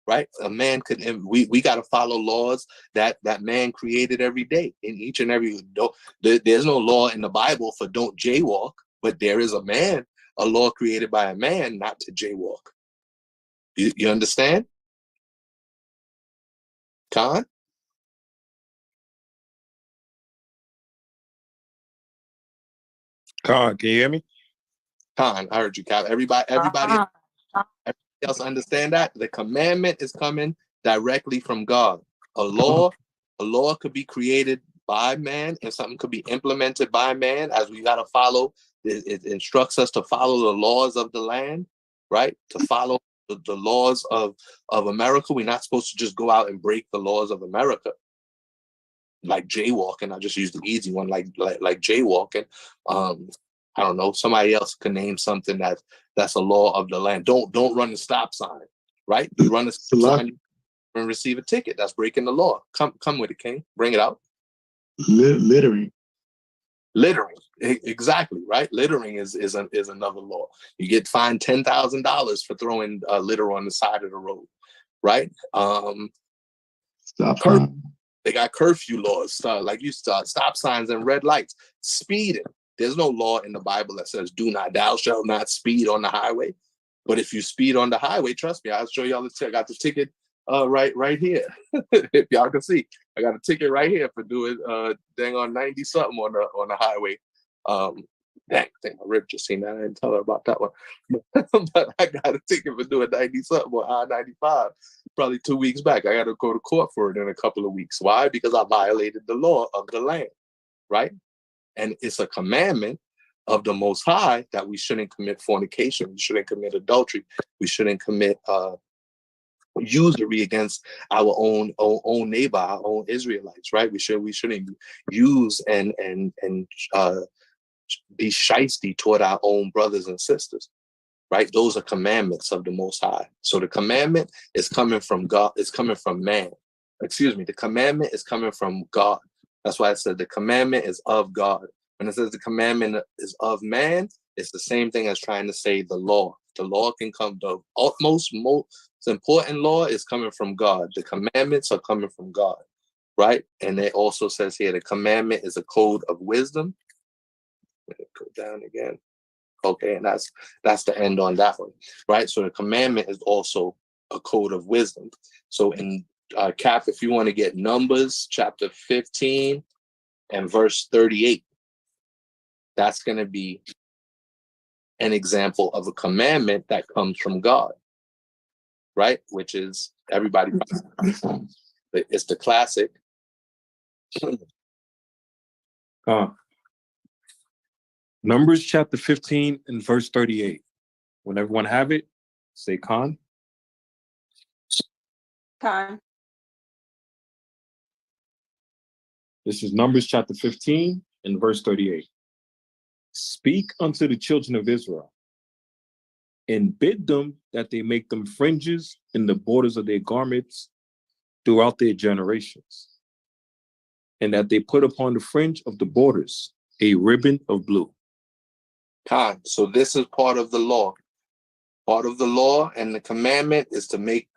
right? A man could, we got to follow laws that man created every day in each and every, there's no law in the Bible for don't jaywalk, but there is a law created by a man not to jaywalk. You understand? Khan? Khan, can you hear me? Khan, I heard you, Cal. Everybody else understand that? The commandment is coming directly from God. A law could be created by man, and something could be implemented by man, as we got to follow. It instructs us to follow the laws of the land, right? To follow the laws of America. We're not supposed to just go out and break the laws of America, like jaywalking. I just used the easy one, like jaywalking. I don't know. Somebody else can name something that's a law of the land. Don't run the stop sign, right? You run the stop sign and receive a ticket. That's breaking the law. Come with it, King. Bring it out. Littering. Littering, exactly, right? Littering is another law. You get fined $10,000 for throwing litter on the side of the road, right? They got curfew laws, like you start stop signs and red lights. Speeding. There's no law in the Bible that says thou shalt not speed on the highway. But if you speed on the highway, trust me, I'll show y'all the ticket. I got the ticket right here. If y'all can see, I got a ticket right here for doing dang on 90 something on the highway. Dang, I think my rib just seen that. I didn't tell her about that one. But I got a ticket for doing 90 something on I-95 probably 2 weeks back. I got to go to court for it in a couple of weeks. Why? Because I violated the law of the land, right? And it's a commandment of the Most High that we shouldn't commit fornication. We shouldn't commit adultery. We shouldn't commit usury against our own neighbor, our own Israelites, right? We shouldn't use and be shiesty toward our own brothers and sisters, right? Those are commandments of the Most High. So the commandment is coming from God. It's coming from man. Excuse me. The commandment is coming from God. That's why I said the commandment is of God. When it says the commandment is of man, it's the same thing as trying to say the law. The law can come, the most important law is coming from God. The commandments are coming from God, right? And it also says here, the commandment is a code of wisdom. Let it go down again. Okay, and that's the end on that one, right? So the commandment is also a code of wisdom. So in Cap, if you want to get Numbers chapter 15 and verse 38, that's going to be an example of a commandment that comes from God, right? Which is everybody. It's the classic. Numbers chapter 15 and verse 38. When everyone have it, say Khan. Khan. This is Numbers chapter 15 and verse 38. Speak unto the children of Israel and bid them that they make them fringes in the borders of their garments throughout their generations, and that they put upon the fringe of the borders a ribbon of blue. Khan. So this is part of the law. Part of the law and the commandment is to make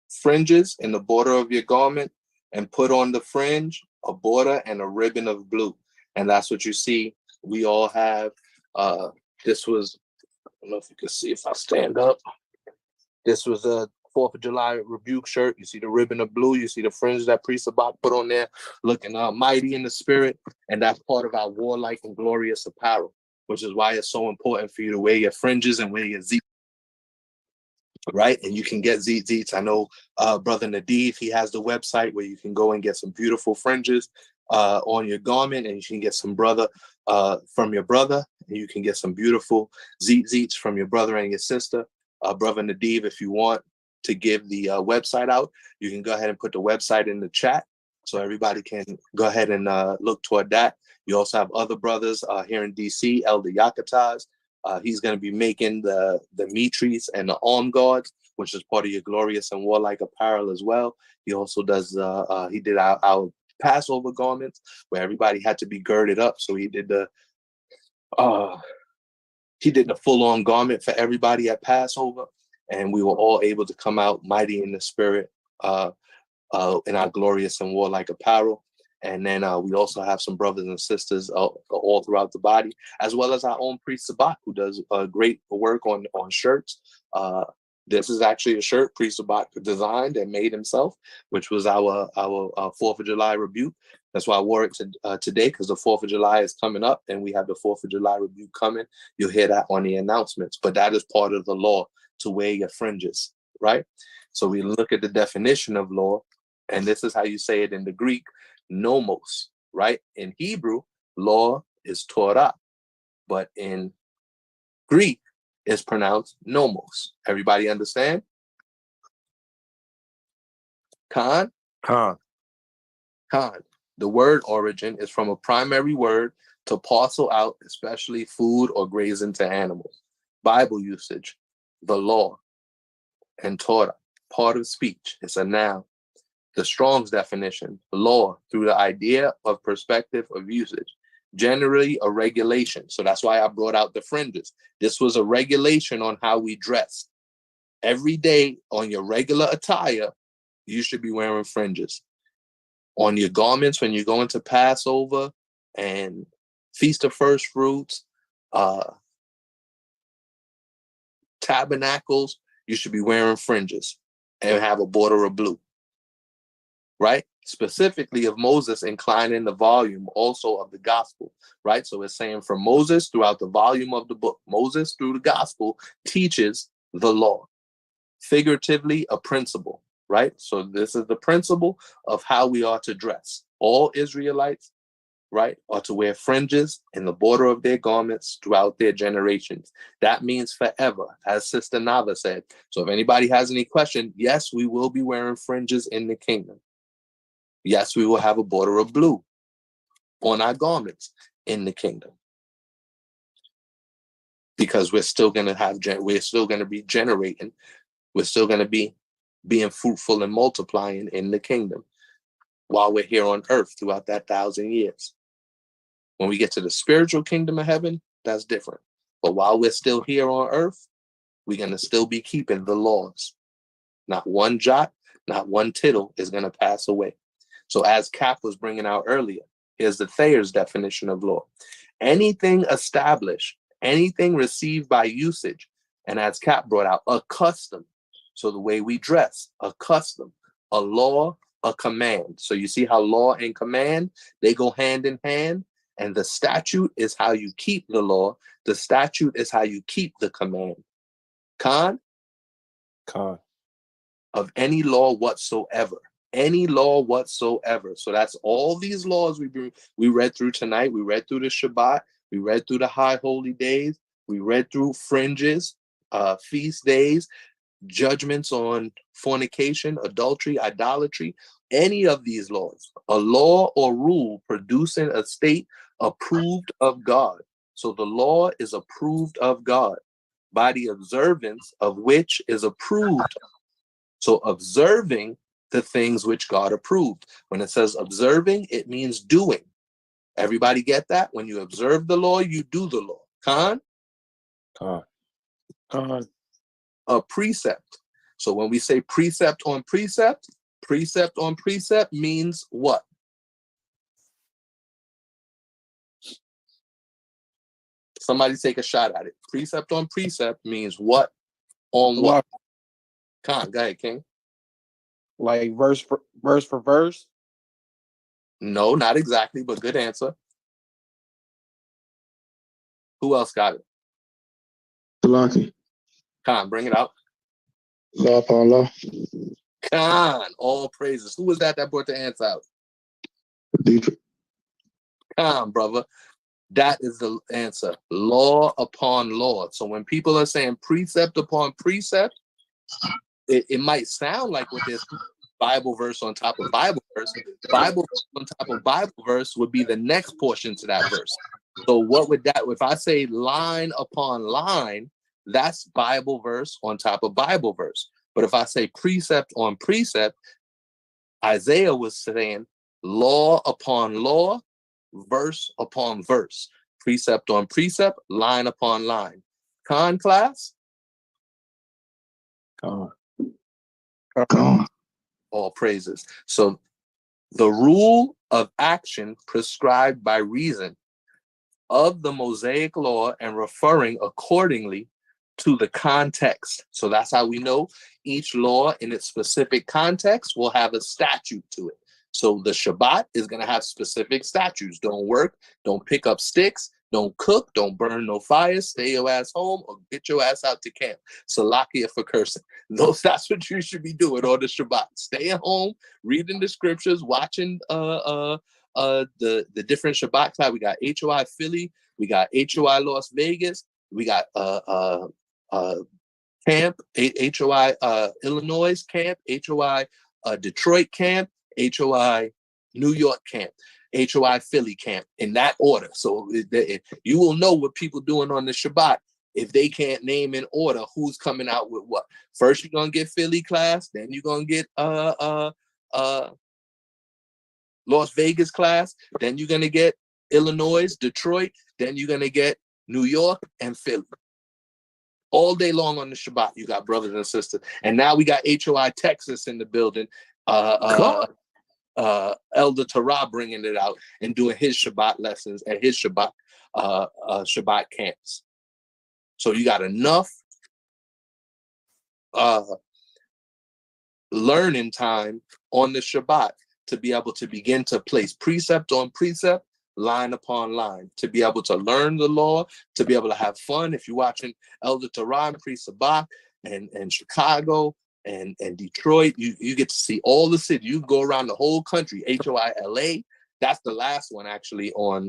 fringes in the border of your garment and put on the fringe a border and a ribbon of blue. And that's what you see. We all have, this was, I don't know if you can see if I stand up. This was 4th of July rebuke shirt. You see the ribbon of blue. You see the fringe that Priest Sabak put on there, looking mighty in the spirit. And that's part of our warlike and glorious apparel, which is why it's so important for you to wear your fringes and wear your zeke. Right? And you can get zeets. I know Brother Nadiv, he has the website where you can go and get some beautiful fringes on your garment, and you can get some from your brother, and you can get some beautiful zeets from your brother and your sister. Brother Nadiv, if you want to give the website out, you can go ahead and put the website in the chat so everybody can go ahead and look toward that. You also have other brothers here in DC, Elder Yakataz. He's going to be making the mitris and the arm guards, which is part of your glorious and warlike apparel as well. He also does, he did our Passover garments where everybody had to be girded up. So he did the full-on garment for everybody at Passover. And we were all able to come out mighty in the spirit in our glorious and warlike apparel. And then we also have some brothers and sisters all throughout the body, as well as our own Priest Sabak, who does great work on shirts. This is actually a shirt Priest Sabak designed and made himself, which was our 4th of July rebuke. That's why I wore it today, because the 4th of July is coming up, and we have the 4th of July rebuke coming. You'll hear that on the announcements. But that is part of the law, to wear your fringes, right? So we look at the definition of law, and this is how you say it in the Greek. Nomos, right? In Hebrew, law is Torah, but in Greek, it's pronounced nomos. Everybody understand? Khan? Khan. The word origin is from a primary word to parcel out, especially food or grazing to animals. Bible usage, the law, and Torah, part of speech. It's a noun. The Strong's definition, law, through the idea of perspective of usage, generally a regulation. So that's why I brought out the fringes. This was a regulation on how we dress. Every day on your regular attire, you should be wearing fringes. On your garments, when you're going to Passover and Feast of First Fruits, tabernacles, you should be wearing fringes and have a border of blue. Right? Specifically of Moses inclining the volume also of the gospel, right? So it's saying from Moses throughout the volume of the book, Moses through the gospel teaches the law, figuratively a principle, right? So this is the principle of how we are to dress. All Israelites, right, are to wear fringes in the border of their garments throughout their generations. That means forever, as Sister Nava said. So if anybody has any question, yes, we will be wearing fringes in the kingdom. Yes, we will have a border of blue on our garments in the kingdom, because we're still going to be generating. We're still going to be being fruitful and multiplying in the kingdom while we're here on earth throughout that 1,000 years. When we get to the spiritual kingdom of heaven, that's different. But while we're still here on earth, we're going to still be keeping the laws. Not one jot, not one tittle is going to pass away. So as Cap was bringing out earlier, here's the Thayer's definition of law. Anything established, anything received by usage, and as Cap brought out, a custom. So the way we dress, a custom, a law, a command. So you see how law and command, they go hand in hand, and the statute is how you keep the law. The statute is how you keep the command. Khan? Of any law whatsoever. Any law whatsoever. So that's all these laws we read through tonight. We read through the Shabbat. We read through the high holy days. We read through fringes, feast days, judgments on fornication, adultery, idolatry. Any of these laws, a law or rule producing a state approved of God. So the law is approved of God by the observance of which is approved. So observing the things which God approved. When it says observing, it means doing. Everybody get that? When you observe the law, you do the law. Khan? A precept. So when we say precept on precept means what? Somebody take a shot at it. Precept on precept means what on what? Go ahead, King. Like verse for verse. No, not exactly, but good answer. Who else got it? Salaki. Bring it out. Law upon law. All praises. Who was that brought the answer out? Dietrich. Brother. That is the answer. Law upon law. So when people are saying precept upon precept, it might sound like what there's Bible verse on top of Bible verse. Bible verse on top of Bible verse would be the next portion to that verse. So what would that, if I say line upon line, that's Bible verse on top of Bible verse. But if I say precept on precept, Isaiah was saying law upon law, verse upon verse, precept on precept, line upon line. Class? Con. All praises. So the rule of action prescribed by reason of the Mosaic law and referring accordingly to the context. So that's how we know each law in its specific context will have a statute to it. So the Shabbat is going to have specific statutes. Don't work, don't pick up sticks, don't cook, don't burn no fires, stay your ass home or get your ass out to camp. Salakia for cursing. That's what you should be doing on the Shabbat. Stay at home, reading the scriptures, watching the different Shabbat class. We got HOI Philly, we got HOI Las Vegas, we got camp, HOI Illinois camp, HOI Detroit camp, HOI New York camp, HOI Philly camp, in that order. So you will know what people doing on the Shabbat if they can't name in order who's coming out with what. First you're gonna get Philly class, then you're gonna get Las Vegas class, then you're gonna get Illinois, Detroit, then you're gonna get New York and Philly. All day long on the Shabbat, you got brothers and sisters. And now we got HOI Texas in the building. Elder Torah bringing it out and doing his Shabbat lessons at his Shabbat camps. So you got enough learning time on the Shabbat to be able to begin to place precept on precept, line upon line, to be able to learn the law, to be able to have fun. If you're watching Elder Torah and Priest Sabak and Chicago and Detroit, you get to see all the cities. You go around the whole country. HOI LA, that's the last one actually on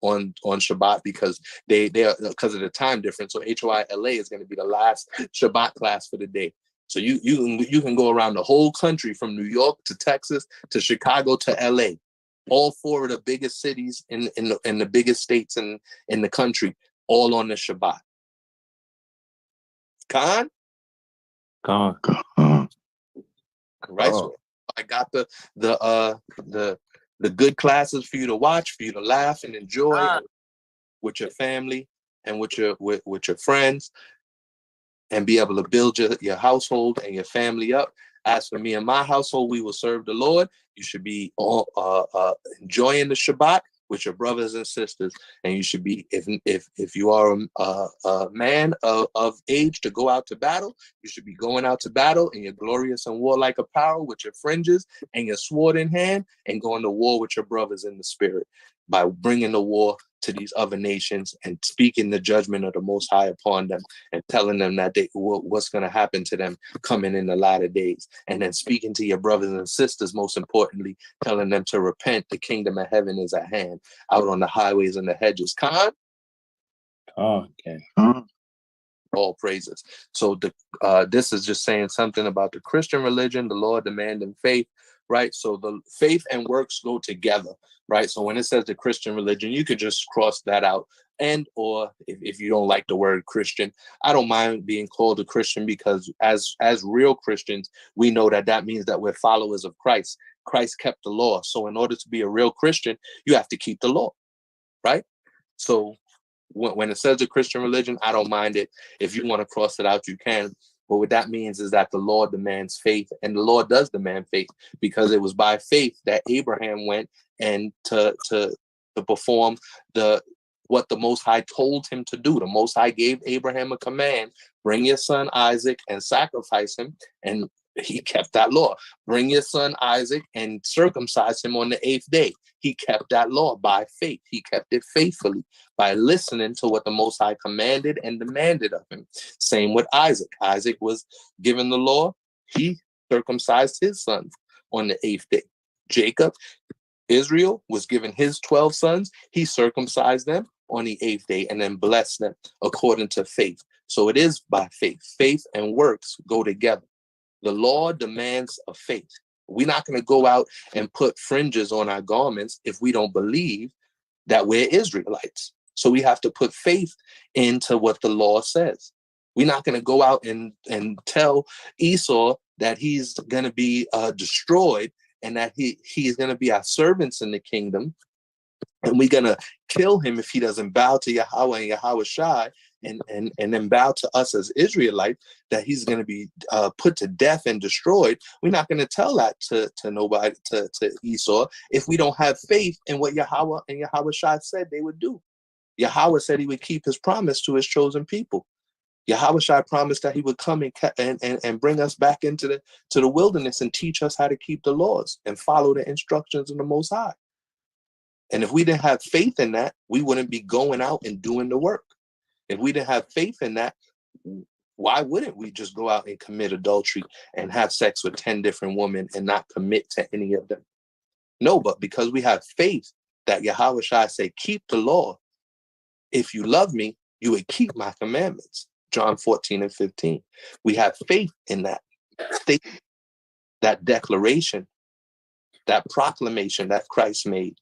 Shabbat because they are because of the time difference. So HOI LA is going to be the last Shabbat class for the day. So you can go around the whole country from New York to Texas to Chicago to LA. All four of the biggest cities in the biggest states in the country, all on the Shabbat. Khan? Right. So I got the good classes for you to watch, for you to laugh and enjoy with your family and with your friends, and be able to build your household and your family up. As for me and my household, we will serve the Lord. You should be all enjoying the Shabbat with your brothers and sisters, and you should be, if you are a man of age to go out to battle, you should be going out to battle in your glorious and warlike apparel with your fringes and your sword in hand, and going to war with your brothers in the spirit by bringing the war to these other nations and speaking the judgment of the Most High upon them and telling them that what's going to happen to them coming in the latter days. And then speaking to your brothers and sisters, most importantly, telling them to repent. The kingdom of heaven is at hand, out on the highways and the hedges. Khan? Okay. All praises. So this is just saying something about the Christian religion, the law demanding faith, right? So the faith and works go together, right? So when it says the Christian religion, you could just cross that out. And or if you don't like the word Christian, I don't mind being called a Christian, because as real Christians, we know that means that we're followers of Christ. Christ kept the law. So in order to be a real Christian, you have to keep the law, right? So when it says a Christian religion, I don't mind it. If you want to cross it out, you can. But what that means is that the Lord demands faith, and the Lord does demand faith, because it was by faith that Abraham went and to perform the what the Most High told him to do. The Most High gave Abraham a command, bring your son Isaac and sacrifice him. And he kept that law. Bring your son Isaac and circumcise him on the 8th day. He kept that law by faith. He kept it faithfully by listening to what the Most High commanded and demanded of him. Same with Isaac. Isaac was given the law. He circumcised his sons on the 8th day. Jacob, Israel, was given his 12 sons. He circumcised them on the 8th day and then blessed them according to faith. So it is by faith. Faith and works go together. The law demands a faith. We're not going to go out and put fringes on our garments if we don't believe that we're Israelites. So we have to put faith into what the law says. We're not going to go out and tell Esau that he's going to be destroyed and that he is going to be our servants in the kingdom. And we're going to kill him if he doesn't bow to Yahweh and Yahweh Shai and then bow to us as Israelites, that he's going to be put to death and destroyed. We're not going to tell that to nobody, to Esau, if we don't have faith in what Yahweh and Yahweh Shai said they would do. Yahweh said he would keep his promise to his chosen people. Yahweh Shai promised that he would come and bring us back into the wilderness and teach us how to keep the laws and follow the instructions of the Most High. And if we didn't have faith in that, we wouldn't be going out and doing the work. If we didn't have faith in that, why wouldn't we just go out and commit adultery and have sex with 10 different women and not commit to any of them? No, but because we have faith that Yahweh Shai said, keep the law. If you love me, you would keep my commandments. John 14:15. We have faith in that statement, that declaration, that proclamation that Christ made,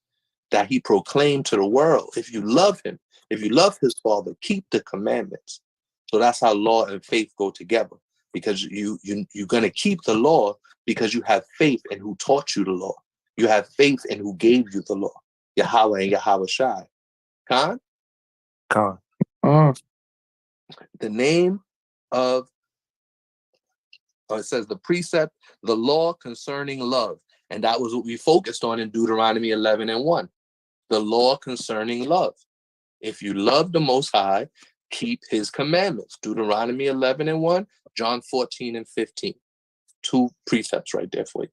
that he proclaimed to the world. If you love him, if you love his Father, keep the commandments. So that's how law and faith go together, because you're going to keep the law because you have faith in who taught you the law. You have faith in who gave you the law, Yahweh and Yahweh Shai. Khan? Con. The name of, it says the precept, the law concerning love. And that was what we focused on in Deuteronomy 11:1. The law concerning love. If you love the Most High, keep his commandments. Deuteronomy 11:1, John 14:15. 2 precepts right there for you.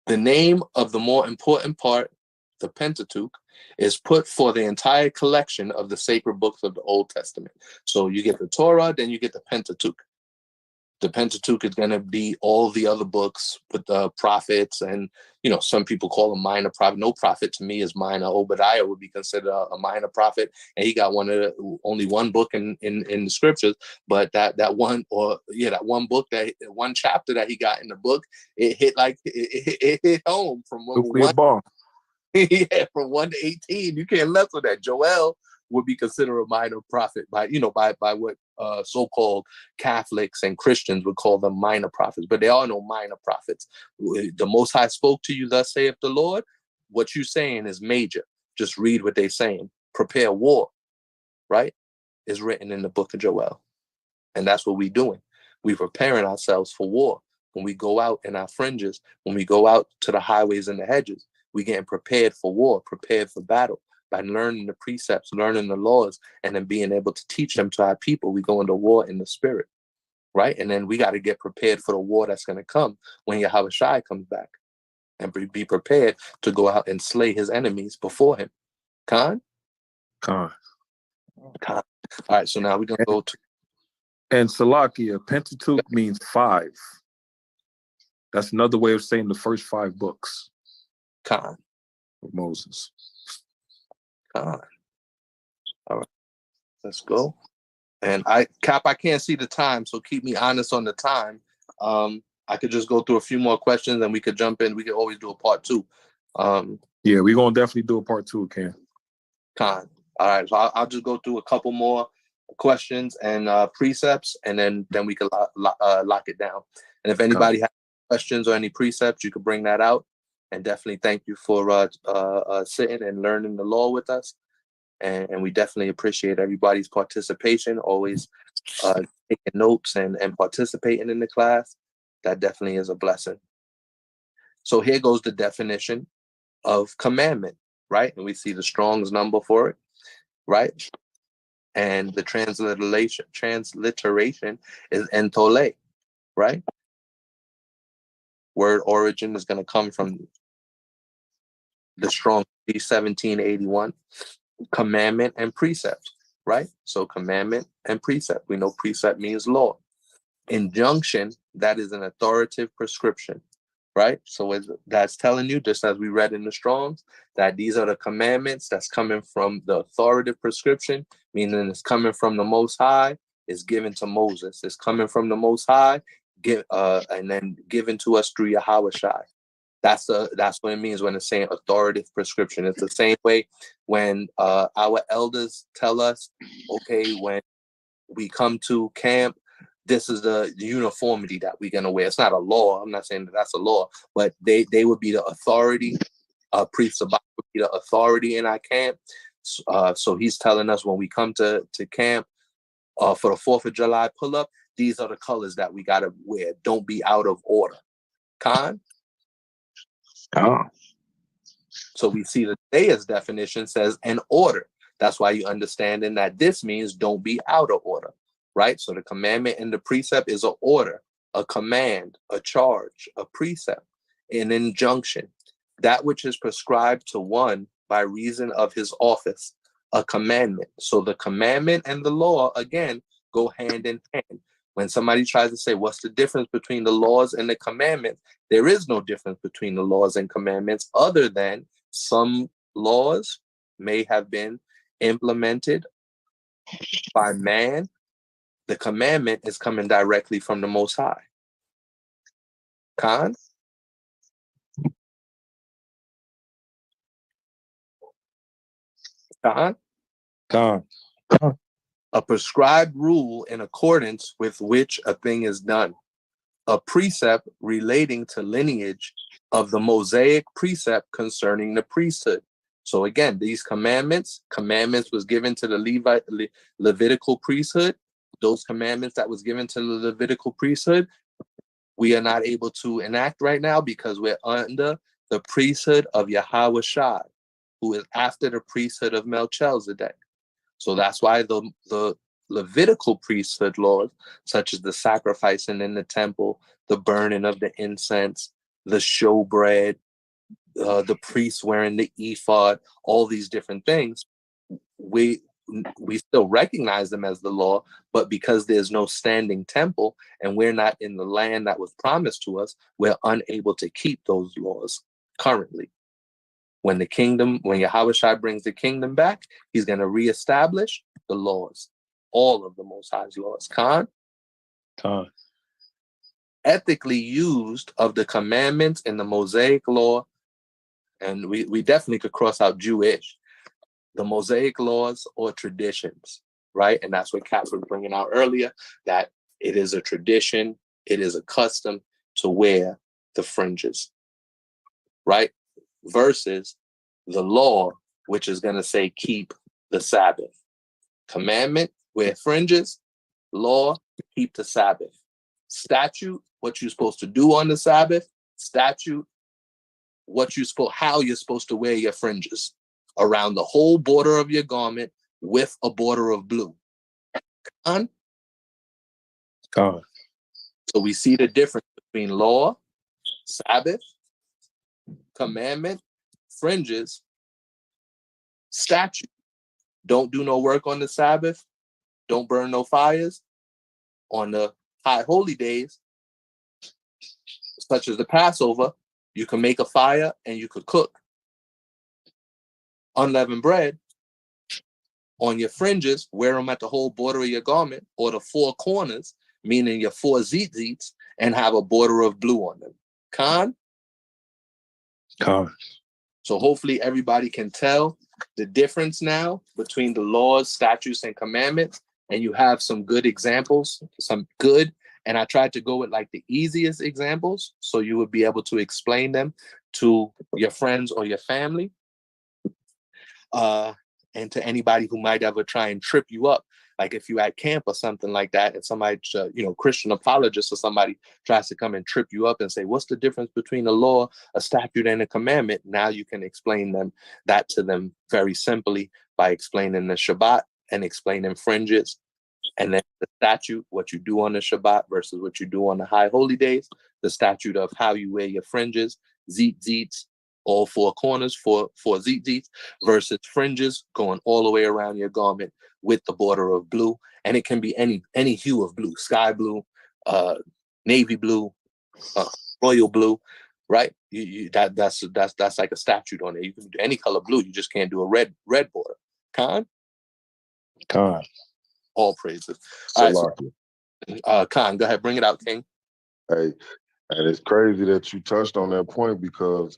The name of the more important part, the Pentateuch, is put for the entire collection of the sacred books of the Old Testament. So you get the Torah, then you get the Pentateuch. The Pentateuch is going to be all the other books with the prophets, and some people call them minor prophet. No prophet to me is minor. Obadiah would be considered a minor prophet, and he got only one book in the scriptures. But that one book, that one chapter that he got in the book, it hit home from Nuclear bomb. Yeah, from 1 to 18. You can't mess with that. Joel would be considered a minor prophet by what so-called Catholics and Christians would call them minor prophets, but there are no minor prophets. The Most High spoke to you, thus saith the Lord. What you're saying is major. Just read what they're saying. Prepare war, right? Is written in the book of Joel. And that's what we're doing. We're preparing ourselves for war. When we go out in our fringes, when we go out to the highways and the hedges, we're getting prepared for war, prepared for battle. By learning the precepts, learning the laws, and then being able to teach them to our people, we go into war in the spirit, right? And then we got to get prepared for the war that's going to come when Yahweh Shai comes back, and be prepared to go out and slay his enemies before him. Khan? Con. Khan. All right, so now we're going to go to... And Salakia, Pentateuch means 5. That's another way of saying the first 5 books. Khan. Of Moses. All right, let's go. And Cap, I can't see the time, so keep me honest on the time. I could just go through a few more questions and we could jump in. We could always do a part 2. Yeah, we're gonna definitely do a part 2, Cam. All right, so I'll just go through a couple more questions and precepts, and then we can lock it down. And if anybody has questions or any precepts, you could bring that out. And definitely thank you for sitting and learning the law with us. And we definitely appreciate everybody's participation, always taking notes and participating in the class. That definitely is a blessing. So here goes the definition of commandment, right? And we see the Strong's number for it. right? And the transliteration is entole, right? Word origin is going to come from the strong 1781, commandment and precept, right? So commandment and precept. We know precept means law. Injunction, that is an authoritative prescription, right? So that's telling you, just as we read in the Strongs, that these are the commandments that's coming from the authoritative prescription, meaning it's coming from the Most High, it's given to Moses. It's coming from the Most High, and then given to us through Yahawashai. That's what it means when it's saying authoritative prescription. It's the same way when our elders tell us, okay, when we come to camp, this is the uniformity that we're gonna wear. It's not a law. I'm not saying that that's a law, but they would be the authority. Priest Sabbath would be the authority in our camp. So he's telling us when we come to camp for the 4th of July pull up, these are the colors that we gotta wear. Don't be out of order. Khan. So we see the Thayer's definition says an order. That's why you understanding that this means don't be out of order, right? So the commandment and the precept is an order, a command, a charge, a precept, an injunction, that which is prescribed to one by reason of his office, a commandment. So the commandment and the law, again, go hand in hand. When somebody tries to say, what's the difference between the laws and the commandments? There is no difference between the laws and commandments other than some laws may have been implemented by man. The commandment is coming directly from the Most High. Khan? Khan? Khan. A prescribed rule in accordance with which a thing is done. A precept relating to lineage of the Mosaic precept concerning the priesthood. So again, these commandments was given to the Levitical priesthood. Those commandments that was given to the Levitical priesthood, we are not able to enact right now because we're under the priesthood of Yahawashai, who is after the priesthood of Melchizedek. So that's why the Levitical priesthood laws, such as the sacrificing in the temple, the burning of the incense, the showbread, the priests wearing the ephod, all these different things, we still recognize them as the law, but because there's no standing temple and we're not in the land that was promised to us, we're unable to keep those laws currently. When Yahushua brings the kingdom back, he's going to reestablish the laws, all of the Most High's laws. Khan? Ethically used of the commandments in the Mosaic law, and we definitely could cross out Jewish, the Mosaic laws or traditions, right? And that's what Caps was bringing out earlier, that it is a tradition, it is a custom to wear the fringes, right? Versus the law, which is going to say keep the Sabbath. Commandment, wear fringes. Law, keep the Sabbath. Statute, what you're supposed to do on the Sabbath. Statute, how you're supposed to wear your fringes around the whole border of your garment with a border of blue. Con? So we see the difference between law, Sabbath, commandment, fringes, statute. Don't do no work on the Sabbath. Don't burn no fires. On the high holy days, such as the Passover, you can make a fire and you could cook unleavened bread. On your fringes, wear them at the whole border of your garment or the four corners, meaning your four tzitzits, and have a border of blue on them. Khan? So hopefully everybody can tell the difference now between the laws, statutes, and commandments, and you have some good examples, and I tried to go with like the easiest examples so you would be able to explain them to your friends or your family, and to anybody who might ever try and trip you up Like if you at camp or something like that, and somebody, Christian apologist or somebody tries to come and trip you up and say, what's the difference between a law, a statute, and a commandment? Now you can explain that to them very simply by explaining the Shabbat and explaining fringes. And then the statute, what you do on the Shabbat versus what you do on the high holy days, the statute of how you wear your fringes, zits, all four corners for zits, versus fringes going all the way around your garment with the border of blue. And it can be any hue of blue, sky blue, navy blue, royal blue, right? That's like a statute on it. You can do any color blue, you just can't do a red border. Khan? All praises. All right, so, Khan, go ahead, bring it out, King. Hey, and it's crazy that you touched on that point, because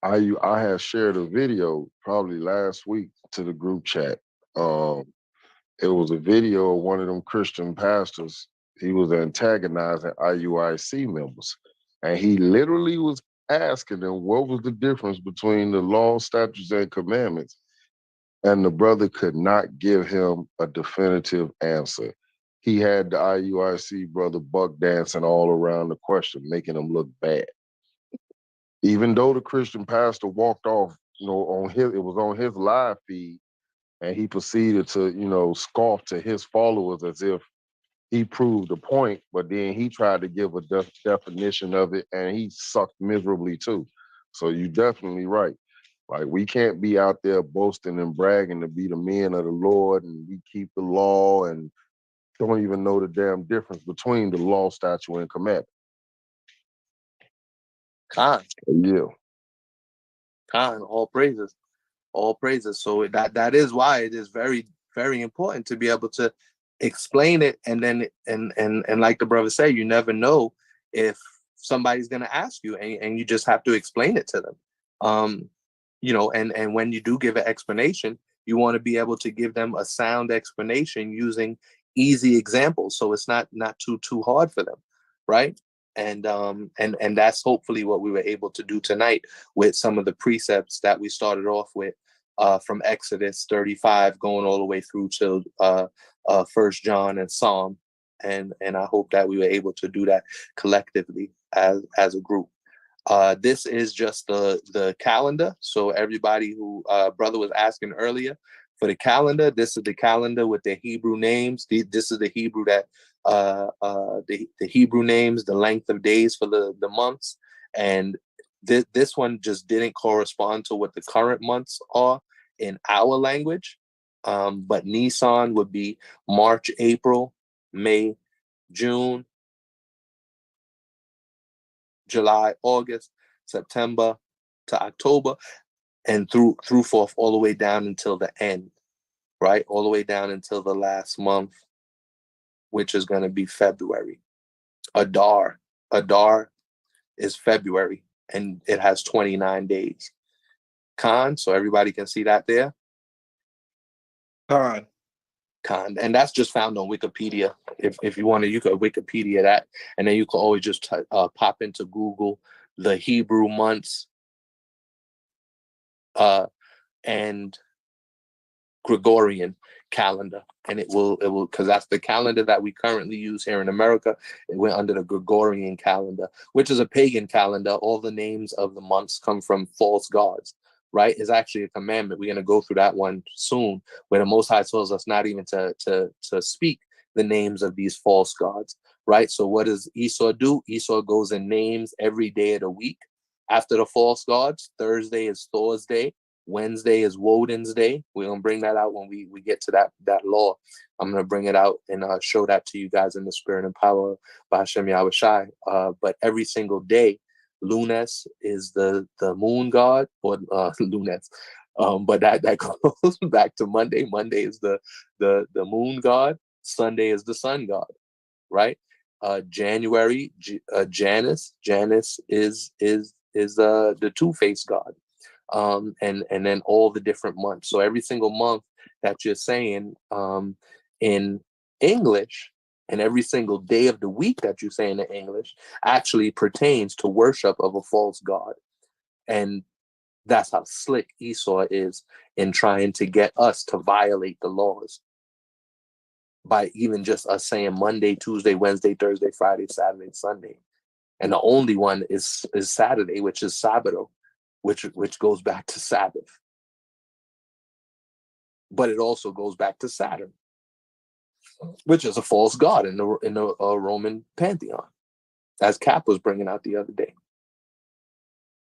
I had shared a video probably last week to the group chat. It was a video of one of them Christian pastors. He was antagonizing IUIC members, and he literally was asking them what was the difference between the law, statutes, and commandments. And the brother could not give him a definitive answer. He had the IUIC brother buck dancing all around the question, making him look bad. Even though the Christian pastor walked off, it was on his live feed, and he proceeded to, scoff to his followers as if he proved a point, but then he tried to give a definition of it, and he sucked miserably too. So you're definitely right. Like, we can't be out there boasting and bragging to be the men of the Lord, and we keep the law and don't even know the damn difference between the law, statute, and commandment. Khan. Yeah. Khan, all praises. All praises. So that is why it is very, very important to be able to explain it. And then, and like the brother said, you never know if somebody's going to ask you, and you just have to explain it to them. And when you do give an explanation, you want to be able to give them a sound explanation using easy examples, so it's not too hard for them, right? And that's hopefully what we were able to do tonight with some of the precepts that we started off with, from Exodus 35 going all the way through to 1 John and Psalm, and I hope that we were able to do that collectively as a group. This is just the calendar. So everybody who brother was asking earlier for the calendar, this is the calendar with the Hebrew names. This is the Hebrew that the Hebrew names, the length of days for the months, and this one just didn't correspond to what the current months are in our language. But Nisan would be March, April, May, June, July, August, September to October, and through forth all the way down until the end, right? All the way down until the last month, which is going to be February. Adar is February, and it has 29 days. Khan, so everybody can see that there. Khan. And that's just found on Wikipedia. If you want to, you could Wikipedia that, and then you could always just pop into Google the Hebrew months and Gregorian calendar, and it will because that's the calendar that we currently use here in America. It went under the Gregorian calendar, which is a pagan calendar. All the names of the months come from false gods, right? It's actually a commandment. We're going to go through that one soon, where the Most High tells us not even to speak the names of these false gods, right? So what does Esau do? Esau goes and names every day of the week after the false gods. Thursday is Thor's day. Wednesday is Woden's day. We're going to bring that out when we get to that law. I'm going to bring it out and show that to you guys in the spirit and power by Hashem Yawasap. But every single day, Lunes is the moon god, or Lunes. But that goes back to Monday. Monday is the moon god. Sunday is the sun god, right? January, Janus. Janus is the two-faced god. And then all the different months. So every single month that you're saying in English, and every single day of the week that you're saying in English actually pertains to worship of a false god. And that's how slick Esau is in trying to get us to violate the laws. by even just us saying Monday, Tuesday, Wednesday, Thursday, Friday, Saturday, Sunday. And the only one is Saturday, which is Sabbath, which goes back to Sabbath. But it also goes back to Saturn, which is a false god in the Roman pantheon, as Cap was bringing out the other day,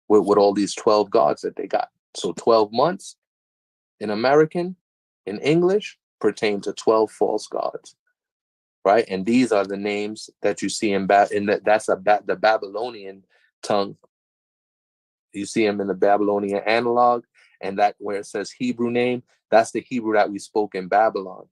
with all these 12 gods that they got. So 12 months in American, in English, pertain to 12 false gods, right? And these are the names that you see that's the Babylonian tongue. You see them in the Babylonian analog, and that where it says Hebrew name, that's the Hebrew that we spoke in Babylon.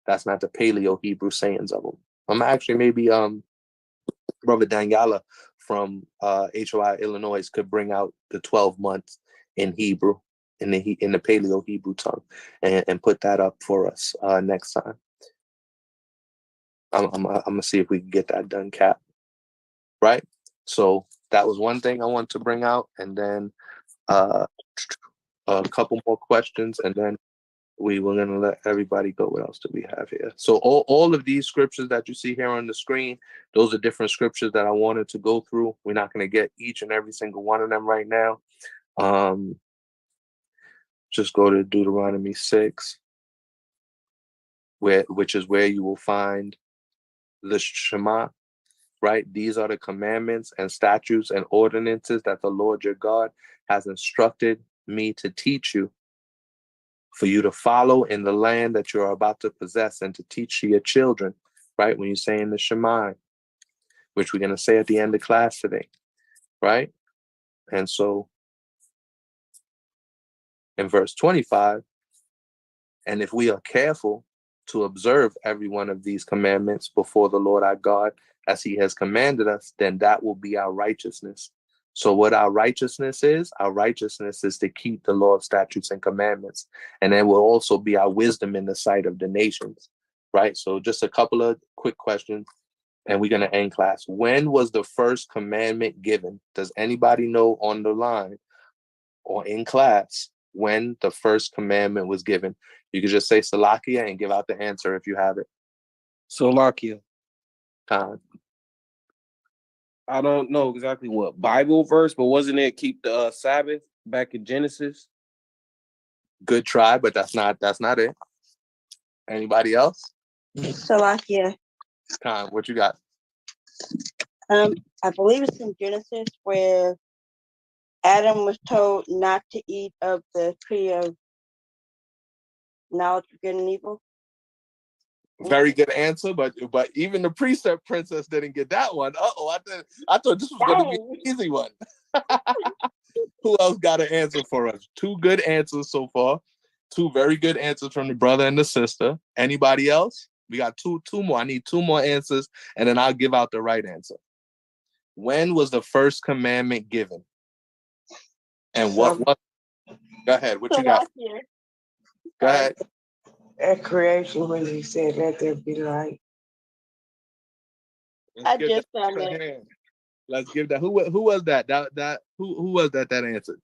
That's not the Paleo Hebrew sayings of them. I'm actually maybe Brother Daniela from HOI Illinois could bring out the 12 months in Hebrew, in the Paleo Hebrew tongue, and put that up for us next time. I'm gonna see if we can get that done, Cap. Right? So that was one thing I wanted to bring out, and then a couple more questions, and then we were going to let everybody go. What else do we have here? So all of these scriptures that you see here on the screen, those are different scriptures that I wanted to go through. We're not going to get each and every single one of them right now. Just go to Deuteronomy 6, which is where you will find the Shema, right? These are the commandments and statutes and ordinances that the Lord your God has instructed me to teach you, for you to follow in the land that you're about to possess, and to teach to your children, right? When you're saying the Shema, which we're going to say at the end of class today, right? And so in verse 25, and if we are careful to observe every one of these commandments before the Lord our God, as he has commanded us, then that will be our righteousness. So what our righteousness is to keep the law, statutes, and commandments. And then will also be our wisdom in the sight of the nations, right? So just a couple of quick questions, and we're going to end class. When was the first commandment given? Does anybody know on the line or in class when the first commandment was given? You could just say Salakia and give out the answer if you have it. Salakia. Khan. I don't know exactly what Bible verse, but wasn't it keep the Sabbath back in Genesis? Good try, but that's not it. Anybody else? Salakia. Khan, what you got? I believe it's in Genesis where Adam was told not to eat of the tree of knowledge of good and evil. Very good answer, but even the precept princess didn't get that one. I thought this was going to be an easy one. Who else got an answer for us? Two good answers so far. Two very good answers from the brother and the sister. Anybody else? We got two more. I need two more answers, and then I'll give out the right answer. When was the first commandment given? And what was? Go ahead. What you got? Go ahead. At creation, when he said, "Let there be light." I just found it. Let's give that. Who was that? Who was that answered?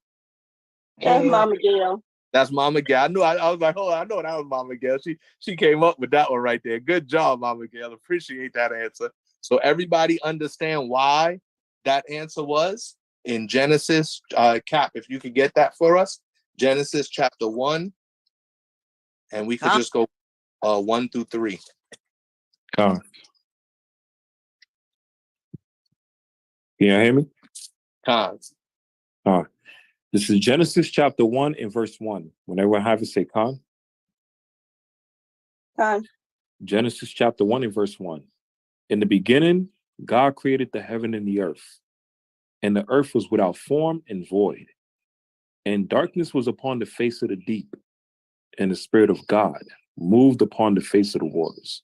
That's Mama Gail. That's Mama Gail. I was like, hold on, I know that was Mama Gail. She came up with that one right there. Good job, Mama Gail. Appreciate that answer. So everybody understand why that answer was in Genesis. Cap, if you could get that for us, Genesis chapter 1, and we could just go 1 through 3. Con. Can you hear me? Cons. This is Genesis chapter 1 and verse 1. When everyone have it, say con. Con. Genesis chapter 1 and verse 1. In the beginning, God created the heaven and the earth. And the earth was without form and void. And darkness was upon the face of the deep. And the Spirit of God moved upon the face of the waters.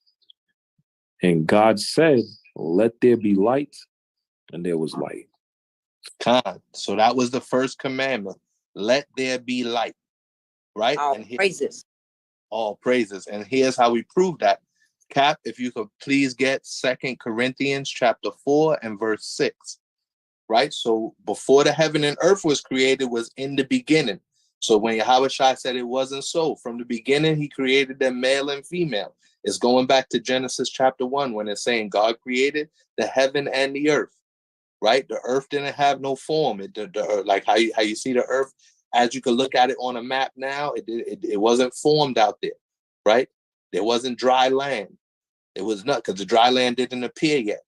And God said, let there be light. And there was light. Con. So that was the first commandment. Let there be light. Right? All praises. All praises. And here's how we prove that. Cap, if you could please get 2 Corinthians chapter 4 and verse 6. Right? So before the heaven and earth was created was in the beginning. So when Yahushua said it wasn't so, from the beginning, he created them male and female. It's going back to Genesis chapter 1 when it's saying God created the heaven and the earth, right? The earth didn't have no form. Like how you see the earth, as you can look at it on a map now, it wasn't formed out there, right? There wasn't dry land. It was not, because the dry land didn't appear yet.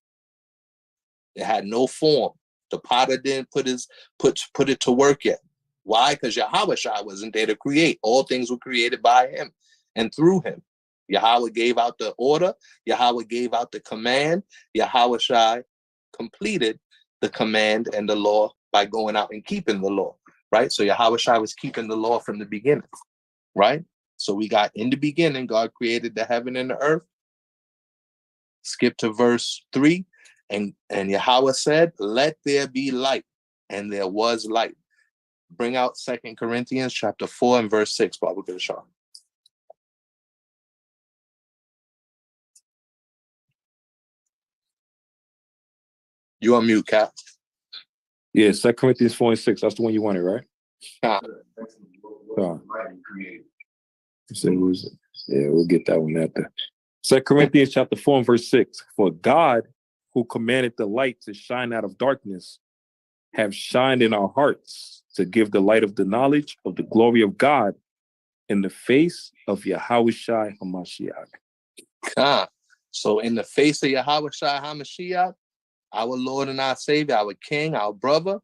It had no form. The potter didn't put it to work yet. Why? Because Yahawashai wasn't there to create. All things were created by him and through him. Yahweh gave out the order. Yahweh gave out the command. Yahawashai completed the command and the law by going out and keeping the law, right? So Yahawashai was keeping the law from the beginning, right? So we got in the beginning, God created the heaven and the earth. Skip to verse 3. And Yahweh said, let there be light. And there was light. Bring out 2 Corinthians chapter 4 and verse 6, Baba Gashar. You on mute, Cap. Yeah, 2 Corinthians 4 and 6. That's the one you wanted, right? Ah. Yeah, we'll get that one after. 2 Corinthians chapter 4 and verse 6. For God, who commanded the light to shine out of darkness, have shined in our hearts to give the light of the knowledge of the glory of God in the face of Yahushua HaMashiach. So in the face of Yahushua HaMashiach, our Lord and our Savior, our King, our brother,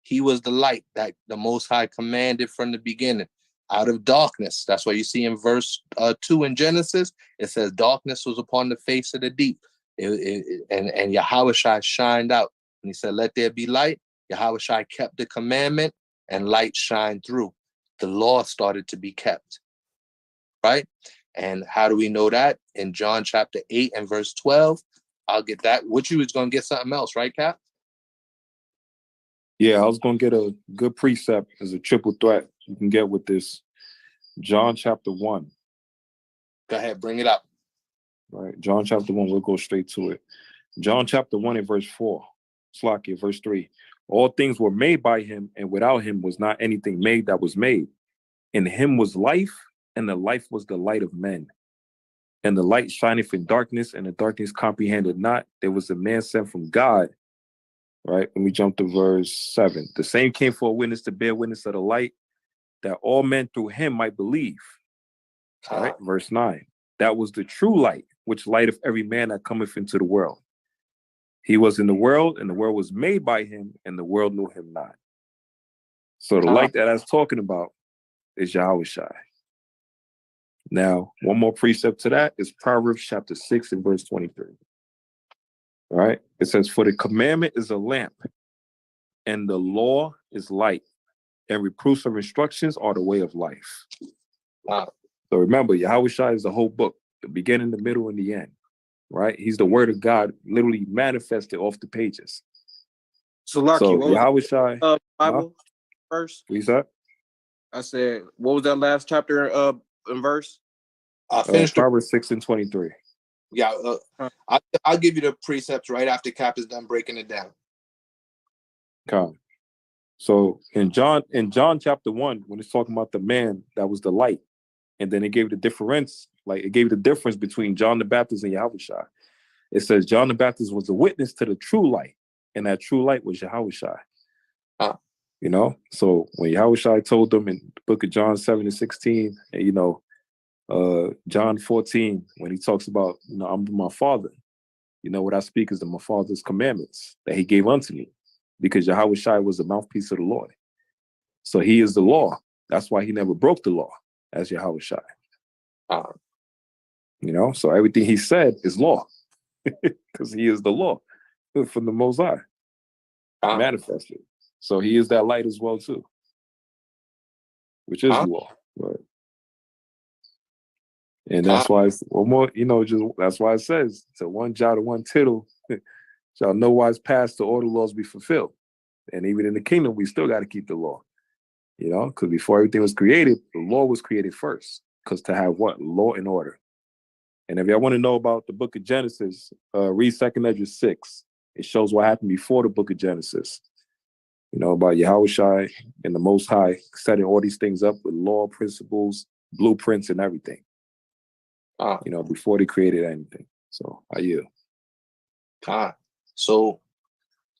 he was the light that the Most High commanded from the beginning. Out of darkness. That's why you see in verse 2 in Genesis, it says darkness was upon the face of the deep. And Yahushua shined out. And he said, let there be light. Yahushua kept the commandment and light shined through. The law started to be kept. Right? And how do we know that? In John chapter 8 and verse 12. I'll get that. What you was going to get something else, right, Cap? Yeah, I was going to get a good precept as a triple threat you can get with this. John chapter 1. Go ahead, bring it up. Right, John chapter 1, we'll go straight to it. John chapter 1 and verse 4. Slakia, verse 3. All things were made by him, and without him was not anything made that was made. In him was life, and the life was the light of men. And the light shineth in darkness, and the darkness comprehended not. There was a man sent from God. Right, when we jump to verse 7. The same came for a witness to bear witness of the light, that all men through him might believe. All right, verse 9. That was the true light, which lighteth every man that cometh into the world. He was in the world, and the world was made by him, and the world knew him not. So the light that I was talking about is Yahushua. Now, one more precept to that is Proverbs chapter 6 and verse 23. All right, it says, for the commandment is a lamp, and the law is light, and reproofs of instructions are the way of life. So remember, Yahushua is the whole book, the beginning, the middle, and the end. Right? He's the word of God literally manifested off the pages. So Lucky, so Yahushua Bible verse? What you said? I said, what was that last chapter and verse? Proverbs 6 and 23. Yeah, I'll give you the precepts right after Cap is done breaking it down. Okay. So in John chapter 1, when it's talking about the man that was the light, and then it gave the difference, like it gave the difference between John the Baptist and Yahushua. It says John the Baptist was a witness to the true light, and that true light was Yahushua. You know, so when Yahushua told them in the book of John 7 and 16, and you know, John 14, when he talks about, you know, I'm my Father, you know, what I speak is my Father's commandments that he gave unto me, because Yahushua was the mouthpiece of the Lord. So he is the law. That's why he never broke the law as Yahushua. You know, so everything he said is law, because he is the law from the Most High manifested. So he is that light as well too, which is the law. Right. And that's why it's one more, you know, just that's why it says, to one jot or one tittle shall no wise pass till all the laws be fulfilled. And even in the kingdom, we still got to keep the law, you know, because before everything was created, the law was created first, because to have what? Law and order. And if y'all want to know about the book of Genesis, read 2nd Ezra 6. It shows what happened before the book of Genesis. You know, about Yahushua and the Most High setting all these things up with law, principles, blueprints, and everything. before they created anything. So I yield. So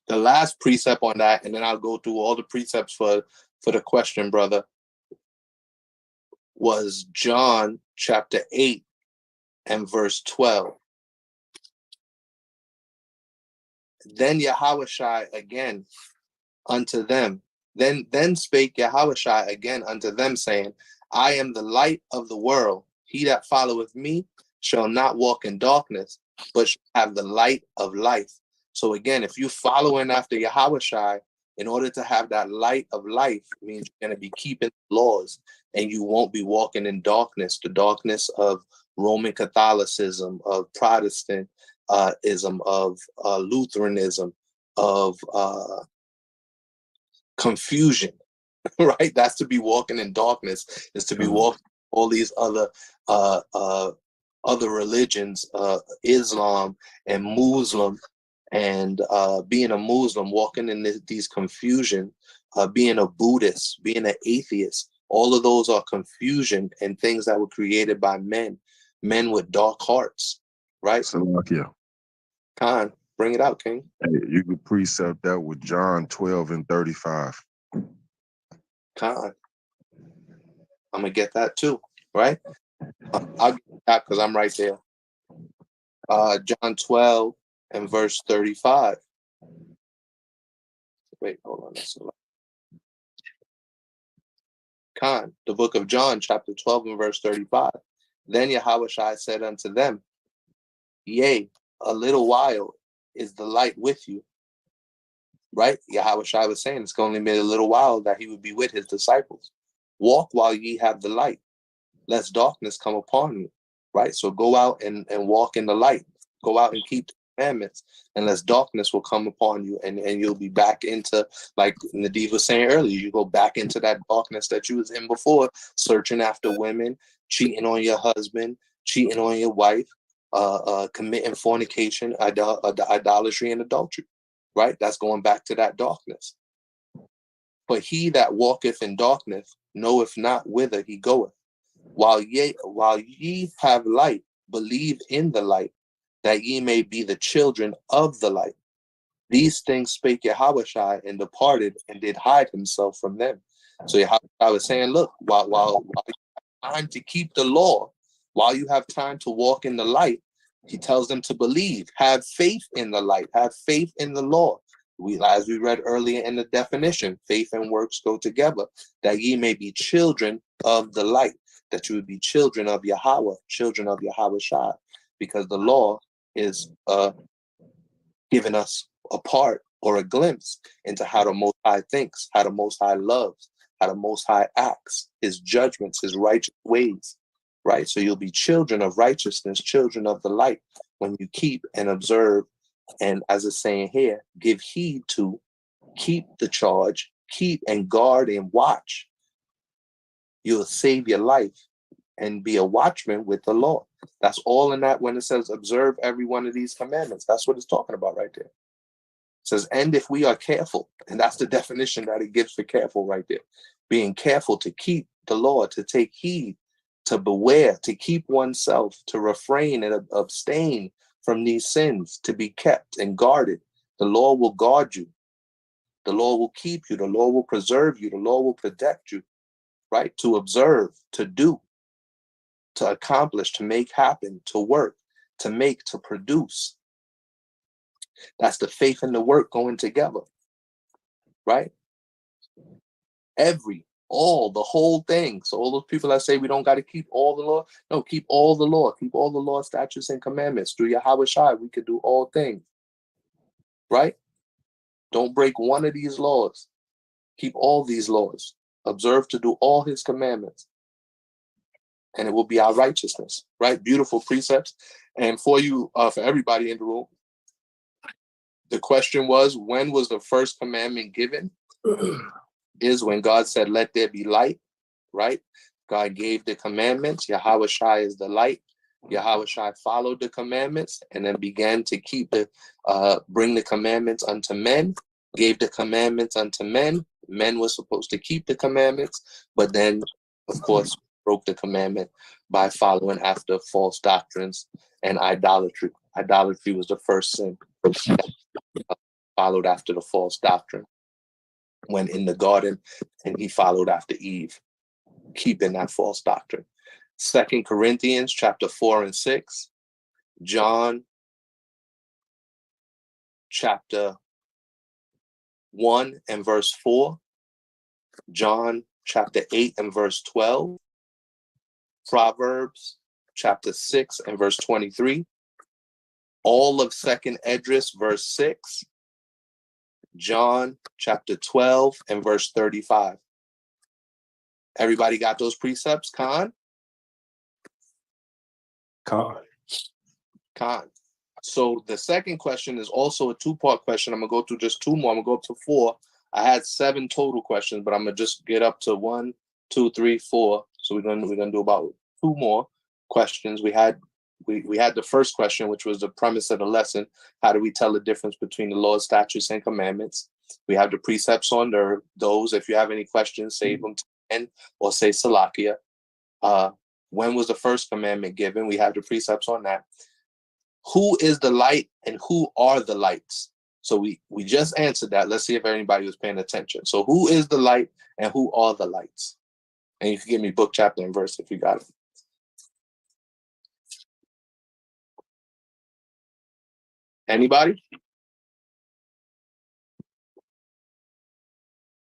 the last precept on that, and then I'll go through all the precepts for the question, brother, was John chapter 8 and verse 12. Then Yahushua again unto them. Then spake Yahushua again unto them, saying, I am the light of the world. He that followeth me shall not walk in darkness, but shall have the light of life. So again, if you following after Yahushua, in order to have that light of life, means you're going to be keeping laws, and you won't be walking in darkness, the darkness of Roman Catholicism, of Protestantism, of Lutheranism, of confusion, right? That's to be walking in darkness, is to be walking all these other religions, Islam and Muslim, and being a Muslim, walking in these confusion, being a Buddhist, being an atheist. All of those are confusion and things that were created by men with dark hearts, right? Salakia. Khan, bring it out, King. Hey, you could precept that with John 12 and 35. Khan. I'm going to get that too, right? I'll get that because I'm right there. John 12 and verse 35. Wait, hold on. That's a lot. Khan, the book of John, chapter 12 and verse 35. Then Yahushua said unto them, Yea, a little while is the light with you. Right? Yahushua was saying it's only been a little while that he would be with his disciples. Walk while ye have the light, lest darkness come upon you. Right? So go out and walk in the light. Go out and keep the commandments, unless darkness will come upon you, and you'll be back into, like Nadeem was saying earlier, you go back into that darkness that you was in before, searching after women, cheating on your husband, cheating on your wife, committing fornication, idolatry, and adultery. Right? That's going back to that darkness. But he that walketh in darkness knoweth not whither he goeth. While ye have light, believe in the light, that ye may be the children of the light. These things spake Yahushua, and departed, and did hide himself from them. So Yahushua was saying, look, while you have time to keep the law, while you have time to walk in the light, he tells them to believe, have faith in the light, have faith in the law. As we read earlier in the definition, faith and works go together, that ye may be children of the light, that you would be children of Yahweh, children of Yahushua, because the law is giving us a part or a glimpse into how the Most High thinks, how the Most High loves, how the Most High acts, his judgments, his righteous ways, right? So you'll be children of righteousness, children of the light, when you keep and observe, and as it's saying here, give heed to, keep the charge, keep and guard and watch. You'll save your life and be a watchman with the law. That's all in that when it says observe every one of these commandments. That's what it's talking about right there. It says, and if we are careful, and that's the definition that it gives for careful right there. Being careful to keep the law, to take heed, to beware, to keep oneself, to refrain and abstain from these sins, to be kept and guarded. The law will guard you. The law will keep you. The law will preserve you. The law will protect you, right? To observe, to do, to accomplish, to make happen, to work, to make, to produce. That's the faith and the work going together, right? The whole thing. So all those people that say we don't got to keep all the law, no, keep all the law, keep all the law, statutes, and commandments. Through Yahushua, we could do all things, right? Don't break one of these laws. Keep all these laws. Observe to do all his commandments. And it will be our righteousness, right? Beautiful precepts. And for you, for everybody in the room, the question was, when was the first commandment given? Is when God said, let there be light, right? God gave the commandments. Yahushua is the light. Yahushua followed the commandments and then began to bring the commandments unto men, gave the commandments unto men. Men were supposed to keep the commandments, but then, of course, broke the commandment by following after false doctrines and idolatry. Idolatry was the first sin that followed after the false doctrine when in the garden, and he followed after Eve, keeping that false doctrine. 2 Corinthians chapter 4 and 6, John chapter 1 and verse 4, John chapter 8 and verse 12, Proverbs chapter 6 and verse 23, all of 2nd Esdras verse 6, John chapter 12 and verse 35. Everybody got those precepts, Khan? Con. Khan. So the second question is also a two-part question. I'm gonna go through just two more. I'm gonna go up to 4. I had 7 total questions, but I'm gonna just get up to 1, 2, 3, 4. So we're gonna do about 2 more questions. We had the first question, which was the premise of the lesson. How do we tell the difference between the laws, statutes, and commandments? We have the precepts on those. If you have any questions, save them to the end or say Salakia. When was the first commandment given? We have the precepts on that. Who is the light and who are the lights? So we just answered that. Let's see if anybody was paying attention. So who is the light and who are the lights? And you can give me book, chapter, and verse if you got it. Anybody?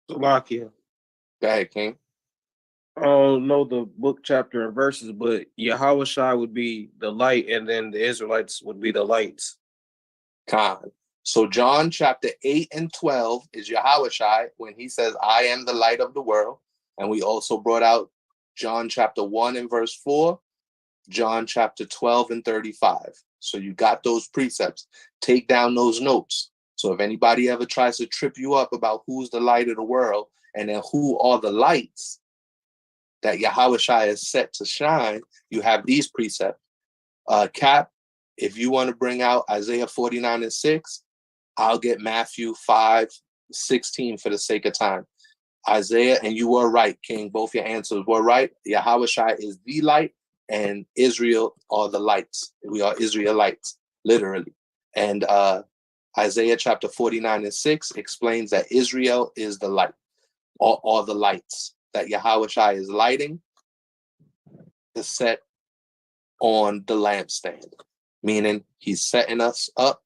Salakia. Go ahead, King. I don't know the book, chapter, and verses, but Yahawashai would be the light, and then the Israelites would be the lights. Khan. So John chapter 8 and 12 is Yahawashai when he says, I am the light of the world. And we also brought out John chapter 1 and verse 4, John chapter 12 and 35. So you got those precepts. Take down those notes. So if anybody ever tries to trip you up about who's the light of the world and then who are the lights that Yahawashai is set to shine, you have these precepts. Cap, if you want to bring out Isaiah 49 and 6, I'll get Matthew 5:16 for the sake of time. Isaiah, and you were right, King. Both your answers were right. Yahawashai is the light, and Israel are the lights. We are Israelites, literally. And Isaiah chapter 49 and 6 explains that Israel is the light, or the lights that Yahawashai is lighting to set on the lampstand, meaning he's setting us up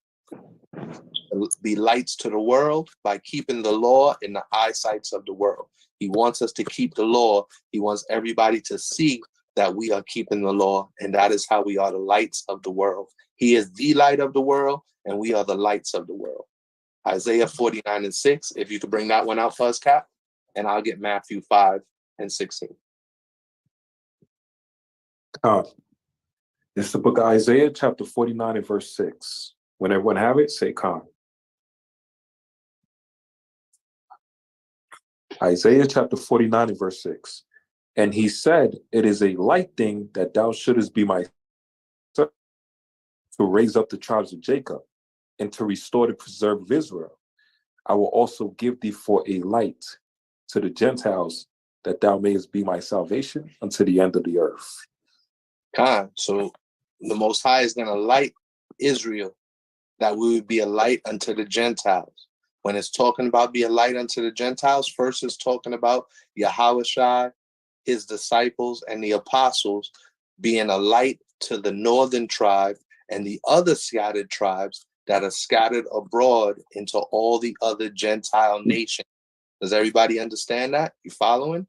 to be lights to the world by keeping the law in the eyesights of the world. He wants us to keep the law. He wants everybody to see that we are keeping the law, and that is how we are the lights of the world. He is the light of the world, and we are the lights of the world. Isaiah 49 and 6, if you could bring that one out for us, Cap, and I'll get Matthew 5 and 16. It's the book of Isaiah, chapter 49 and verse 6. When everyone have it, say Khan. Isaiah chapter 49 and verse 6. And he said, it is a light thing that thou shouldest be my servant, to raise up the tribes of Jacob and to restore the preserved of Israel. I will also give thee for a light to the Gentiles, that thou mayest be my salvation unto the end of the earth. Khan. So the Most High is going to light Israel, that we would be a light unto the Gentiles. When it's talking about be a light unto the Gentiles, first it's talking about Yahawashai, his disciples, and the apostles being a light to the northern tribe and the other scattered tribes that are scattered abroad into all the other Gentile nations. Does everybody understand that? You following?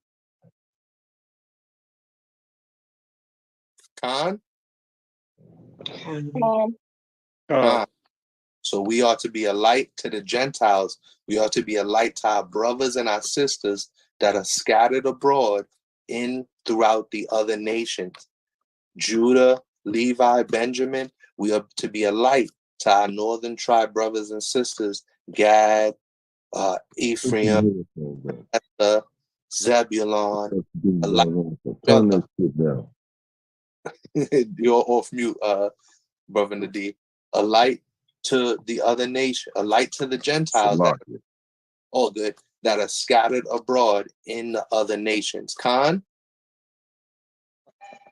Khan? Khan. So we ought to be a light to the Gentiles. We ought to be a light to our brothers and our sisters that are scattered abroad in throughout the other nations. Judah, Levi, Benjamin, we are to be a light to our northern tribe brothers and sisters, Gad, Ephraim, Zebulon. You're off mute, Brother Nadeem. A light to the other nation, a light to the Gentiles, all good, that are scattered abroad in the other nations. Khan?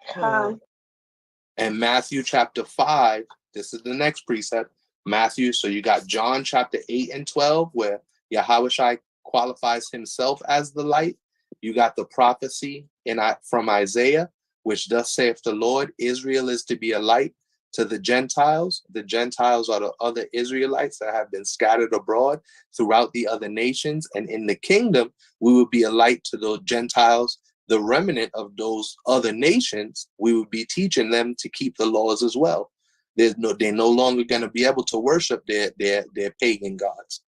Con. And Matthew chapter 5, this is the next precept. Matthew, so you got John chapter 8 and 12, where Yahushua qualifies himself as the light. You got the prophecy from Isaiah, which thus saith the Lord, Israel is to be a light to the Gentiles. The Gentiles are the other Israelites that have been scattered abroad throughout the other nations. And in the kingdom, we will be a light to the Gentiles, the remnant of those other nations. We would be teaching them to keep the laws as well. They're no longer going to be able to worship their pagan gods.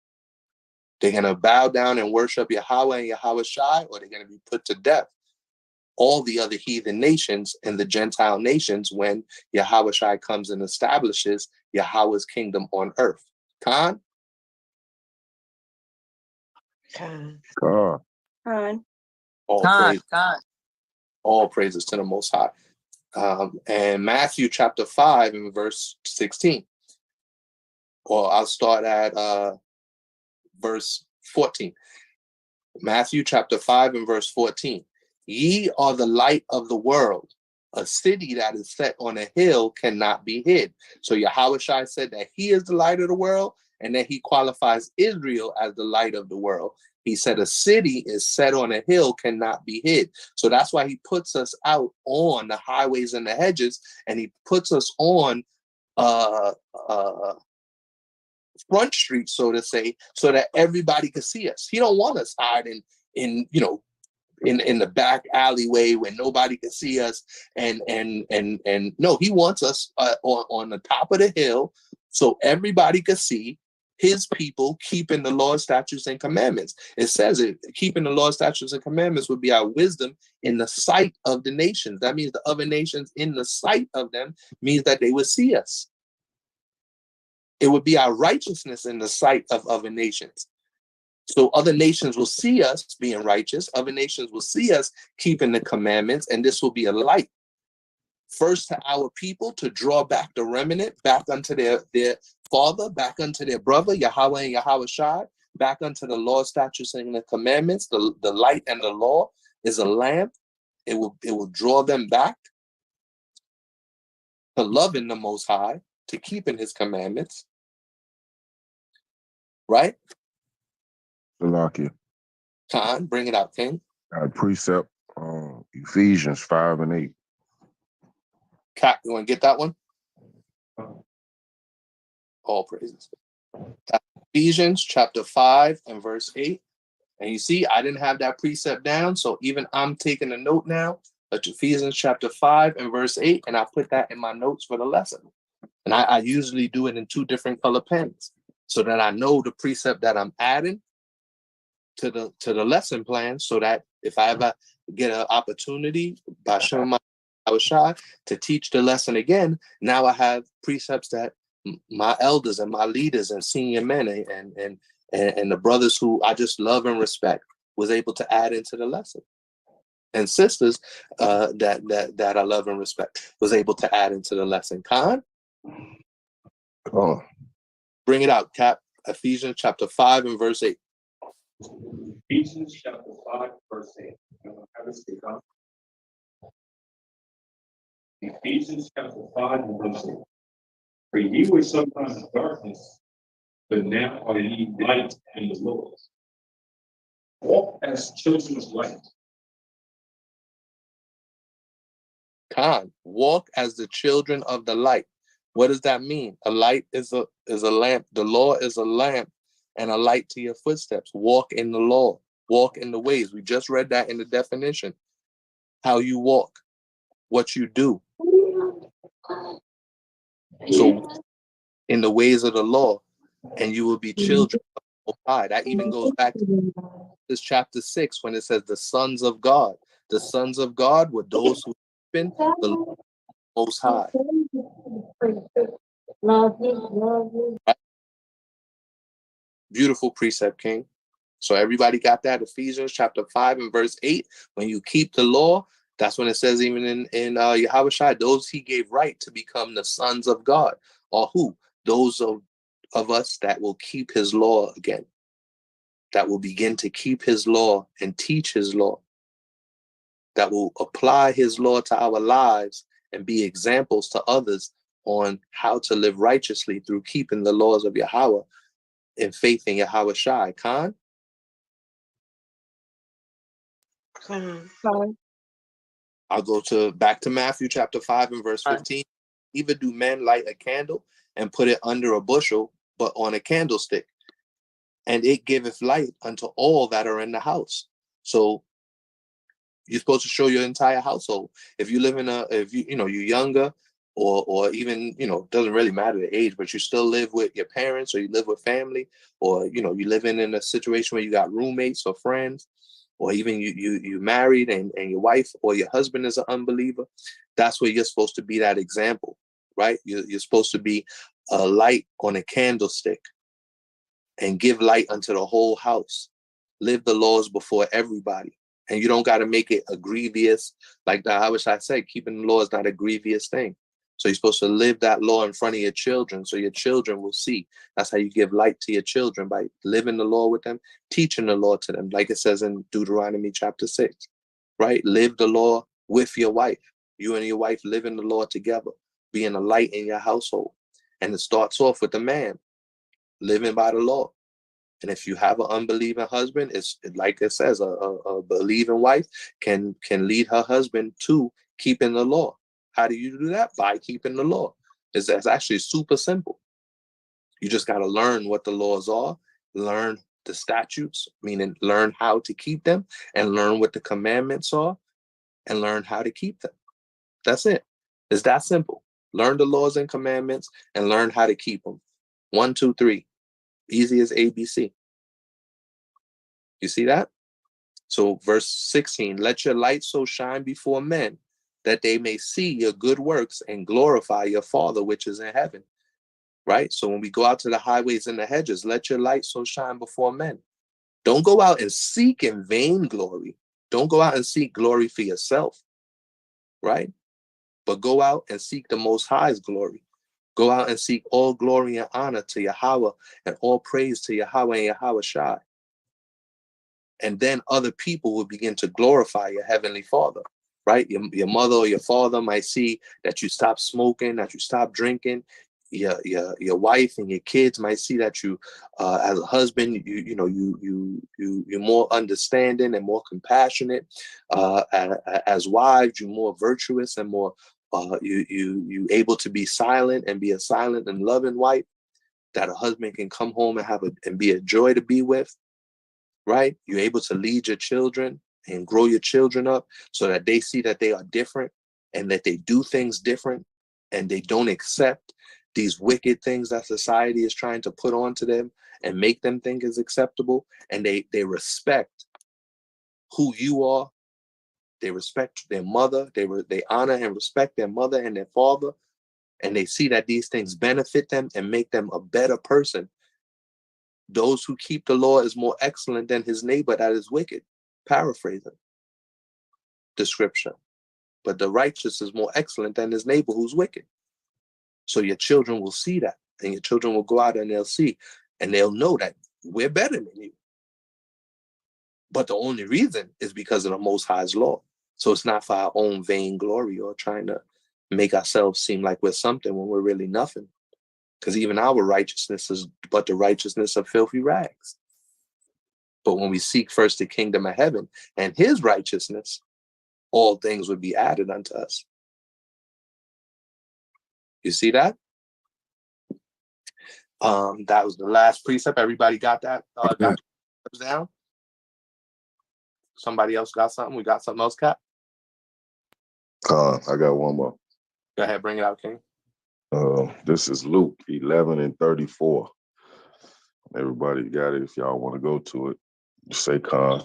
They're going to bow down and worship Yahweh and Yahweh Shai, or they're going to be put to death. All the other heathen nations and the Gentile nations when Yahweh Shai comes and establishes Yahweh's kingdom on earth. Khan? Con. God. Con. All praises to the Most High. And Matthew chapter 5 and verse 16. Or I'll start at verse 14. Matthew chapter 5 and verse 14. Ye are the light of the world. A city that is set on a hill cannot be hid. So Yahweh Shai said that he is the light of the world, and that he qualifies Israel as the light of the world. He said a city is set on a hill cannot be hid. So that's why he puts us out on the highways and the hedges, and he puts us on front street, so to say, so that everybody can see us. He don't want us hiding in the back alleyway where nobody can see us. And no, he wants us on the top of the hill so everybody can see his people keeping the law, statutes, and commandments. It says it, keeping the law, statutes, and commandments would be our wisdom in the sight of the nations. That means the other nations in the sight of them means that they would see us. It would be our righteousness in the sight of other nations. So other nations will see us being righteous. Other nations will see us keeping the commandments, and this will be a light. First to our people, to draw back the remnant, back unto their father, back unto their brother, Yahweh and Yahweh Shai, back unto the law, statutes, and the commandments. The light and the law is a lamp. It will draw them back to loving the Most High, to keeping his commandments. Right? Salakia. Khan, bring it out, King. Precept, Ephesians 5 and 8. Cap, you want to get that one? All praises. That's Ephesians chapter 5 and verse 8. And you see, I didn't have that precept down, so even I'm taking a note now. That's Ephesians chapter 5 and verse 8, and I put that in my notes for the lesson. And I usually do it in 2 different color pens so that I know the precept that I'm adding to the lesson plan, so that if I ever get an opportunity by showing my Shai to teach the lesson again, now I have precepts that my elders and my leaders and senior men and the brothers who I just love and respect was able to add into the lesson, and sisters that I love and respect was able to add into the lesson. Khan, bring it out, Cap. Ephesians chapter 5 and verse 8. Ephesians chapter 5, verse 8. Ephesians chapter 5 and verse 8. For ye were sometimes in darkness, but now are ye light in the Lord. Walk as children of light. Khan, walk as the children of the light. What does that mean? A light is a lamp. The law is a lamp and a light to your footsteps. Walk in the law. Walk in the ways. We just read that in the definition. How you walk, what you do. So in the ways of the law, and you will be children of the Most High. That even goes back to this chapter 6 when it says the sons of God. The sons of God were those who been the Most High. Right? Beautiful precept, King. So everybody got that? Ephesians chapter 5 and verse 8. When you keep the law, that's when it says even in Yahweh Shai, those he gave right to become the sons of God. Or who? Those of us that will keep his law again. That will begin to keep his law and teach his law. that will apply his law to our lives and be examples to others on how to live righteously through keeping the laws of Yahweh and faith in Yahweh Shai. Khan? I'll go back to Matthew chapter 5 and verse 15. Either do men light a candle and put it under a bushel, but on a candlestick, and it giveth light unto all that are in the house. So you're supposed to show your entire household. If you live if you're younger, or even, doesn't really matter the age, but you still live with your parents, or you live with family, or, you live in a situation where you got roommates or friends, or even you married and your wife or your husband is an unbeliever. That's where you're supposed to be that example, right? You're supposed to be a light on a candlestick and give light unto the whole house. Live the laws before everybody. And you don't got to make it a grievous, like I wish I said, keeping the law is not a grievous thing. So you're supposed to live that law in front of your children, so your children will see. That's how you give light to your children, by living the law with them, teaching the law to them, like it says in Deuteronomy chapter 6, right? Live the law with your wife. You and your wife living the law together, being a light in your household. And it starts off with the man living by the law. And if you have an unbelieving husband, it's like it says, a believing wife can lead her husband to keeping the law. How do you do that? By keeping the law. It's actually super simple. You just got to learn what the laws are, learn the statutes, meaning learn how to keep them, and learn what the commandments are, and learn how to keep them. That's it. It's that simple. Learn the laws and commandments and learn how to keep them. 1, 2, 3. Easy as ABC. You see that? So verse 16, let your light so shine before men that they may see your good works and glorify your Father which is in heaven. Right? So when we go out to the highways and the hedges, let your light so shine before men. Don't go out and seek in vain glory. Don't go out and seek glory for yourself. Right? But go out and seek the Most High's glory. Go out and seek all glory and honor to Yahweh, and all praise to Yahweh and Yahweh Shai. And then other people will begin to glorify your heavenly Father, right? Your mother or your father might see that you stop smoking, that you stop drinking. Your wife and your kids might see that you, as a husband, you're more understanding and more compassionate. As wives, you're more virtuous and more you able to be silent and be a silent and loving wife, that a husband can come home and be a joy to be with. Right? You're able to lead your children and grow your children up so that they see that they are different and that they do things different, and they don't accept these wicked things that society is trying to put onto them and make them think is acceptable. And they respect who you are. They respect their mother. They honor and respect their mother and their father. And they see that these things benefit them and make them a better person. Those who keep the law is more excellent than his neighbor that is wicked. Paraphrasing the scripture. But the righteous is more excellent than his neighbor who's wicked. So your children will see that, and your children will go out and they'll see, and they'll know that we're better than you. But the only reason is because of the Most High's law. So it's not for our own vain glory or trying to make ourselves seem like we're something when we're really nothing. Because even our righteousness is but the righteousness of filthy rags. But when we seek first the kingdom of heaven and his righteousness, all things would be added unto us. You see that? That was the last precept. Everybody got that? Got down? Somebody else got something? We got something else, Cap? I got one more. Go ahead, bring it out, King. This is Luke 11 and 34. Everybody got it. If y'all want to go to it, just say Khan.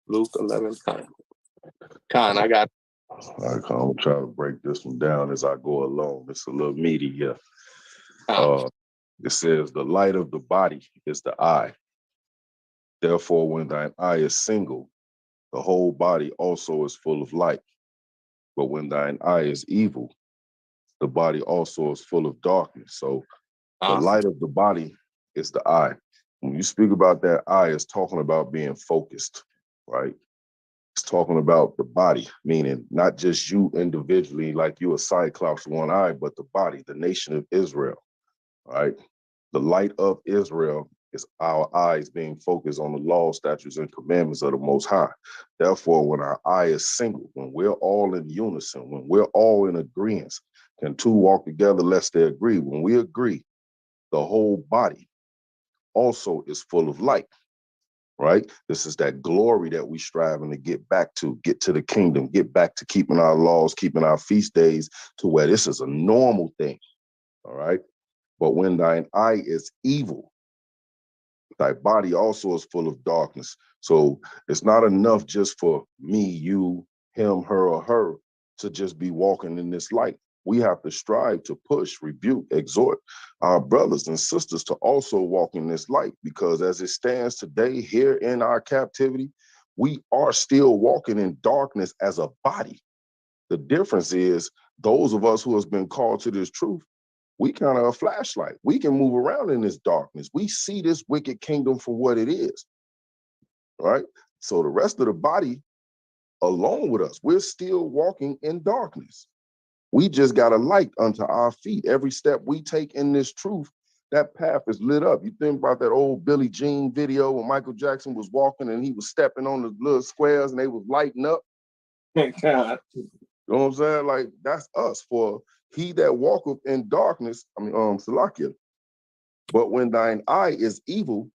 Luke 11, Khan. Khan, I got it. All right, Khan. I'm gonna try to break this one down as I go along. It's a little meaty here. It says, the light of the body is the eye. Therefore, when thine eye is single, the whole body also is full of light. But when thine eye is evil, the body also is full of darkness. So the light of the body is the eye. When you speak about that eye, it's talking about being focused, right? It's talking about the body, meaning not just you individually, like you a cyclops one eye, but the body, the nation of Israel, right? The light of Israel is our eyes being focused on the law, statutes, and commandments of the Most High. Therefore, when our eye is single, when we're all in unison, when we're all in agreement, can two walk together lest they agree? When we agree, the whole body also is full of light, right? This is that glory that we striving to get back to, get to the kingdom, get back to keeping our laws, keeping our feast days to where this is a normal thing, all right? But when thine eye is evil, thy body also is full of darkness. So it's not enough just for me, you, him, her, or her to just be walking in this light. We have to strive to push, rebuke, exhort our brothers and sisters to also walk in this light, because as it stands today here in our captivity, we are still walking in darkness as a body. The difference is those of us who has been called to this truth, we kind of a flashlight. We can move around in this darkness. We see this wicked kingdom for what it is, right? So the rest of the body, along with us, we're still walking in darkness. We just got a light unto our feet. Every step we take in this truth, that path is lit up. You think about that old Billie Jean video when Michael Jackson was walking and he was stepping on the little squares and they was lighting up. God. You know what I'm saying? Like, that's us. For he that walketh in darkness, Salakia. But when thine eye is evil,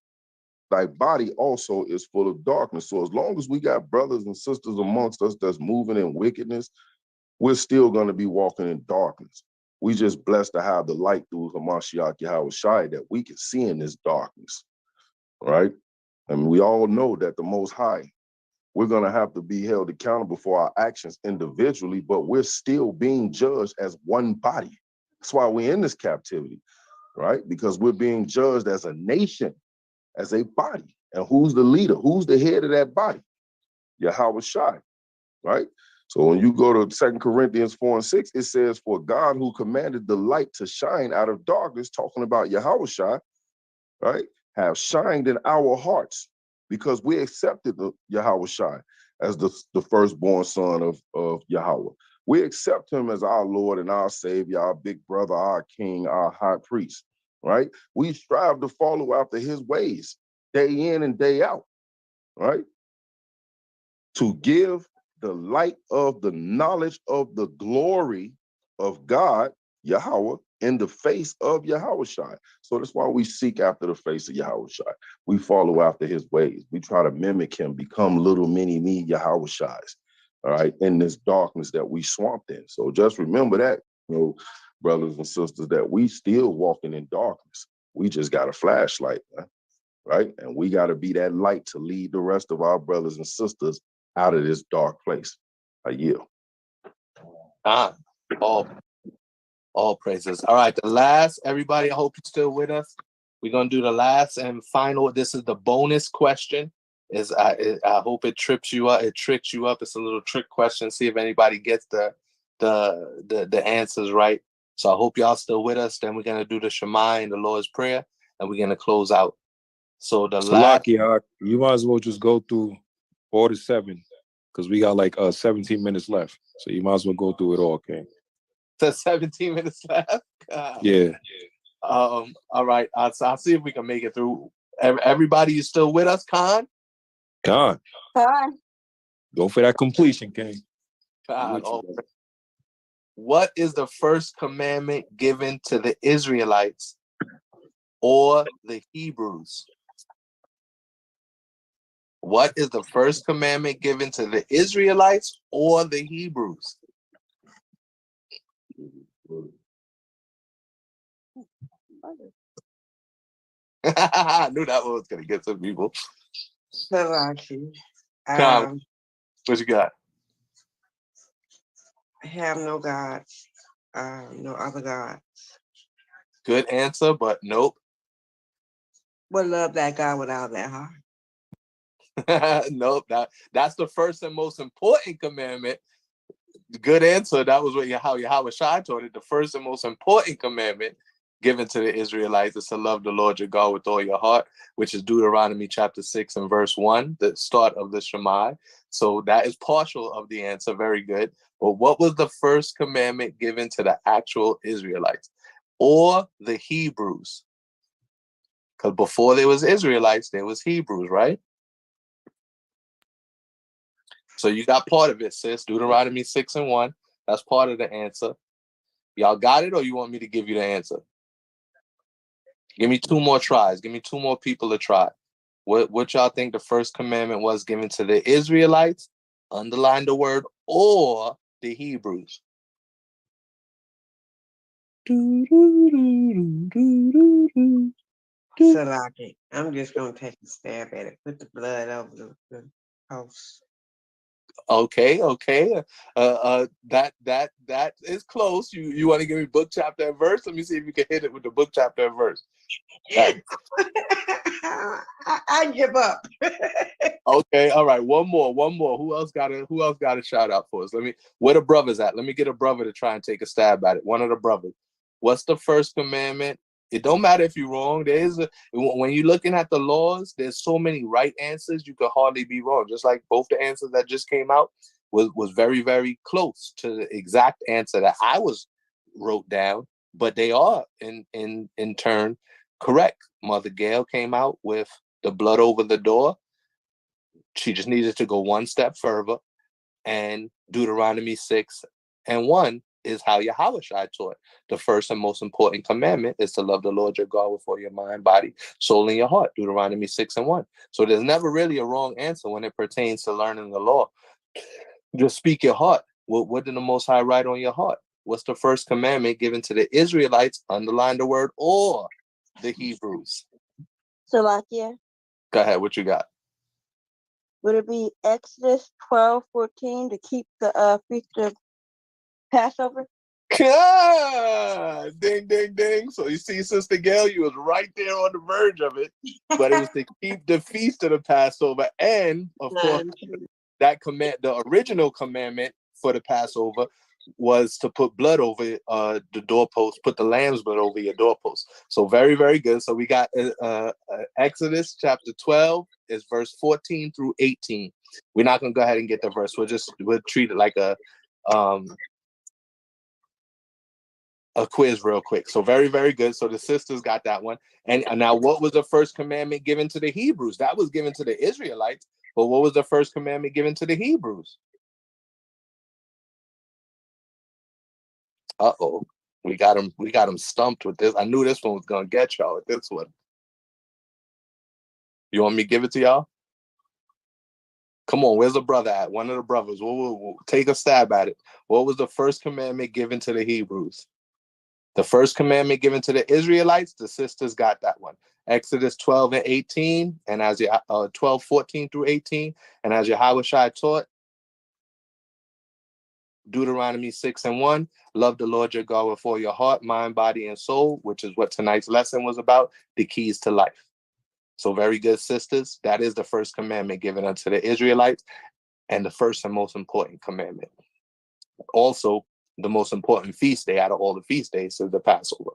thy body also is full of darkness. So as long as we got brothers and sisters amongst us that's moving in wickedness, we're still going to be walking in darkness. We just blessed to have the light through Hamashiach Yahawashi that we can see in this darkness, right? And we all know that the Most High, we're going to have to be held accountable for our actions individually, but we're still being judged as one body. That's why we're in this captivity, right? Because we're being judged as a nation, as a body. And who's the leader? Who's the head of that body? Yahawashi, right? So when you go to 2 Corinthians 4:6, it says, for God who commanded the light to shine out of darkness, talking about Yahawashi, right, have shined in our hearts because we accepted the Yahawashi as the firstborn son of Yahweh. We accept him as our Lord and our Savior, our big brother, our king, our high priest, right? We strive to follow after his ways day in and day out, right? To give the light of the knowledge of the glory of God, Yahweh, in the face of Yahawashi. So that's why we seek after the face of Yahawashi. We follow after his ways. We try to mimic him, become little mini me Yahawashis, all right, in this darkness that we swamped in. So just remember that, brothers and sisters, that we still walking in darkness. We just got a flashlight, man, right? And we got to be that light to lead the rest of our brothers and sisters out of this dark place. I yield. All praises. All right, the last, everybody, I hope you're still with us. We're going to do the last and final. This is the bonus question. I hope it trips you up. It tricks you up. It's a little trick question. See if anybody gets the answers right. So I hope y'all still with us. Then we're going to do the Shema and the Lord's Prayer, and we're going to close out. So the last... you might as well just go through all the 7, because we got like 17 minutes left. So you might as well go through it all, okay? 17 minutes left. Yeah. All right. I'll see if we can make it through. Everybody, you still with us, Khan? Khan. Go for that completion, King. Khan. What is the first commandment given to the Israelites or the Hebrews? What is the first commandment given to the Israelites or the Hebrews? I knew that one was going to get some people. Salaki. What you got? Have no gods, no other gods. Good answer, but nope. But love that God without that heart. Nope. That's the first and most important commandment. Good answer. That was how Yahweh Shai taught it. The first and most important commandment given to the Israelites is to love the Lord your God with all your heart, which is Deuteronomy chapter 6 and verse 1, the start of the Shema. So that is partial of the answer. Very good. But what was the first commandment given to the actual Israelites or the Hebrews? Because before there was Israelites, there was Hebrews, right? So you got part of it, sis. Deuteronomy 6 and 1. That's part of the answer. Y'all got it, or you want me to give you the answer? Give me 2 more tries. Give me 2 more people to try. What y'all think the first commandment was given to the Israelites? Underline the word or the Hebrews. Salaki. I'm just gonna take a stab at it. Put the blood over the house. Okay. That is close. You want to give me book, chapter, and verse? Let me see if you can hit it with the book, chapter, and verse. I give up. Okay, all right. One more. Who else got a shout out for us? Where the brothers at? Let me get a brother to try and take a stab at it. One of the brothers. What's the first commandment? It don't matter if you're wrong. When you're looking at the laws, there's so many right answers, you could hardly be wrong. Just like both the answers that just came out was very, very close to the exact answer that I wrote down, but they are in turn correct. Mother Gail came out with the blood over the door. She just needed to go one step further. And Deuteronomy 6 and 1 is how Yawasap taught. The first and most important commandment is to love the Lord your God with all your mind, body, soul, and your heart. Deuteronomy 6 and 1. So there's never really a wrong answer when it pertains to learning the law. Just speak your heart. What did the Most High write on your heart? What's the first commandment given to the Israelites? Underline the word or the Hebrews. Salakia, Go ahead. What you got? would it be Exodus 12:14 to keep the feast of Passover? Ding, ding, ding. So you see, Sister Gail, you was right there on the verge of it. But it was to keep the feast of the Passover. And, of course, that the original commandment for the Passover was to put blood over the doorpost, put the lamb's blood over your doorpost. So very, very good. So we got Exodus chapter 12 is verse 14 through 18. We're not going to go ahead and get the verse. We'll treat it like a quiz real quick. So very, very good. So the sisters got that one. And now what was the first commandment given to the Hebrews? That was given to the Israelites. But what was the first commandment given to the Hebrews? Uh-oh. We got him stumped with this. I knew this one was gonna get y'all with this one. You want me to give it to y'all? Come on, where's the brother at? One of the brothers. We'll take a stab at it. What was the first commandment given to the Hebrews? The first commandment given to the Israelites, the sisters got that one. Exodus 12 and 18, and as 12, 14 through 18, and as Yawasap taught, Deuteronomy 6 and 1, love the Lord your God with all your heart, mind, body, and soul, which is what tonight's lesson was about, the keys to life. So very good, sisters. That is the first commandment given unto the Israelites, and the first and most important commandment. Also, the most important feast day out of all the feast days is the Passover.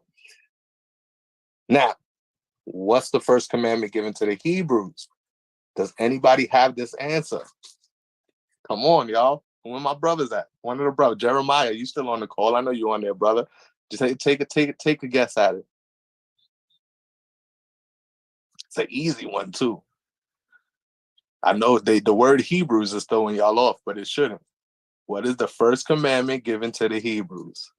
Now, what's the first commandment given to the Hebrews? Does anybody have this answer? Come on, y'all. Where my brothers at? One of the brothers. Jeremiah, you still on the call? I know you on there, brother. Just take a guess at it. It's an easy one, too. I know the word Hebrews is throwing y'all off, but it shouldn't. What is the first commandment given to the Hebrews?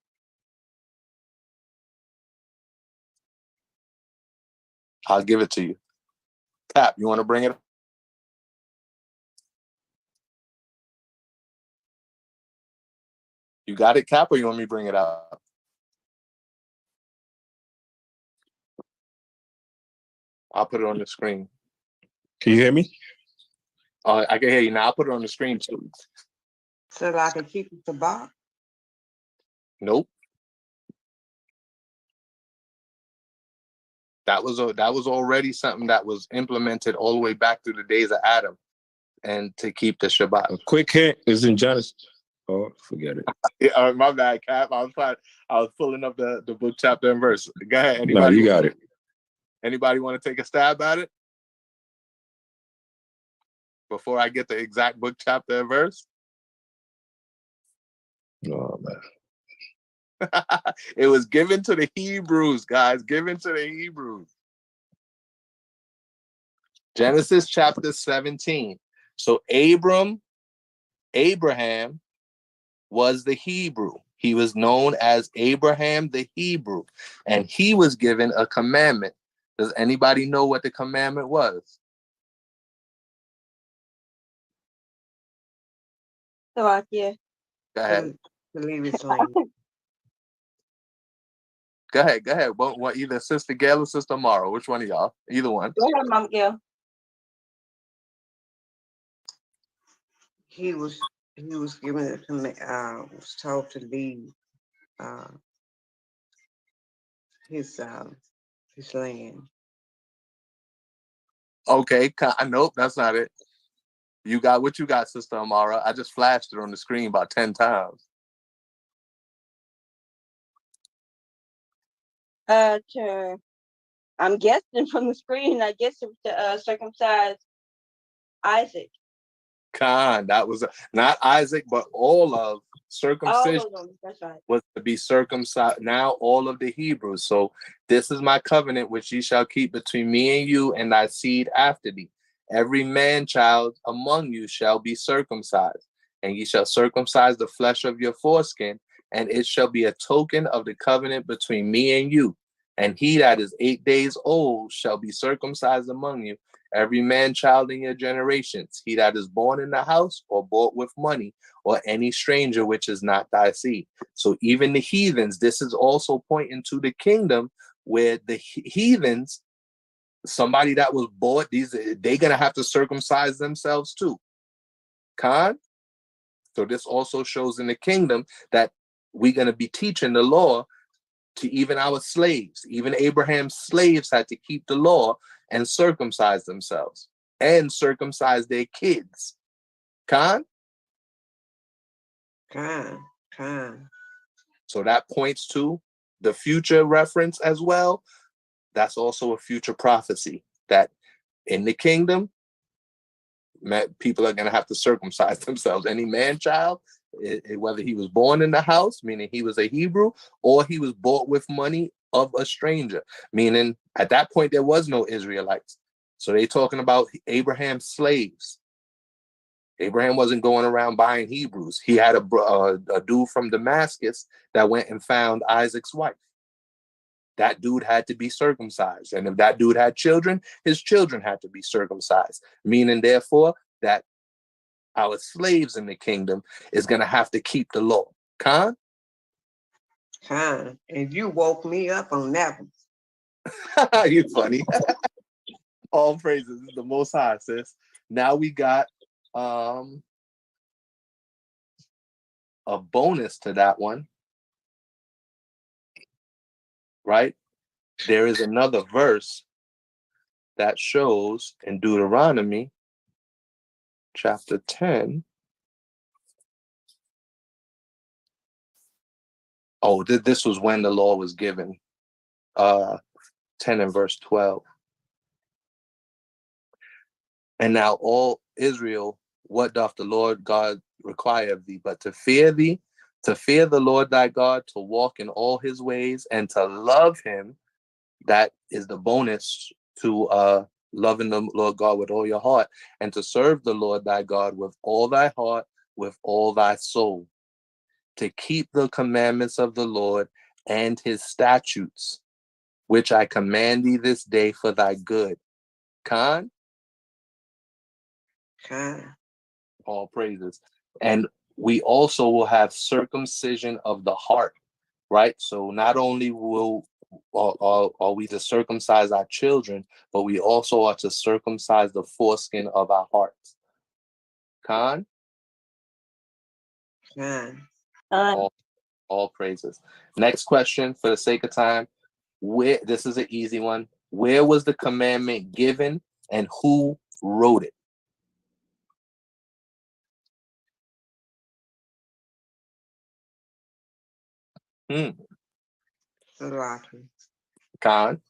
I'll give it to you. Cap, you want to bring it up? You got it, Cap, or you want me to bring it up? I'll put it on the screen. Can you hear me? I can hear you now. I'll put it on the screen too. So that I can keep it the box. Nope. That was already something that was implemented all the way back through the days of Adam, and to keep the Shabbat. A quick hint is in Genesis. Oh, forget it. Yeah, my bad, Cap. I was pulling up the book, chapter, and verse. Go ahead. No, Anybody? you got it. Anybody want to take a stab at it before I get the exact book, chapter, and verse? Oh man. It was given to the Hebrews, guys. Given to the Hebrews. Genesis chapter 17. So Abraham was the Hebrew. He was known as Abraham the Hebrew, and he was given a commandment. Does anybody know what the commandment was? Slovakia. Go ahead. To leave his land. Go ahead. What either Sister Gail or Sister Mara? Which one of y'all? Either one. Go ahead, Mama Gail. He was given a was told to leave his land. Okay. Nope, that's not it. You got what you got, Sister Amara. I just flashed it on the screen about 10 times. I'm guessing from the screen, I guess it was to circumcise Isaac. That was not Isaac, but all of circumcision. All of them, that's right. Was to be circumcised. Now all of the Hebrews. So this is my covenant which ye shall keep between me and you and thy seed after thee. Every man child among you shall be circumcised, and ye shall circumcise the flesh of your foreskin, and it shall be a token of the covenant between me and you. And he that is 8 days old shall be circumcised among you, every man child in your generations, he that is born in the house or bought with money, or any stranger which is not thy seed. So even the heathens, this is also pointing to the kingdom where the heathens, somebody that was bought, they're gonna have to circumcise themselves too. So this also shows in the kingdom that we're gonna be teaching the law to even our slaves. Even Abraham's slaves had to keep the law and circumcise themselves and circumcise their kids. So that points to the future reference as well. That's also a future prophecy that in the kingdom, people are going to have to circumcise themselves. Any man child, whether he was born in the house, meaning he was a Hebrew, or he was bought with money of a stranger, meaning at that point there was no Israelites. So they're talking about Abraham's slaves. Abraham wasn't going around buying Hebrews. He had a dude from Damascus that went and found Isaac's wife. That dude had to be circumcised. And if that dude had children, his children had to be circumcised. Meaning, therefore, that our slaves in the kingdom is going to have to keep the law. And you woke me up on that one. You're funny. All praises. This is the Most High, sis. Now we got a bonus to that one. Right? There is another verse that shows in Deuteronomy chapter 10. Oh, this was when the law was given. 10 and verse 12. And now all Israel, what doth the Lord God require of thee, but to fear thee, to fear the Lord thy God, to walk in all his ways, and to love him. That is the bonus to loving the Lord God with all your heart, and to serve the Lord thy God with all thy heart, with all thy soul, to keep the commandments of the Lord and his statutes, which I command thee this day for thy good. All praises. And we also will have circumcision of the heart, right? So not only are we to circumcise our children, but we also are to circumcise the foreskin of our hearts. All praises. Next question, for the sake of time. This is an easy one. Where was the commandment given and who wrote it? Salaki. Khan.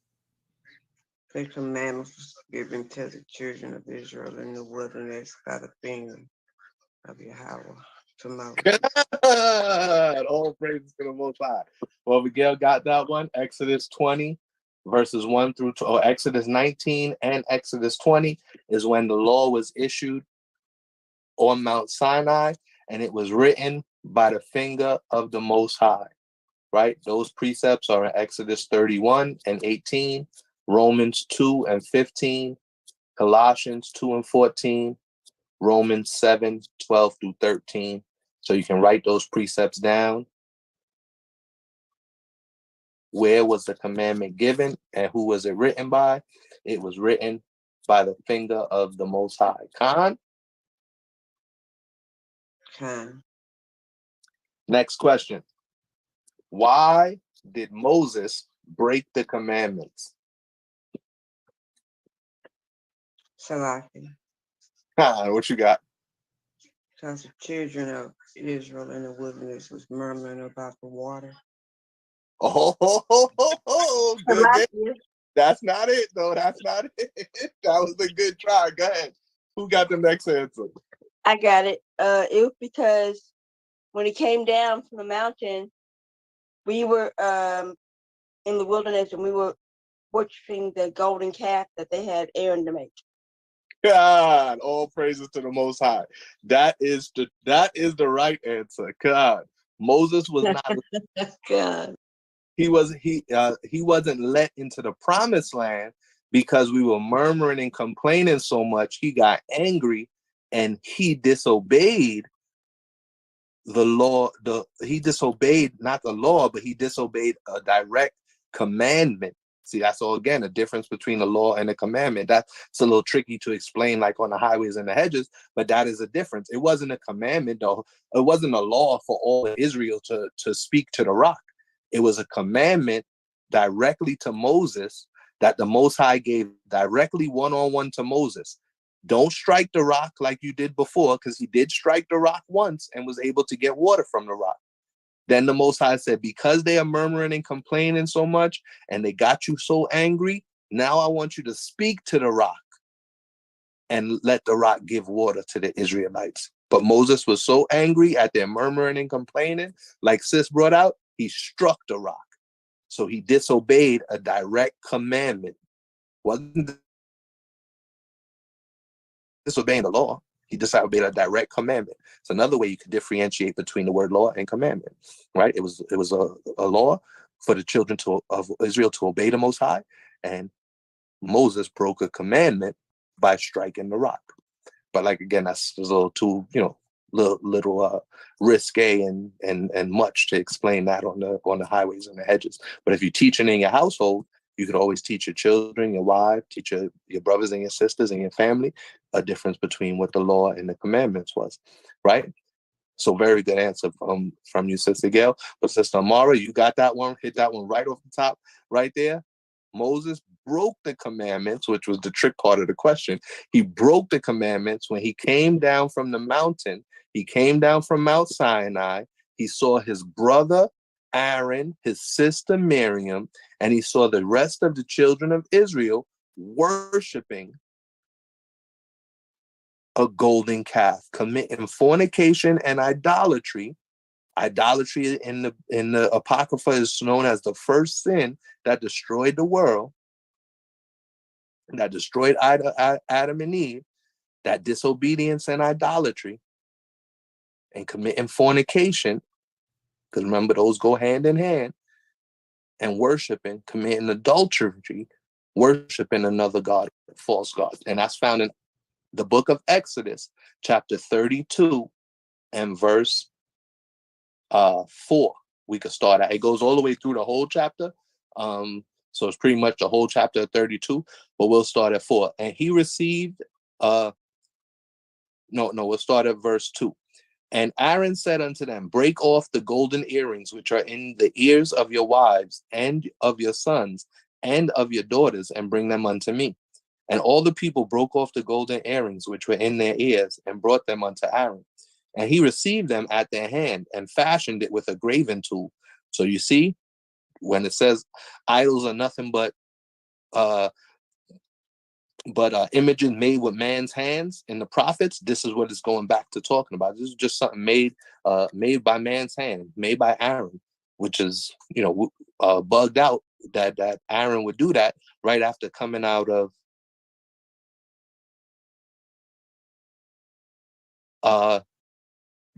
The commandments was given to the children of Israel in the wilderness by the finger of Yahweh to Moses. God, all praises to the Most High. Well, Miguel got that one. Exodus 20, verses 1 through Exodus 19 and Exodus 20 is when the law was issued on Mount Sinai, and it was written by the finger of the Most High. Right? Those precepts are in Exodus 31 and 18, Romans 2 and 15, Colossians 2 and 14, Romans 7, 12 through 13. So you can write those precepts down. Where was the commandment given and who was it written by? It was written by the finger of the Most High. Khan? Khan. Next question. Why did Moses break the commandments? Salaki. Khan, what you got? Because the children of Israel in the wilderness was murmuring about the water. Oh, good. Salakia. That's not it, though. That's not it. That was a good try. Go ahead. Who got the next answer? I got it. It was because when he came down from the mountain, we were in the wilderness and we were worshiping the golden calf that they had Aaron to make. God, all praises to the Most High. That is the right answer. God, Moses was not. God. He wasn't let into the promised land because we were murmuring and complaining so much. He got angry and he disobeyed the law. He disobeyed not the law, but he disobeyed a direct commandment. See, that's all again a difference between a law and a commandment. That's a little tricky to explain, like on the highways and the hedges, but that is a difference. It wasn't a commandment, though. It wasn't a law for all of Israel to speak to the rock. It was a commandment directly to Moses that the Most High gave directly one-on-one to Moses. Don't strike the rock like you did before, because he did strike the rock once and was able to get water from the rock. Then the Most High said, because they are murmuring and complaining so much and they got you so angry, now I want you to speak to the rock and let the rock give water to the Israelites. But Moses was so angry at their murmuring and complaining, like sis brought out, he struck the rock. So he disobeyed a direct commandment. Wasn't disobeying the law. He disobeyed a direct commandment. It's another way you could differentiate between the word law and commandment, right? It was a law for the children of Israel to obey the Most High, and Moses broke a commandment by striking the rock. But like again, that's a little too little risque and much to explain that on the highways and the hedges. But if you're teaching in your household, you could always teach your children, your wife, teach your brothers and your sisters and your family a difference between what the law and the commandments was, right? So very good answer from you, Sister Gail. But Sister Amara, you got that one, hit that one right off the top, right there. Moses broke the commandments, which was the trick part of the question. He broke the commandments when he came down from the mountain. He came down from Mount Sinai. He saw his brother Aaron, his sister Miriam, and he saw the rest of the children of Israel worshiping a golden calf, committing fornication and idolatry. Idolatry in the Apocrypha is known as the first sin that destroyed the world, that destroyed Adam and Eve, that disobedience and idolatry, and committing fornication, because remember, those go hand in hand, and worshiping, committing adultery, worshiping another god, false god. And that's found in the book of Exodus, chapter 32 and verse 4. We could start at. It goes all the way through the whole chapter. So it's pretty much the whole chapter 32, but we'll start at 4. And he received, we'll start at verse 2. And Aaron said unto them, break off the golden earrings which are in the ears of your wives and of your sons and of your daughters, and bring them unto me. And all the people broke off the golden earrings which were in their ears and brought them unto Aaron. And he received them at their hand and fashioned it with a graven tool So you see, when it says idols are nothing but images made with man's hands in the prophets, this is what it's going back to talking about. This is just something made by man's hand, made by Aaron, which is, bugged out that Aaron would do that right after coming out of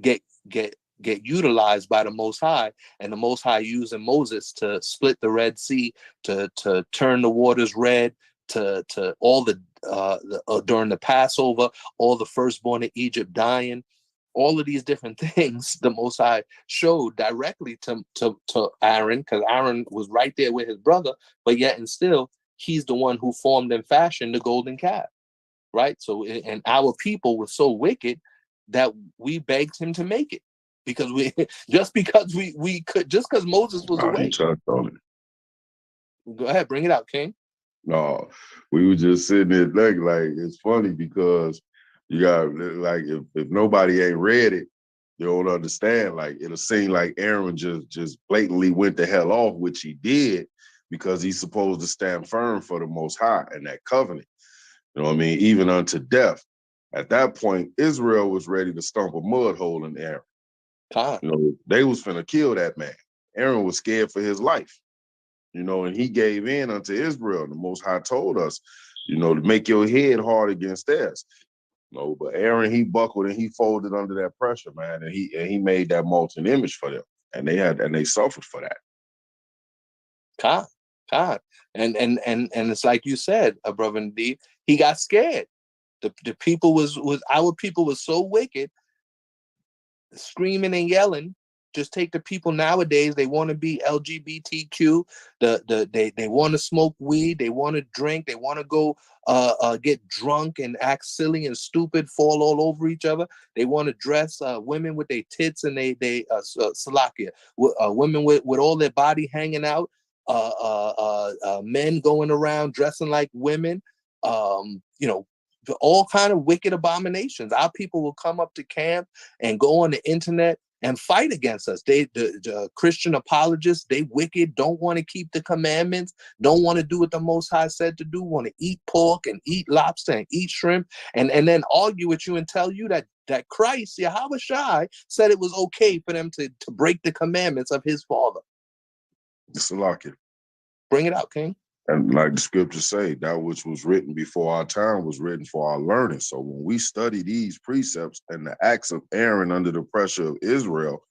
get utilized by the Most High, and the Most High using Moses to split the Red Sea, to turn the waters red, to all during the Passover, all the firstborn of Egypt dying, all of these different things the Most High showed directly to Aaron, because Aaron was right there with his brother, but yet and still he's the one who formed and fashioned the golden calf, right? So, and our people were so wicked that we begged him to make it, because we because Moses was away. You touched on it. Go ahead, bring it out, King. No, we were just sitting there like it's funny because you got, like, if nobody ain't read it, you don't understand. Like, it'll seem like Aaron just blatantly went the hell off, which he did, because he's supposed to stand firm for the Most High and that covenant. You know what I mean? Even unto death. At that point, Israel was ready to stomp a mud hole in Aaron. They was finna kill that man. Aaron was scared for his life. And he gave in unto Israel. The Most High told us, to make your head hard against theirs. But Aaron, he buckled and he folded under that pressure, man, and he made that molten image for them, and they suffered for that. God, and it's like you said, brother D, he got scared. The people our people was so wicked, screaming and yelling. Just take the people nowadays. They want to be LGBTQ. They want to smoke weed. They want to drink. They want to go get drunk and act silly and stupid, fall all over each other. They want to dress women with their tits and salakia, women with all their body hanging out. Men going around dressing like women. All kind of wicked abominations. Our people will come up to camp and go on the internet and fight against us. The Christian apologists, they wicked, don't want to keep the commandments, don't want to do what the Most High said to do, want to eat pork and eat lobster and eat shrimp, and then argue with you and tell you that Christ, Yawasap, said it was okay for them to break the commandments of his father. Salakia. Bring it out, King. And like the scriptures say, that which was written before our time was written for our learning. So when we study these precepts and the acts of Aaron under the pressure of Israel,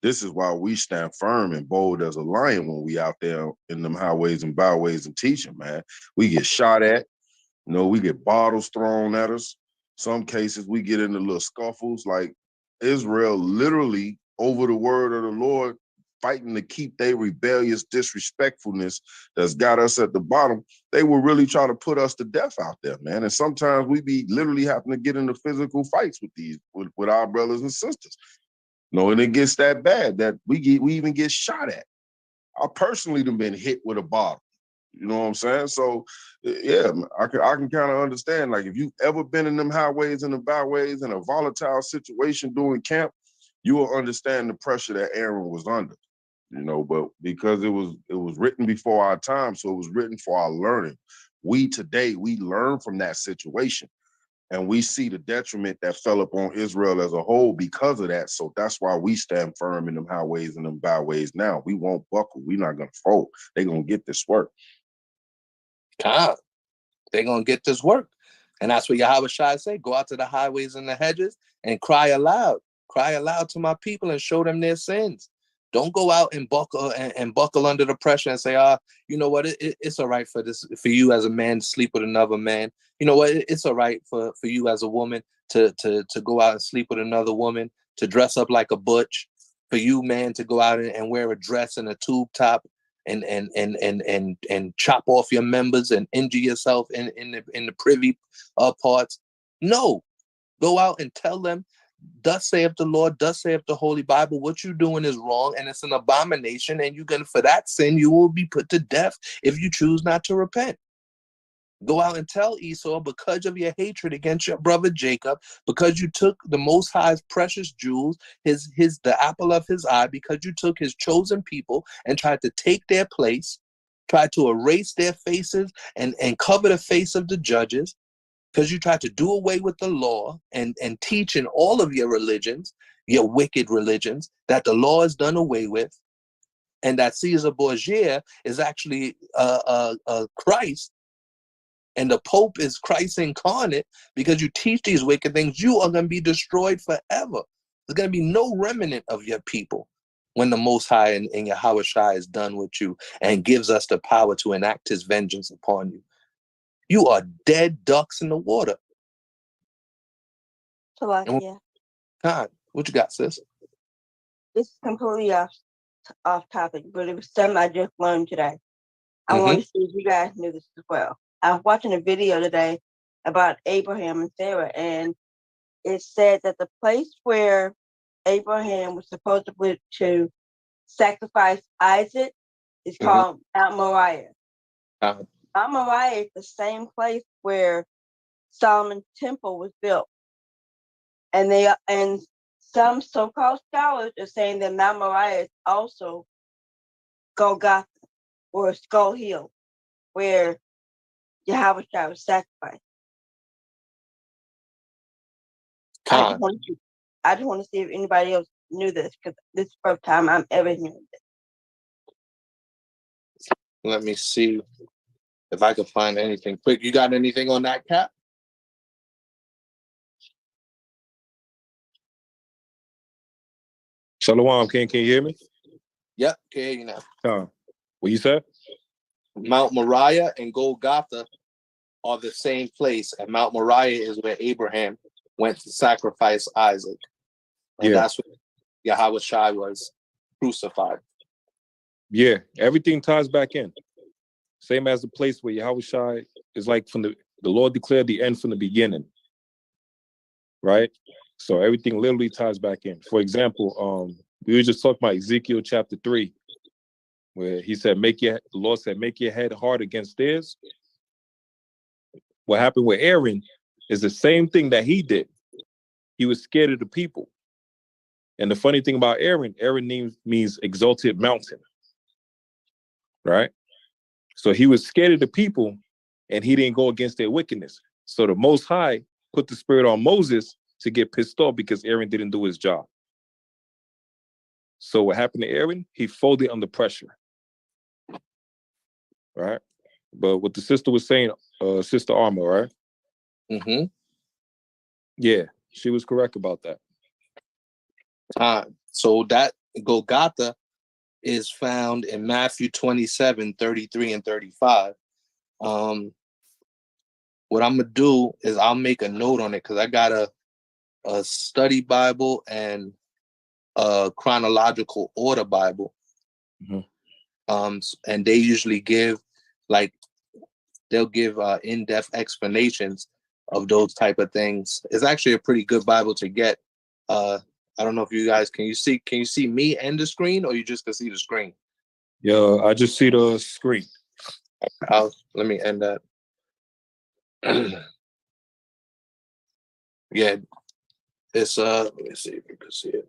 this is why we stand firm and bold as a lion when we out there in them highways and byways and teaching, man. We get shot at, we get bottles thrown at us. Some cases we get into little scuffles, like Israel literally over the word of the Lord, fighting to keep their rebellious disrespectfulness that's got us at the bottom. They will really try to put us to death out there, man. And sometimes we be literally having to get into physical fights with our brothers and sisters. And it gets that bad that we even get shot at. I personally have been hit with a bottle. You know what I'm saying? So, yeah, I can kind of understand. Like, if you've ever been in them highways and the byways in a volatile situation during camp, you will understand the pressure that Aaron was under. But because it was written before our time, so it was written for our learning. We learn from that situation, and we see the detriment that fell upon Israel as a whole because of that. So that's why we stand firm in them highways and them byways now. We won't buckle. We're not going to fold. They're going to get this work. God, they're going to get this work. And that's what Yahweh say, go out to the highways and the hedges and cry aloud to my people and show them their sins. Don't go out and buckle under the pressure and say, you know what, it's all right for you as a man to sleep with another man. You know what, it's all right for you as a woman to go out and sleep with another woman, to dress up like a butch, for you, man, to go out and wear a dress and a tube top and chop off your members and injure yourself in the privy parts. No, go out and tell them, thus saith the Lord, thus saith the Holy Bible, what you're doing is wrong and it's an abomination, and for that sin you will be put to death if you choose not to repent. Go out and tell Esau, because of your hatred against your brother Jacob, because you took the Most High's precious jewels, the apple of his eye, because you took his chosen people and tried to take their place, tried to erase their faces and cover the face of the judges, because you tried to do away with the law and teach in all of your religions, your wicked religions, that the law is done away with, and that Caesar Borgia is actually Christ, and the Pope is Christ incarnate. Because you teach these wicked things, you are going to be destroyed forever. There's going to be no remnant of your people when the Most High and Yahushua is done with you and gives us the power to enact his vengeance upon you. You are dead ducks in the water. Salakia. God, what you got, sis? This is completely off topic, but it was something I just learned today. I wanted to see if you guys knew this as well. I was watching a video today about Abraham and Sarah, and it said that the place where Abraham was supposedly to sacrifice Isaac is called Mount Moriah. Mount Moriah is the same place where Solomon's temple was built, and some so-called scholars are saying that Mount Moriah is also Golgotha or Skull Hill, where Yahweh was sacrificed. I just want to see if anybody else knew this, because this is the first time I'm ever hearing this. Let me see if I can find anything quick. You got anything on that, Cap? Shalom, can you hear me? Yep, can hear you now. What you said? Mount Moriah and Golgotha are the same place, and Mount Moriah is where Abraham went to sacrifice Isaac. And that's where Yahushua was crucified. Yeah, everything ties back in. Same as the place where Yahushua is like from the Lord declared the end from the beginning. Right? So everything literally ties back in. For example, we were just talking about Ezekiel chapter 3, where he said, the Lord said, make your head hard against theirs. What happened with Aaron is the same thing that he did. He was scared of the people. And the funny thing about Aaron means exalted mountain. Right? So he was scared of the people, and he didn't go against their wickedness. So the Most High put the spirit on Moses to get pissed off because Aaron didn't do his job. So what happened to Aaron? He folded under pressure. Right? But what the sister was saying, Sister Arma, right? Yeah, she was correct about that. So that Golgotha is found in Matthew 27, 33 and 35. What I'm gonna do is I'll make a note on it, because I got a study Bible and a chronological order Bible. And they usually give, they'll give in-depth explanations of those type of things. It's actually a pretty good Bible to get. I don't know if you guys can you see me and the screen, or you just can see the screen? Yeah, I just see the screen. Let me end that. Yeah, it's let me see if you can see it.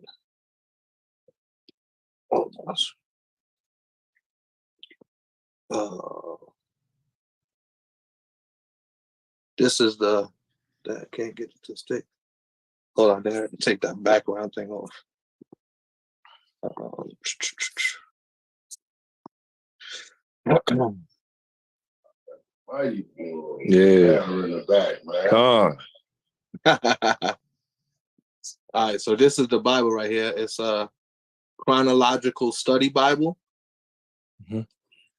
This is I can't get it to stick. Hold on, there. Take that background thing off. Yeah. All right, so this is the Bible right here. It's a chronological study Bible.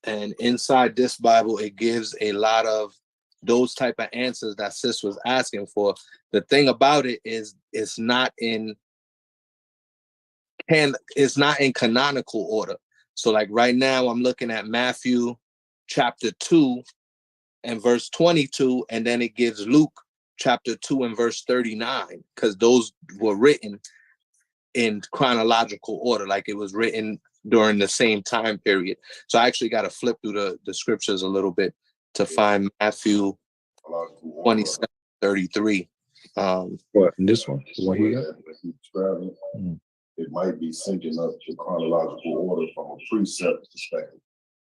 And inside this Bible, it gives a lot of those type of answers that sis was asking for. The thing about it is it's not in canonical order. So like right now I'm looking at Matthew chapter 2 and verse 22, and then it gives Luke chapter 2 and verse 39, because those were written in chronological order, like it was written during the same time period. So I actually got to flip through the scriptures a little bit to find Matthew chronological order. 27:33. What, in this one? The one he got? It might be syncing up to chronological order from a precept perspective.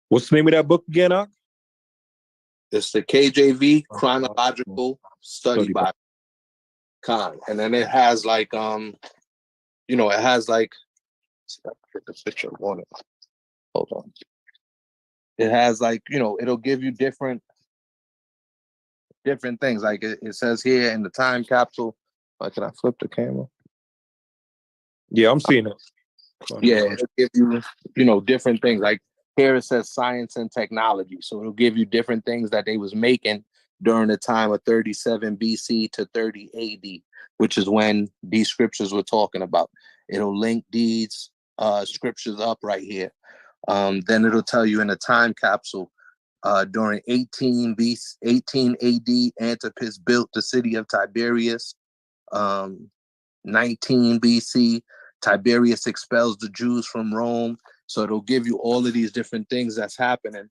What's the name of that book again, Ak? It's the KJV Chronological Study Bible. And then it has like it has like, get the picture on it. Hold on. It has like, it'll give you different things. Like it says here in the time capsule. Can I flip the camera? Yeah, I'm seeing it. Yeah, it'll give you, different things. Like here it says science and technology. So it'll give you different things that they was making during the time of 37 BC to 30 AD, which is when these scriptures we're talking about. It'll link these scriptures up right here. Then it'll tell you in a time capsule, during 18 AD, Antipas built the city of Tiberias. 19 BC, Tiberius expels the Jews from Rome. So it'll give you all of these different things that's happening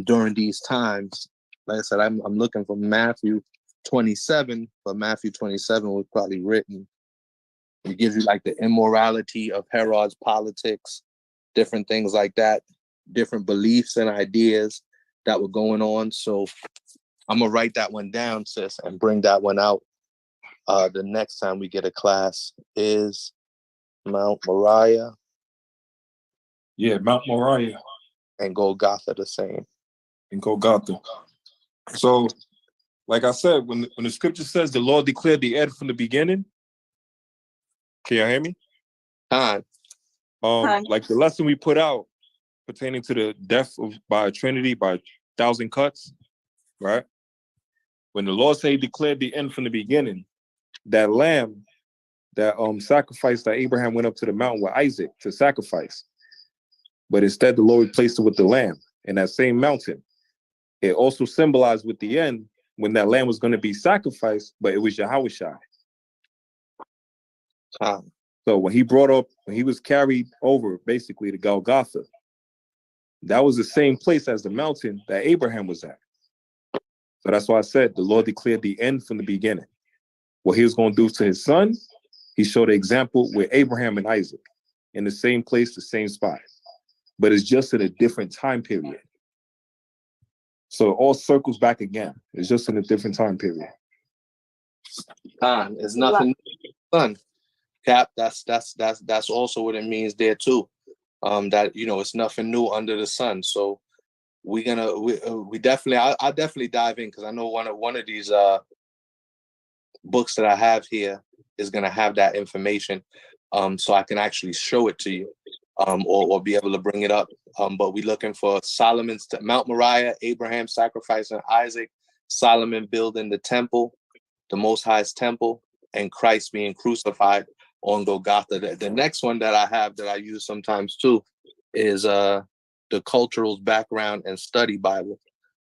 during these times. Like I said, I'm looking for Matthew 27, but Matthew 27 was probably written. It gives you like the immorality of Herod's politics, different things like that, different beliefs and ideas that were going on. So I'm gonna write that one down, sis, and bring that one out. The next time we get a class is Mount Moriah. Yeah, Mount Moriah. And Golgotha the same. And Golgotha. So, like I said, when the scripture says the Lord declared the end from the beginning, can you hear me? Hi. Like the lesson we put out pertaining to the death by a Trinity by 1,000 cuts, right? When the Lord said he declared the end from the beginning, that lamb that sacrificed that Abraham went up to the mountain with Isaac to sacrifice. But instead the Lord replaced it with the lamb in that same mountain. It also symbolized with the end when that lamb was going to be sacrificed, but it was Yahushua. So when he was carried over basically to Golgotha, that was the same place as the mountain that Abraham was at. So that's why I said the Lord declared the end from the beginning. What he was going to do to his son, he showed an example with Abraham and Isaac in the same place, the same spot. But it's just in a different time period. So it all circles back again. It's just in a different time period. It's nothing new, son. Cap, that's also what it means there too. That it's nothing new under the sun. So we definitely I'll definitely dive in, because I know one of these books that I have here is gonna have that information, so I can actually show it to you, or be able to bring it up. But we're looking for Solomon's Mount Moriah, Abraham sacrificing Isaac, Solomon building the temple, the Most High's temple, and Christ being crucified on Golgotha. The next one that I have that I use sometimes too is the Cultural Background and Study Bible.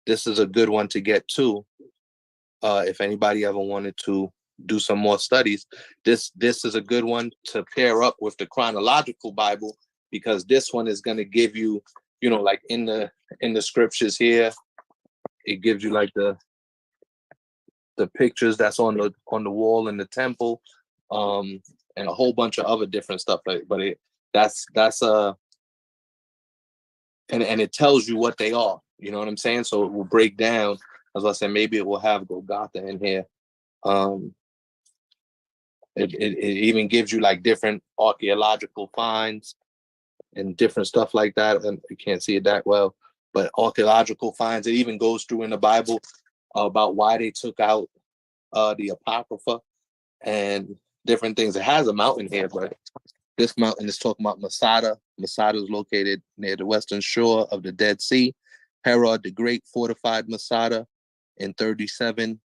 This is a good one to get too. If anybody ever wanted to do some more studies, this is a good one to pair up with the Chronological Bible, because this one is going to give you, like in the scriptures here, it gives you like the pictures that's on the wall in the temple, and a whole bunch of other different stuff. And it tells you what they are. You know what I'm saying? So it will break down. As I said, maybe it will have Golgotha in here. It even gives you like different archaeological finds and different stuff like that. And you can't see it that well, but archaeological finds. It even goes through in the Bible about why they took out the Apocrypha and different things. It has a mountain here, but this mountain is talking about Masada. Masada is located near the western shore of the Dead Sea. Herod the Great fortified Masada in 37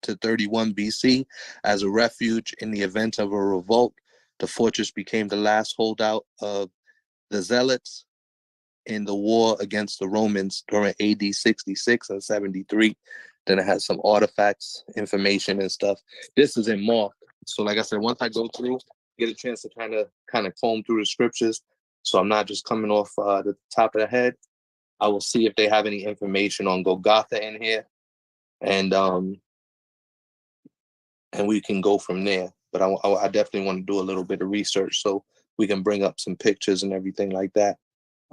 to 31 BC as a refuge in the event of a revolt. The fortress became the last holdout of the Zealots in the war against the Romans during AD 66 and 73. Then it has some artifacts, information and stuff. This is in Mark. So like I said, once I go through, get a chance to kind of comb through the scriptures, so I'm not just coming off the top of the head, I will see if they have any information on Golgotha in here. and we can go from there. But I definitely want to do a little bit of research so we can bring up some pictures and everything like that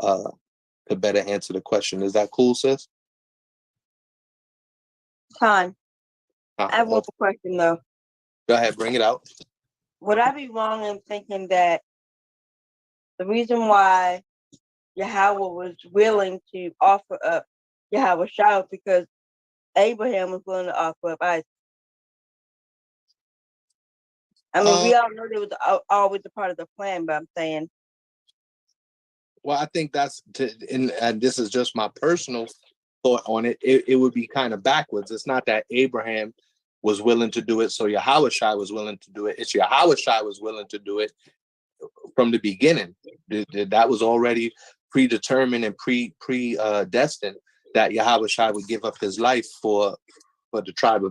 to better answer the question. Is that cool, sis? Time. I have one more question though. Go ahead, bring it out. Would I be wrong in thinking that the reason why Yahweh was willing to offer up Yahweh Shai was because Abraham was willing to offer up Isaac? I mean, we all know there was always a part of the plan, but I'm saying. Well, I think and this is just my personal thought on it. It would be kind of backwards. It's not that Abraham was willing to do it, so Yahweh Shai was willing to do it. It's Yahweh Shai was willing to do it from the beginning. That was already predetermined and predestined that Yahweh Shai would give up his life for the tribe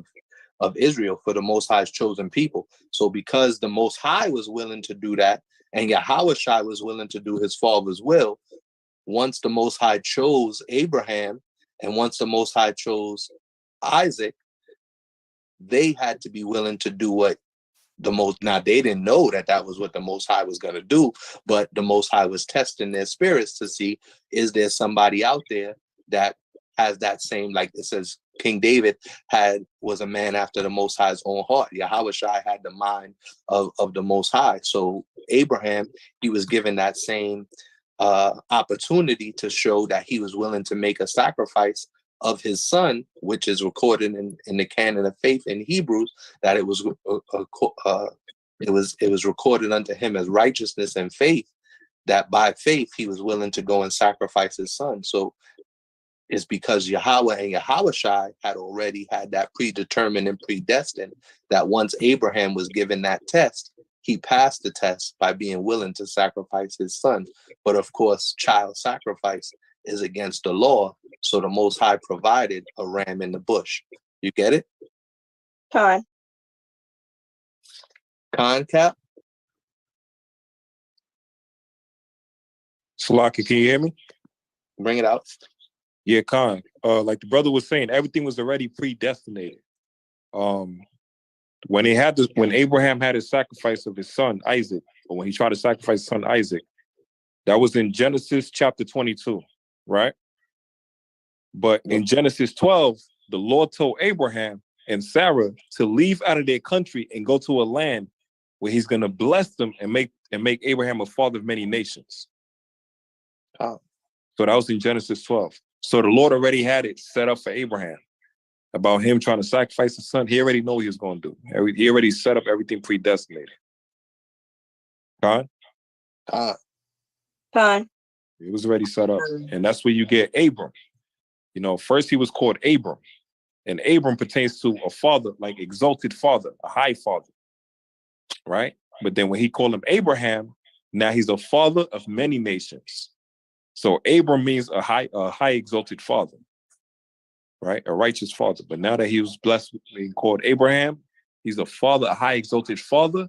of Israel, for the Most High's chosen people. So because the Most High was willing to do that, and Yahweh Shai was willing to do his Father's will, once the Most High chose Abraham, and once the Most High chose Isaac, they had to be willing to do what now they didn't know that was what the Most High was going to do, but the Most High was testing their spirits to see, is there somebody out there that has that same, like it says, King David was a man after the Most High's own heart. Yahweh Shai had the mind of the Most High. So Abraham, he was given that same opportunity to show that he was willing to make a sacrifice of his son, which is recorded in the canon of faith in Hebrews, that it was recorded unto him as righteousness and faith, that by faith he was willing to go and sacrifice his son. So it's because Yahweh and Yahweh Shai had already had that predetermined and predestined, that once Abraham was given that test, he passed the test by being willing to sacrifice his son. But of course, child sacrifice is against the law. So the Most High provided a ram in the bush. You get it? Time. Cap? Salaki, can you hear me? Bring it out. Yeah, Khan. Like the brother was saying, everything was already predestinated. When Abraham had his sacrifice of his son Isaac, or when he tried to sacrifice his son Isaac, that was in Genesis chapter 22, right? But in Genesis 12, the Lord told Abraham and Sarah to leave out of their country and go to a land where he's going to bless them and make Abraham a father of many nations. So that was in Genesis 12. So the Lord already had it set up for Abraham about him trying to sacrifice his son. He already knew what he was going to do. He already set up everything predestinated. Khan? Time. It was already set up. And that's where you get Abram. You know, first he was called Abram. And Abram pertains to a father, like exalted father, a high father. Right? But then when he called him Abraham, now he's a father of many nations. So Abram means a high exalted father. Right? A righteous father. But now that he was blessed with being called Abraham, he's a father, a high exalted father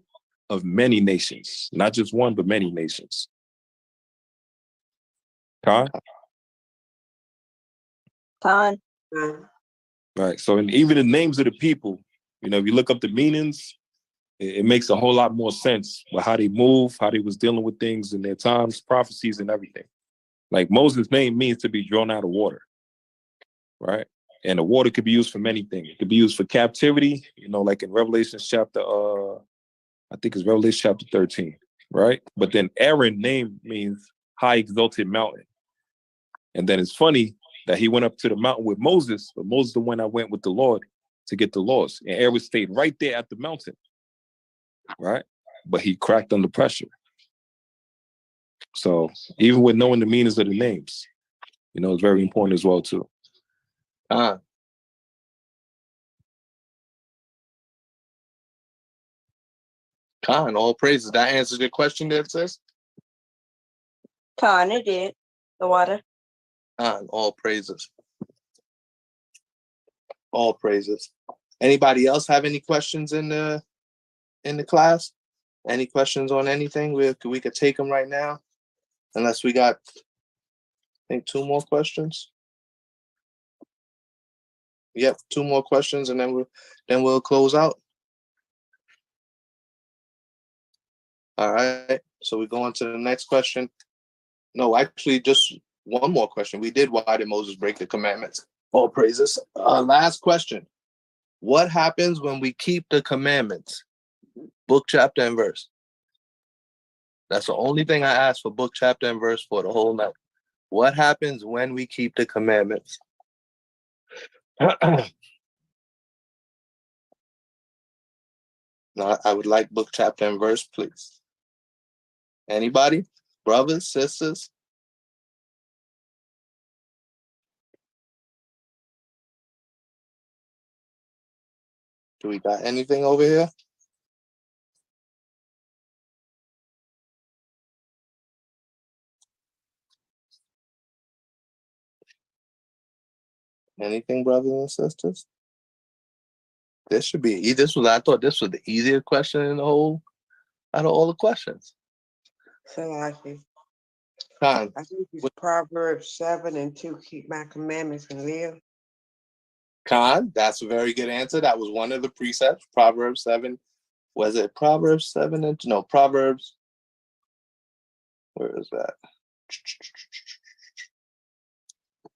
of many nations. Not just one, but many nations. Khan? Time. Right. So even the names of the people, you know, if you look up the meanings, it makes a whole lot more sense with how they move, how they was dealing with things in their times, prophecies, and everything. Like Moses' name means to be drawn out of water. Right. And the water could be used for many things. It could be used for captivity, you know, like in Revelation chapter, I think it's Revelation chapter 13. Right. But then Aaron's name means high exalted mountain. And then it's funny that he went up to the mountain with Moses, but Moses the one that went with the Lord to get the laws. And Aaron stayed right there at the mountain, right? But he cracked under pressure. So even with knowing the meanings of the names, you know, it's very important as well too. Khan, all praises. That answers your question there, sis? Time. It did. The water. All praises. All praises. Anybody else have any questions in the class? Any questions on anything? We could take them right now, unless we got, I think, 2 more questions. Yep, 2 more questions and then we'll close out. All right. So we go on to the next question. No, actually, just one more question. We did. Why did Moses break the commandments? All praises. Last question. What happens when we keep the commandments? Book, chapter, and verse. That's the only thing I asked for, book, chapter, and verse for the whole night. What happens when we keep the commandments? Now, I would like book, chapter, and verse, please. Anybody? Brothers, sisters? Do we got anything over here? Anything, brothers and sisters? This should be. I thought this was the easiest question in the whole, out of all the questions. So like it. Con, I think it's Proverbs 7:2, keep my commandments and live. Con, that's a very good answer. That was one of the precepts. Proverbs 7. Was it Proverbs 7 and no Proverbs? Where is that?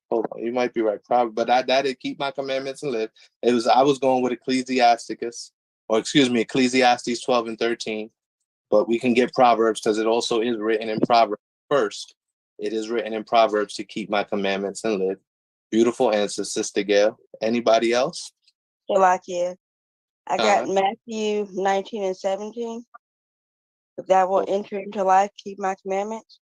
Hold on, you might be right. Probably, but that did keep my commandments and live. I was going with Ecclesiastes 12 and 13. But we can get Proverbs because it also is written in Proverbs first. It is written in Proverbs to keep my commandments and live. Beautiful answer, Sister Gail. Anybody else? Salakia. I got Matthew 19 and 17. If that will enter into life, keep my commandments.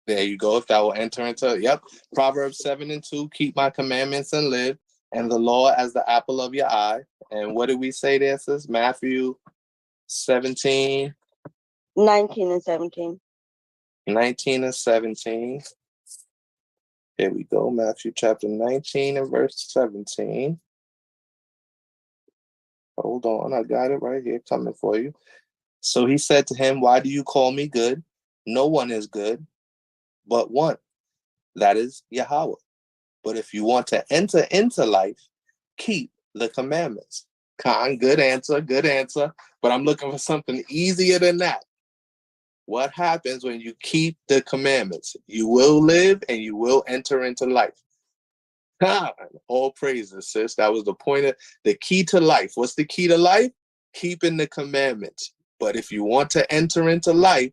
There you go. If that will enter into, yep. Proverbs 7 and 2, keep my commandments and live, and the law as the apple of your eye. And what did we say there, sis? Matthew 17. 19 and 17. 19 and 17. Here we go. Matthew chapter 19 and verse 17. Hold on. I got it right here coming for you. So he said to him, why do you call me good? No one is good but one. That is Yahweh. But if you want to enter into life, keep the commandments. Khan, good answer, good answer. But I'm looking for something easier than that. What happens when you keep the commandments? You will live and you will enter into life. Khan, all praises, sis. That was the point of the key to life. What's the key to life? Keeping the commandments. But if you want to enter into life,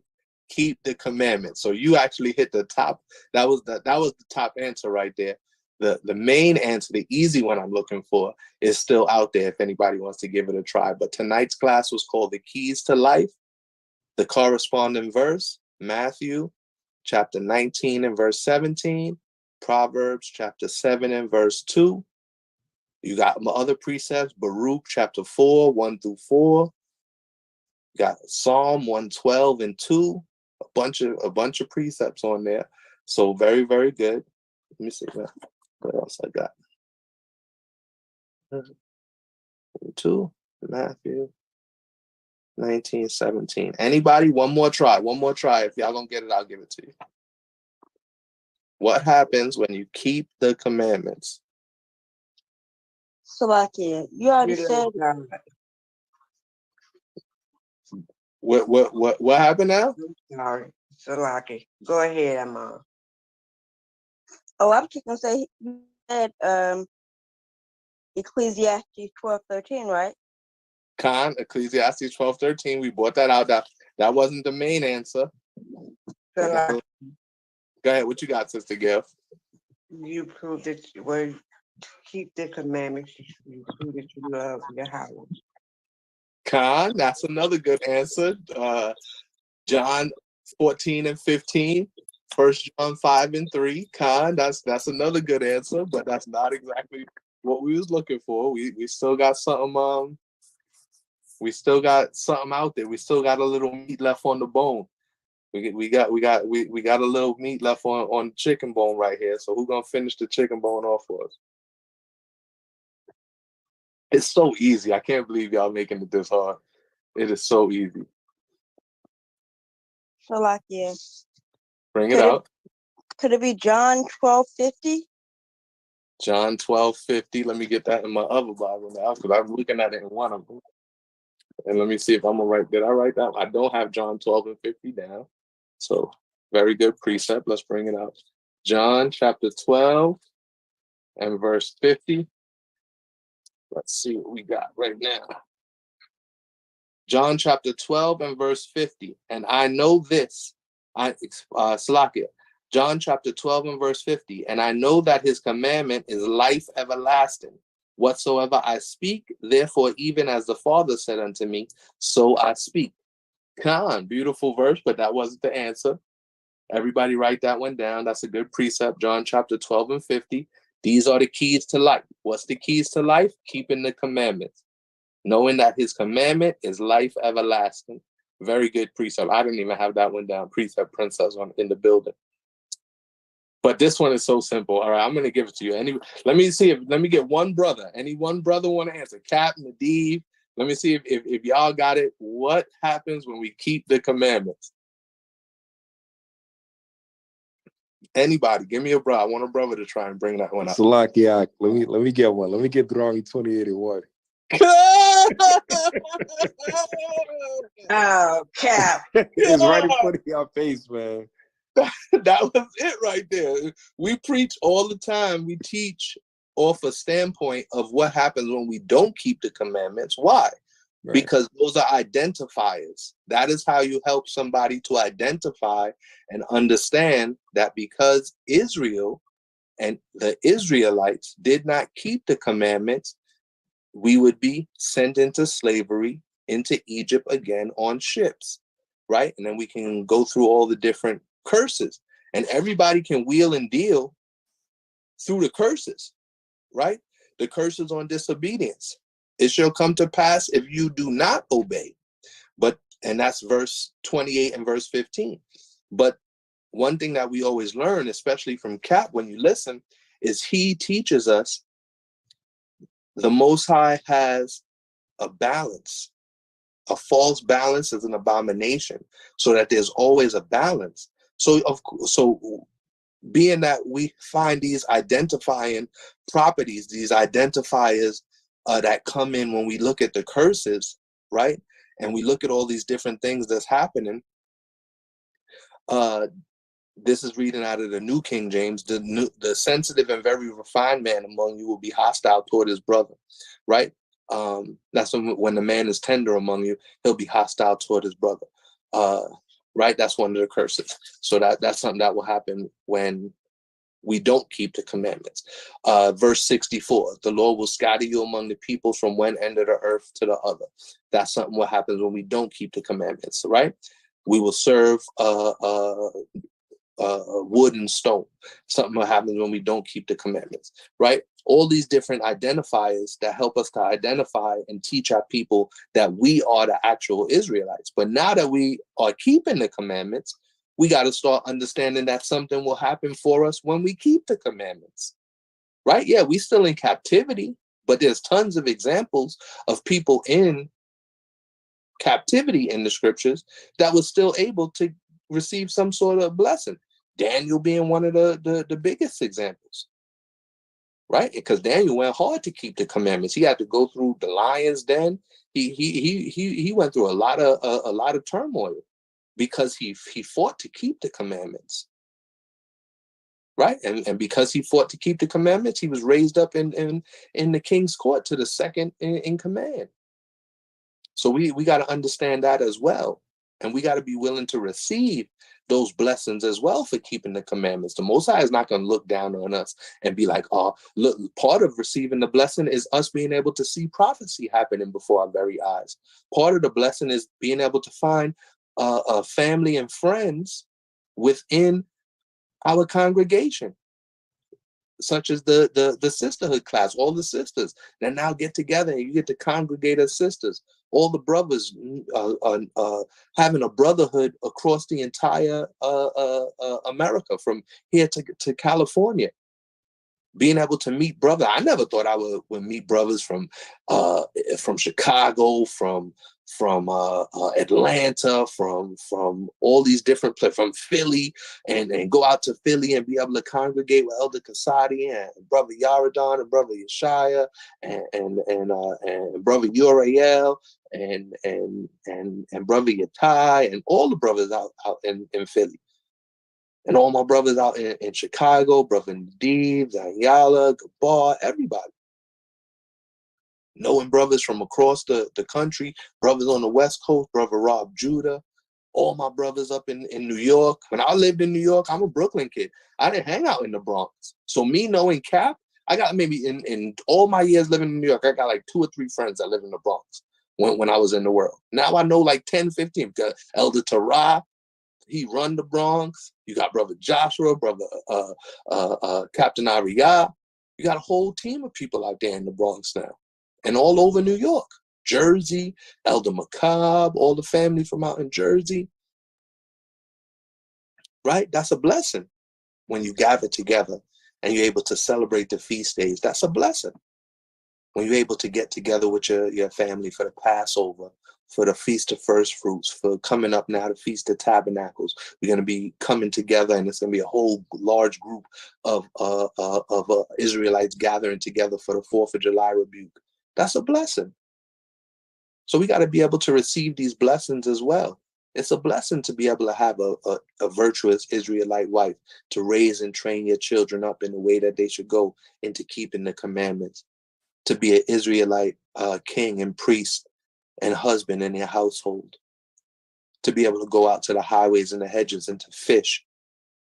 keep the commandments. So you actually hit the top. That was the top answer right there. The main answer, the easy one I'm looking for, is still out there if anybody wants to give it a try. But tonight's class was called The Keys to Life. The corresponding verse, Matthew chapter 19 and verse 17, Proverbs chapter 7 and verse 2. You got my other precepts, Baruch chapter 4, 1 through 4. You got Psalm 112 and 2. A bunch of precepts on there. So very, very good. Let me see what else I got. 2, Matthew 19, 17. Anybody? One more try. If y'all don't get it, I'll give it to you. What happens when you keep the commandments? Salakia. You already said. What happened now? I'm sorry. Salaki. Go ahead, Amma. Oh, I'm just gonna say you said Ecclesiastes 12:13, right? Khan, Ecclesiastes 12:13. We brought that out. That wasn't the main answer. Salaki. Go ahead. What you got, Sister Gail? You prove that you keep the commandments. You prove that you love your house. Khan, that's another good answer. John 14 and 15. 1 John 5 and 3. Khan, that's another good answer, but that's not exactly what we was looking for. We still got something. We still got something out there. We still got a little meat left on the bone. We got a little meat left on chicken bone right here. So who's gonna finish the chicken bone off for us? It's so easy. I can't believe y'all making it this hard. It is so easy. Salakia. Bring it out. Could it be John 12:50? John 12:50. Let me get that in my other Bible now because I'm looking at it in one of them. And let me see if I'm gonna write. Did I write that? I don't have John 12:50 down. So very good precept. Let's bring it out. John chapter 12 and verse 50. Let's see what we got right now. John chapter 12 and verse 50. And I know this, Salakia. John chapter 12 and verse 50. And I know that his commandment is life everlasting. Whatsoever I speak, therefore, even as the Father said unto me, so I speak. Come on, beautiful verse, but that wasn't the answer. Everybody write that one down. That's a good precept. John chapter 12 and 50. These are the keys to life. What's the keys to life? Keeping the commandments. Knowing that his commandment is life everlasting. Very good precept. I didn't even have that one down. Precept princess in the building. But this one is so simple. All right, I'm gonna give it to you. Let me get one brother. Any one brother want to answer? Cap, Nadib. Let me see if y'all got it. What happens when we keep the commandments? Anybody, give me a brother. I want a brother to try and bring that one up. Salakia, let me get one. Let me get Deuteronomy 28:1. Oh, Cap. It's right in front of your face, man. That was it right there. We preach all the time. We teach off a standpoint of what happens when we don't keep the commandments. Why? Right. Because those are identifiers. That is how you help somebody to identify and understand that because Israel and the Israelites did not keep the commandments, we would be sent into slavery into Egypt again on ships, right? And then we can go through all the different curses, and everybody can wheel and deal through the curses, right? The curses on disobedience. It shall come to pass if you do not obey. And that's verse 28 and verse 15. But one thing that we always learn, especially from Cap when you listen, is he teaches us the Most High has a balance. A false balance is an abomination, so that there's always a balance. So being that we find these identifying properties, these identifiers that come in when we look at the curses, right? And we look at all these different things that's happening. This is reading out of the New King James. The sensitive and very refined man among you will be hostile toward his brother, right? That's when the man is tender among you, he'll be hostile toward his brother, right? That's one of the curses. So that's something that will happen when we don't keep the commandments. Verse 64, the Lord will scatter you among the peoples from one end of the earth to the other. That's something what happens when we don't keep the commandments, right? We will serve wood and stone. Something what happens when we don't keep the commandments, right? All these different identifiers that help us to identify and teach our people that we are the actual Israelites. But now that we are keeping the commandments, we got to start understanding that something will happen for us when we keep the commandments, right? Yeah, we still in captivity, but there's tons of examples of people in captivity in the scriptures that was still able to receive some sort of blessing. Daniel being one of the biggest examples, right? Because Daniel went hard to keep the commandments. He had to go through the lion's den. He went through a lot of turmoil because he fought to keep the commandments, right? And because he fought to keep the commandments, he was raised up in the king's court to the second in command. So we got to understand that as well. And we got to be willing to receive those blessings as well for keeping the commandments. The Most High is not going to look down on us and be like, oh, look, part of receiving the blessing is us being able to see prophecy happening before our very eyes. Part of the blessing is being able to find family and friends within our congregation, such as the sisterhood class, all the sisters that now get together and you get to congregate as sisters. All the brothers having a brotherhood across the entire America, from here to California. Being able to meet brother, I never thought I would meet brothers from Chicago, from Atlanta, from all these different places, from Philly, and go out to Philly and be able to congregate with Elder Kasadi and Brother Yaradon and Brother Yeshaya and Brother Uriel and Brother Yatai and all the brothers out in Philly. And all my brothers out in Chicago, Brother Nadeeb, Zanyala, Gabar, everybody. Knowing brothers from across the country, brothers on the West Coast, Brother Rob Judah, all my brothers up in New York. When I lived in New York, I'm a Brooklyn kid. I didn't hang out in the Bronx. So me knowing Cap, I got maybe in all my years living in New York, I got like 2 or 3 friends that live in the Bronx when I was in the world. Now I know like 10, 15. Elder Tarah, he run the Bronx. You got Brother Joshua, Brother Captain Ariyah. You got a whole team of people out there in the Bronx now. And all over New York, Jersey, Elder McCobb, all the family from out in Jersey. Right? That's a blessing when you gather together and you're able to celebrate the feast days. That's a blessing. When you're able to get together with your family for the Passover, for the Feast of First Fruits, for coming up now, the Feast of Tabernacles. We're going to be coming together, and it's going to be a whole large group of Israelites gathering together for the 4th of July rebuke. That's a blessing. So we got to be able to receive these blessings as well. It's a blessing to be able to have a virtuous Israelite wife, to raise and train your children up in the way that they should go into keeping the commandments, to be an Israelite king and priest and husband in your household, to be able to go out to the highways and the hedges and to fish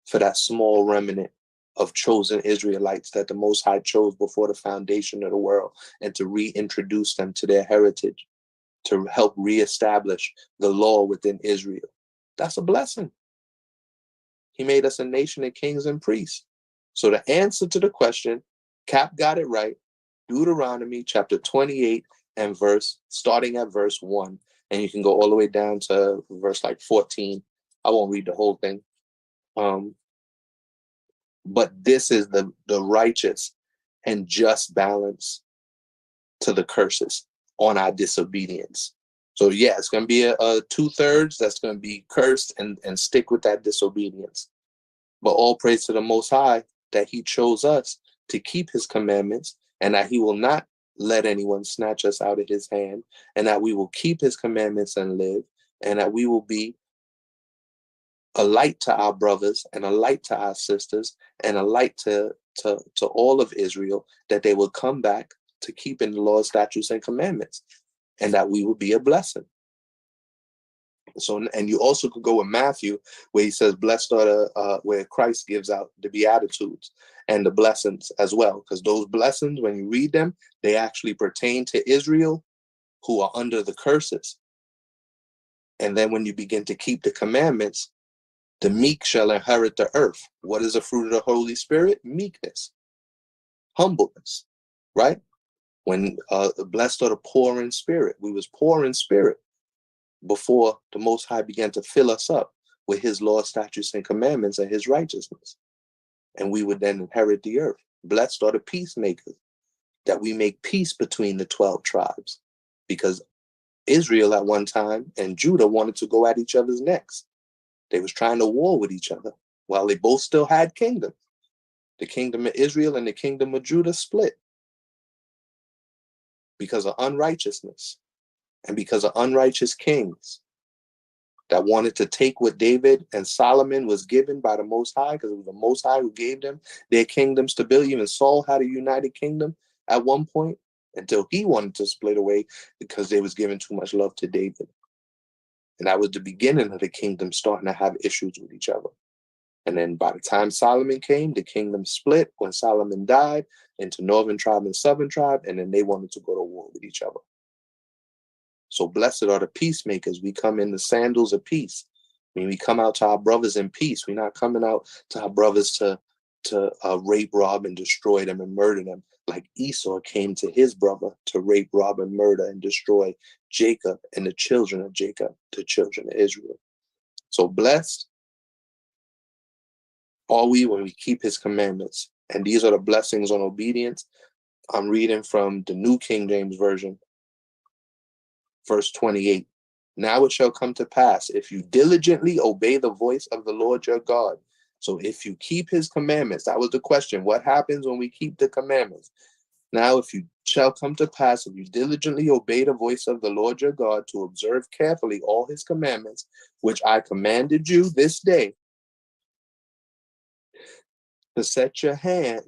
for that small remnant of chosen Israelites that the Most High chose before the foundation of the world, and to reintroduce them to their heritage, to help reestablish the law within Israel. That's a blessing. He made us a nation of kings and priests. So the answer to the question, Cap got it right. Deuteronomy chapter 28 and starting at verse 1. And you can go all the way down to verse like 14. I won't read the whole thing. But this is the righteous and just balance to the curses on our disobedience. So yeah, it's going to be a 2/3 that's going to be cursed and stick with that disobedience. But all praise to the Most High that he chose us to keep his commandments, and that he will not let anyone snatch us out of his hand, and that we will keep his commandments and live, and that we will be a light to our brothers and a light to our sisters and a light to all of Israel, that they will come back to keeping the law, statutes, and commandments, and that we will be a blessing. So, and you also could go with Matthew, where he says, blessed are where Christ gives out the Beatitudes and the blessings as well. Because those blessings, when you read them, they actually pertain to Israel who are under the curses. And then when you begin to keep the commandments, the meek shall inherit the earth. What is the fruit of the Holy Spirit? Meekness, humbleness, right? When blessed are the poor in spirit. We was poor in spirit before the Most High began to fill us up with his law, statutes, and commandments and his righteousness. And we would then inherit the earth. Blessed are the peacemakers, that we make peace between the 12 tribes. Because Israel at one time and Judah wanted to go at each other's necks. They was trying to war with each other while they both still had kingdoms. The kingdom of Israel and the kingdom of Judah split because of unrighteousness and because of unrighteous kings that wanted to take what David and Solomon was given by the Most High, because it was the Most High who gave them their kingdoms to build. Even Saul had a united kingdom at one point until he wanted to split away because they was giving too much love to David. And that was the beginning of the kingdom starting to have issues with each other. And then by the time Solomon came, the kingdom split when Solomon died into northern tribe and southern tribe, and then they wanted to go to war with each other. So blessed are the peacemakers. We come in the sandals of peace. I mean, we come out to our brothers in peace. We're not coming out to our brothers to rape, rob, and destroy them and murder them, like Esau came to his brother to rape, rob, and murder and destroy Jacob and the children of Jacob, the children of Israel. So blessed are we when we keep his commandments. And these are the blessings on obedience. I'm reading from the New King James Version. Verse 28. Now it shall come to pass, if you diligently obey the voice of the Lord your God. So if you keep his commandments, that was the question. What happens when we keep the commandments? Now, if you shall come to pass, if you diligently obey the voice of the Lord your God to observe carefully all his commandments, which I commanded you this day, to set your hand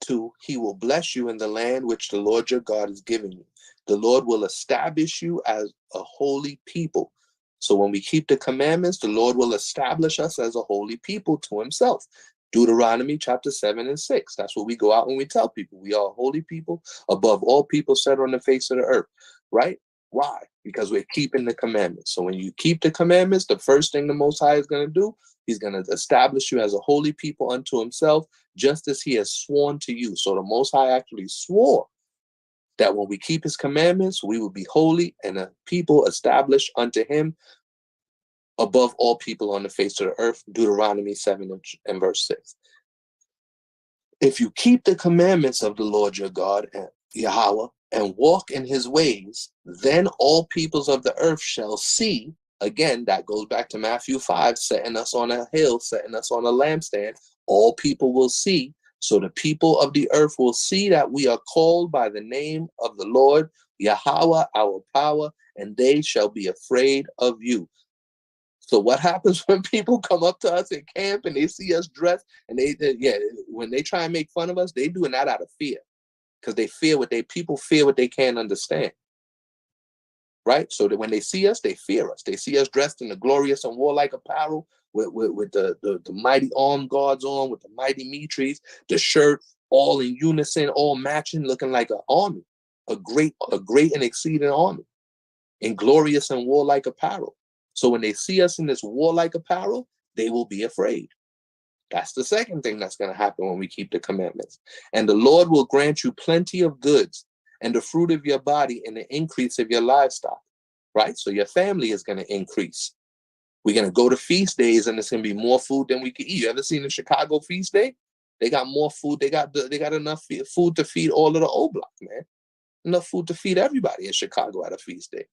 to, he will bless you in the land which the Lord your God is giving you. The Lord will establish you as a holy people. So when we keep the commandments, the Lord will establish us as a holy people to himself. Deuteronomy chapter 7 and 6. That's what we go out and we tell people. We are a holy people above all people set on the face of the earth, right? Why? Because we're keeping the commandments. So when you keep the commandments, the first thing the Most High is going to do, he's going to establish you as a holy people unto himself, just as he has sworn to you. So the Most High actually swore that when we keep his commandments, we will be holy and a people established unto him above all people on the face of the earth. Deuteronomy 7 and verse 6. If you keep the commandments of the Lord your God, and Yahweh, and walk in his ways, then all peoples of the earth shall see. Again, that goes back to Matthew 5, setting us on a hill, setting us on a lampstand. All people will see. So the people of the earth will see that we are called by the name of the Lord, Yahweh, our power, and they shall be afraid of you. So what happens when people come up to us at camp and they see us dressed and when they try and make fun of us, they doing that out of fear, because people fear what they can't understand. Right? So that when they see us, they fear us. They see us dressed in the glorious and warlike apparel with the mighty armed guards on, with the mighty mitres, the shirt, all in unison, all matching, looking like an army, a great and exceeding army in glorious and warlike apparel. So when they see us in this warlike apparel, they will be afraid. That's the second thing that's going to happen when we keep the commandments. And the Lord will grant you plenty of goods and the fruit of your body and the increase of your livestock, right? So your family is going to increase. We're going to go to feast days and it's going to be more food than we can eat. You ever seen a Chicago feast day? They got more food. They got enough food to feed all of the old block, man. Enough food to feed everybody in Chicago at a feast day.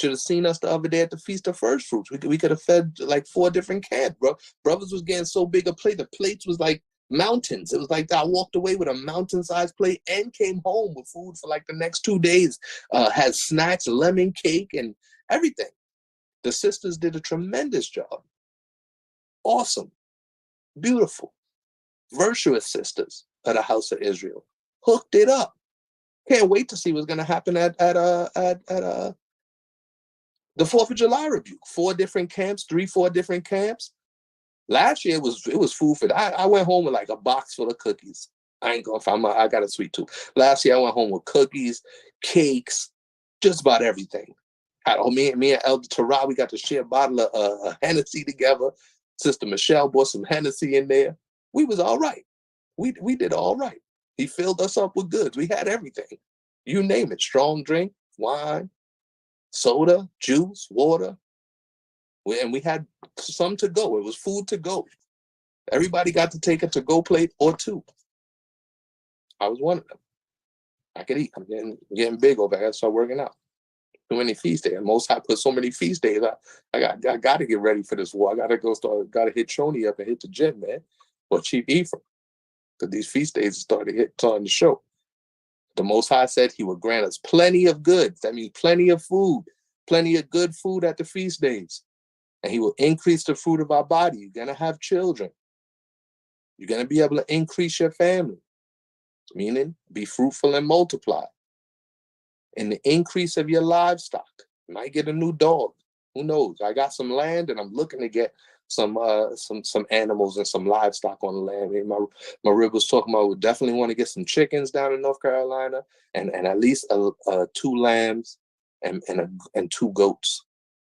Should have seen us the other day at the Feast of First Fruits. We could have fed like 4 different camps, bro. Brothers was getting so big a plate. The plates was like mountains. It was like I walked away with a mountain-sized plate and came home with food for like the next 2 days. Had snacks, lemon cake, and everything. The sisters did a tremendous job. Awesome. Beautiful. Virtuous sisters of the house of Israel. Hooked it up. Can't wait to see what's going to happen at the 4th of July rebuke. 4 different camps, 4 different camps. Last year it was food for that. I went home with like a box full of cookies. I ain't gonna I got a sweet tooth. Last year I went home with cookies, cakes, just about everything. Me and Elder Terah, we got to share a bottle of Hennessy together. Sister Michelle bought some Hennessy in there. We was all right. We did all right. He filled us up with goods. We had everything. You name it. Strong drink, wine, soda, juice, water. And we had some to go. It was food to go. Everybody got to take a to-go plate or 2. I was one of them. I could eat. I'm getting big over here. I gotta start working out. Too many feast days. Most High put so many feast days. I got to get ready for this war. I got to hit Shoney up and hit the gym, man. Or Chief Ephraim. Because these feast days starting to show. The Most High said he would grant us plenty of goods. That means plenty of food. Plenty of good food at the feast days. And he will increase the fruit of our body. You're going to have children. You're going to be able to increase your family. Meaning, be fruitful and multiply. And the increase of your livestock. You might get a new dog. Who knows? I got some land and I'm looking to get some animals and some livestock on the land. I mean, my rib was talking about we definitely want to get some chickens down in North Carolina and at least 2 lambs and 2 goats,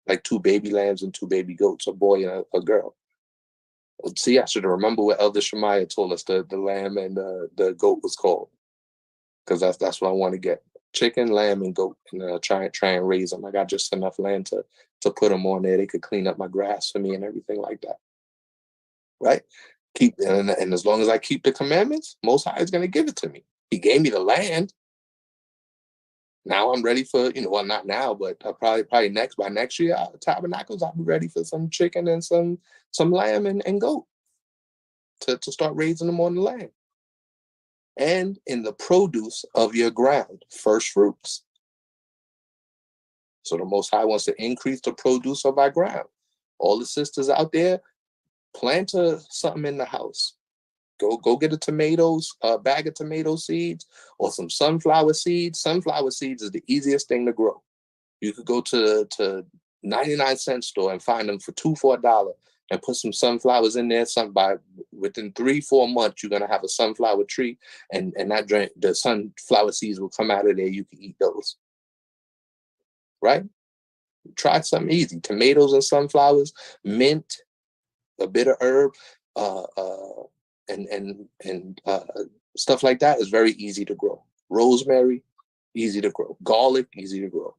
like 2 baby lambs and 2 baby goats, a boy and a girl. See, I should remember what Elder Shemaiah told us the lamb and the goat was called, because that's what I want to get: chicken, lamb, and goat, and try and raise them. I got just enough land to put them on there. They could clean up my grass for me and everything like that. Right? And as long as I keep the commandments, Most High is going to give it to me. He gave me the land. Now I'm ready for, well, not now, but probably by next year, Tabernacles, I'll be ready for some chicken and some lamb and goat to start raising them on the land. And in the produce of your ground, first fruits. So the Most High wants to increase the produce of our ground. All the sisters out there, plant something in the house. Go get a bag of tomato seeds or some sunflower seeds. Sunflower seeds is the easiest thing to grow. You could go to 99-cent store and find them for $2 for $1 and put some sunflowers in there. Within 3-4 months, you're gonna have a sunflower tree, and the sunflower seeds will come out of there. You can eat those. Right? Try something easy. Tomatoes and sunflowers, mint, a bit of herb, and stuff like that is very easy to grow. Rosemary, easy to grow. Garlic, easy to grow.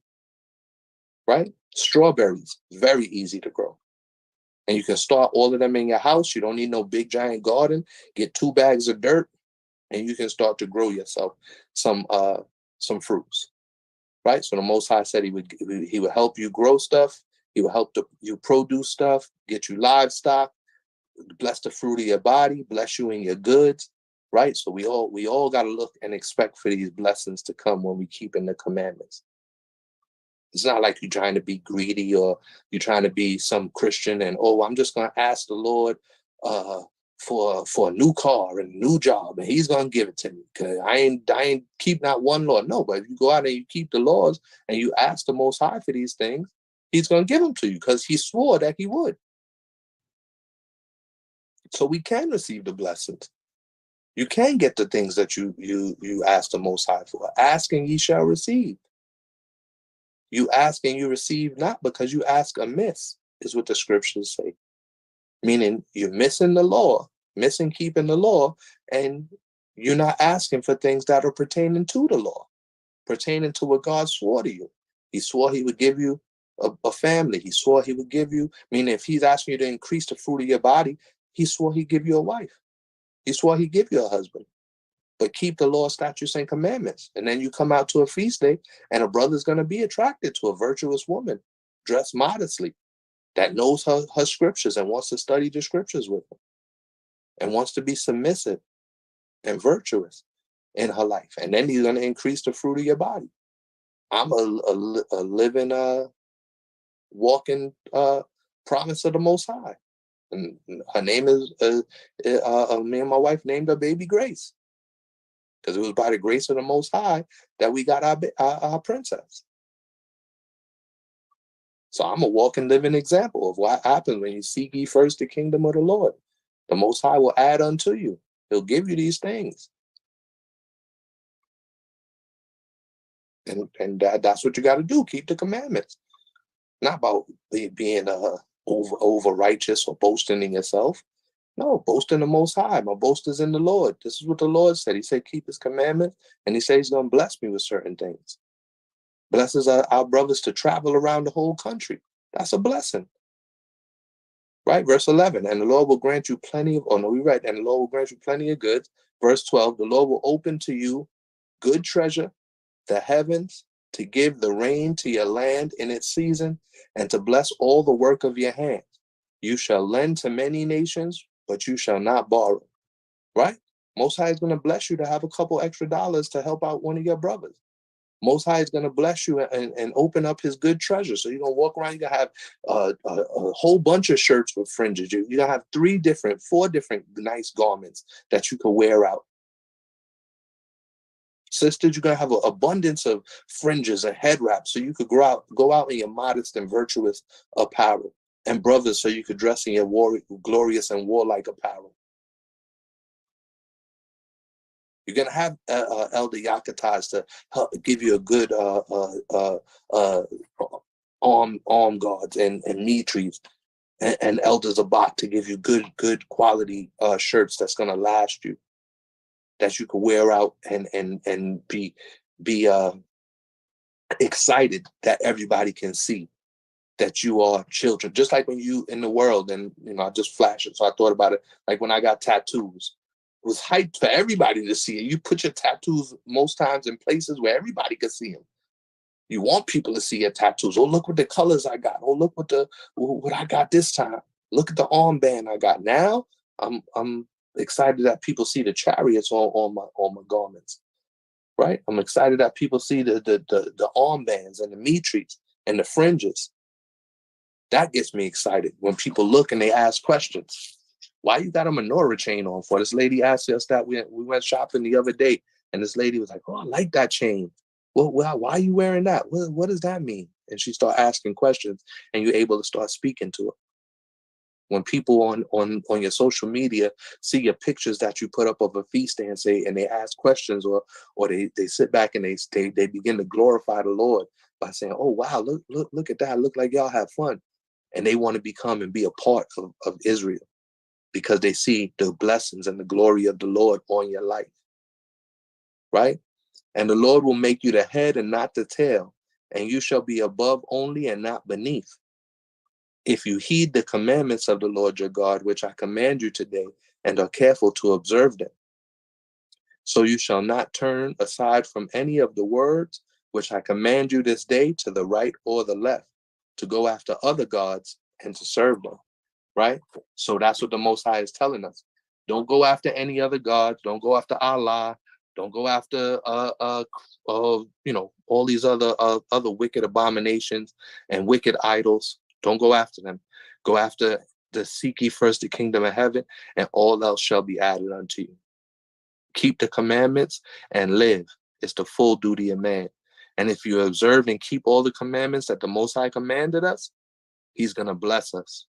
Right? Strawberries, very easy to grow. And you can start all of them in your house. You don't need no big giant garden. Get 2 bags of dirt, and you can start to grow yourself some fruits. Right? So the Most High said he would help you grow stuff. He will help you produce stuff, get you livestock, bless the fruit of your body, bless you in your goods, right? So we all got to look and expect for these blessings to come when we keep in the commandments. It's not like you're trying to be greedy or you're trying to be some Christian and, I'm just going to ask the Lord for a new car and a new job, and he's going to give it to me because I ain't keep not one law. No, but if you go out and you keep the laws and you ask the Most High for these things, he's going to give them to you because he swore that he would. So we can receive the blessings. You can get the things that you ask the Most High for. Ask and ye shall receive. You ask and you receive not because you ask amiss, is what the scriptures say. Meaning you're missing the law, missing keeping the law, and you're not asking for things that are pertaining to the law, pertaining to what God swore to you. He swore he would give you a family. He swore he would give you, meaning if he's asking you to increase the fruit of your body, he swore he'd give you a wife. He swore he'd give you a husband. But keep the law, statutes, and commandments. And then you come out to a feast day, and a brother's going to be attracted to a virtuous woman, dressed modestly, that knows her scriptures and wants to study the scriptures with him, and wants to be submissive and virtuous in her life. And then he's going to increase the fruit of your body. I'm a living, walking promise of the Most High. And her name is, me and my wife named her baby Grace. Because it was by the grace of the Most High that we got our princess. So I'm a walking, living example of what happens when you seek ye first the kingdom of the Lord. The Most High will add unto you. He'll give you these things. And that's what you got to do. Keep the commandments. Not about being over righteous or boasting in yourself. No, boast in the Most High. My boast is in the Lord. This is what the Lord said. He said, keep his commandments. And he said he's going to bless me with certain things. Blesses our brothers to travel around the whole country. That's a blessing. Right? Verse 11, and the Lord will grant you plenty of, and the Lord will grant you plenty of goods. Verse 12, the Lord will open to you good treasure, the heavens, to give the rain to your land in its season, and to bless all the work of your hands. You shall lend to many nations, but you shall not borrow. Right? Most High is going to bless you to have a couple extra dollars to help out one of your brothers. Most High is going to bless you and open up his good treasure. So you're going to walk around, you're going to have a whole bunch of shirts with fringes. You're going to have 4 different nice garments that you can wear out. Sisters, you're going to have an abundance of fringes and head wraps so you could go out in your modest and virtuous apparel. And brothers, so you could dress in your glorious and warlike apparel. You're going to have Elder Yakatas to help give you a good arm guards and meat trees, and Elder Zabak to give you good quality shirts that's going to last you, that you can wear out and be excited that everybody can see that you are children. Just like when you in the world, and I just flashed it, so I thought about it. Like when I got tattoos, it was hyped for everybody to see it. You put your tattoos most times in places where everybody could see them. You want people to see your tattoos. Oh, look what the colors I got. Oh, look what I got this time. Look at the armband I got. Now I'm excited that people see the chariots on my garments. Right? I'm excited that people see the armbands and the mitris and the fringes. That gets me excited when people look and they ask questions. Why you got a menorah chain on for? This lady asked us that we went shopping the other day, and this lady was like, "Oh, I like that chain. Well, why are you wearing that? What does that mean?" And she started asking questions, and you're able to start speaking to her. When people on your social media see your pictures that you put up of a feast day and they ask questions, or they sit back and they begin to glorify the Lord by saying, "Oh wow, look at that. Look like y'all have fun." And they want to become and be a part of Israel because they see the blessings and the glory of the Lord on your life. Right? And the Lord will make you the head and not the tail, and you shall be above only and not beneath. If you heed the commandments of the Lord your God, which I command you today, and are careful to observe them. So you shall not turn aside from any of the words which I command you this day to the right or the left, to go after other gods and to serve them. Right? So that's what the Most High is telling us. Don't go after any other gods. Don't go after Allah. Don't go after all these other wicked abominations and wicked idols. Don't go after them. Go after seek ye first the kingdom of heaven, and all else shall be added unto you. Keep the commandments and live. It's the full duty of man. And if you observe and keep all the commandments that the Most High commanded us, he's going to bless us.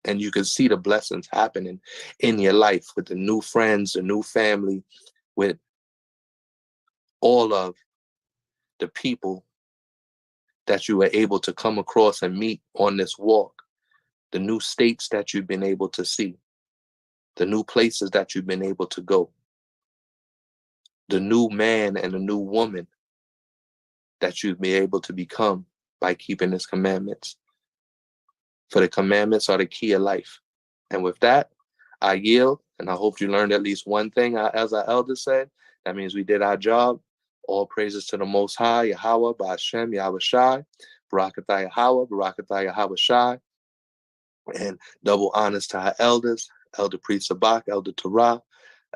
And you can see the blessings happening in your life with the new friends, the new family, with all of the people that you were able to come across and meet on this walk, the new states that you've been able to see, the new places that you've been able to go, the new man and the new woman that you've been able to become by keeping his commandments. For the commandments are the key of life. And with that, I yield, and I hope you learned at least one thing. As our elder said, that means we did our job. All praises to the Most High, Yahweh, Ba'ashem, Yahushai, Barakatah Yahweh, Barakatah Yahushai, and double honors to our elders, Elder Priest Sabak, Elder Torah,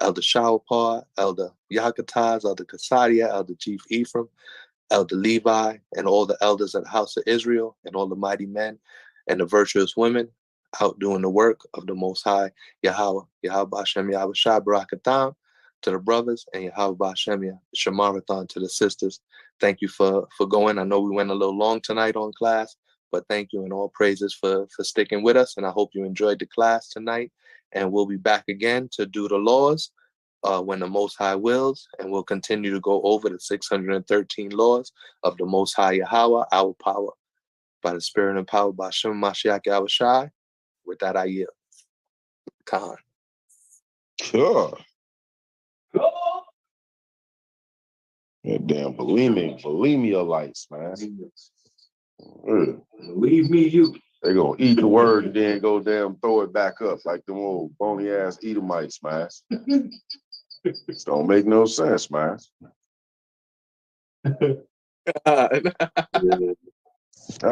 Elder Shawapar, Elder Yakataz, Elder Kasadia, Elder Chief Ephraim, Elder Levi, and all the elders of the house of Israel, and all the mighty men and the virtuous women out doing the work of the Most High, Yahweh, Yahweh Ba'ashem, Yahweh Shai, Barakatam, to the brothers, and Yahweh Ba'ashem, Shamarathon to the sisters. Thank you for going. I know we went a little long tonight on class, but thank you and all praises for sticking with us. And I hope you enjoyed the class tonight. And we'll be back again to do the laws when the Most High wills. And we'll continue to go over the 613 laws of the Most High Yahweh, our power, by the Spirit and power, by Shem Mashiach Yahushai. With that, I yield. Khan. Sure. Yeah, damn, believe me, lights, man. Believe me, you. They gonna eat the word and then go damn throw it back up like them old bony ass Edomites, man. Don't make no sense, man. How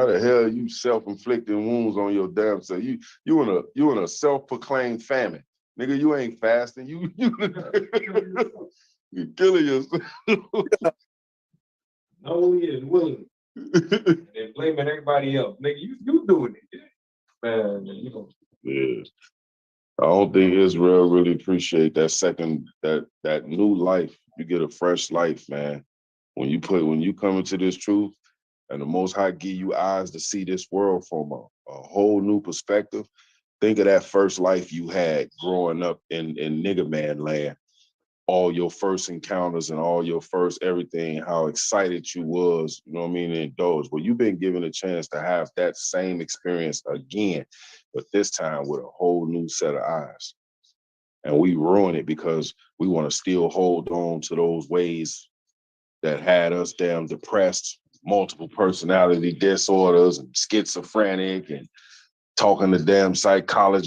the hell you self-inflicting wounds on your damn self? You in a self-proclaimed famine, nigga. You ain't fasting. You killing yourself. Knowingly and willingly. And then blaming everybody else. Nigga, you doing it. Man, you know. Yeah. I don't think Israel really appreciate that new life. You get a fresh life, man. When you come into this truth, and the Most High give you eyes to see this world from a whole new perspective. Think of that first life you had growing up in nigga man land. All your first encounters and all your first everything, how excited you was, you know what I mean, in those. Well, you've been given a chance to have that same experience again, but this time with a whole new set of eyes. And we ruin it because we want to still hold on to those ways that had us damn depressed, multiple personality disorders and schizophrenic and talking to damn psychology.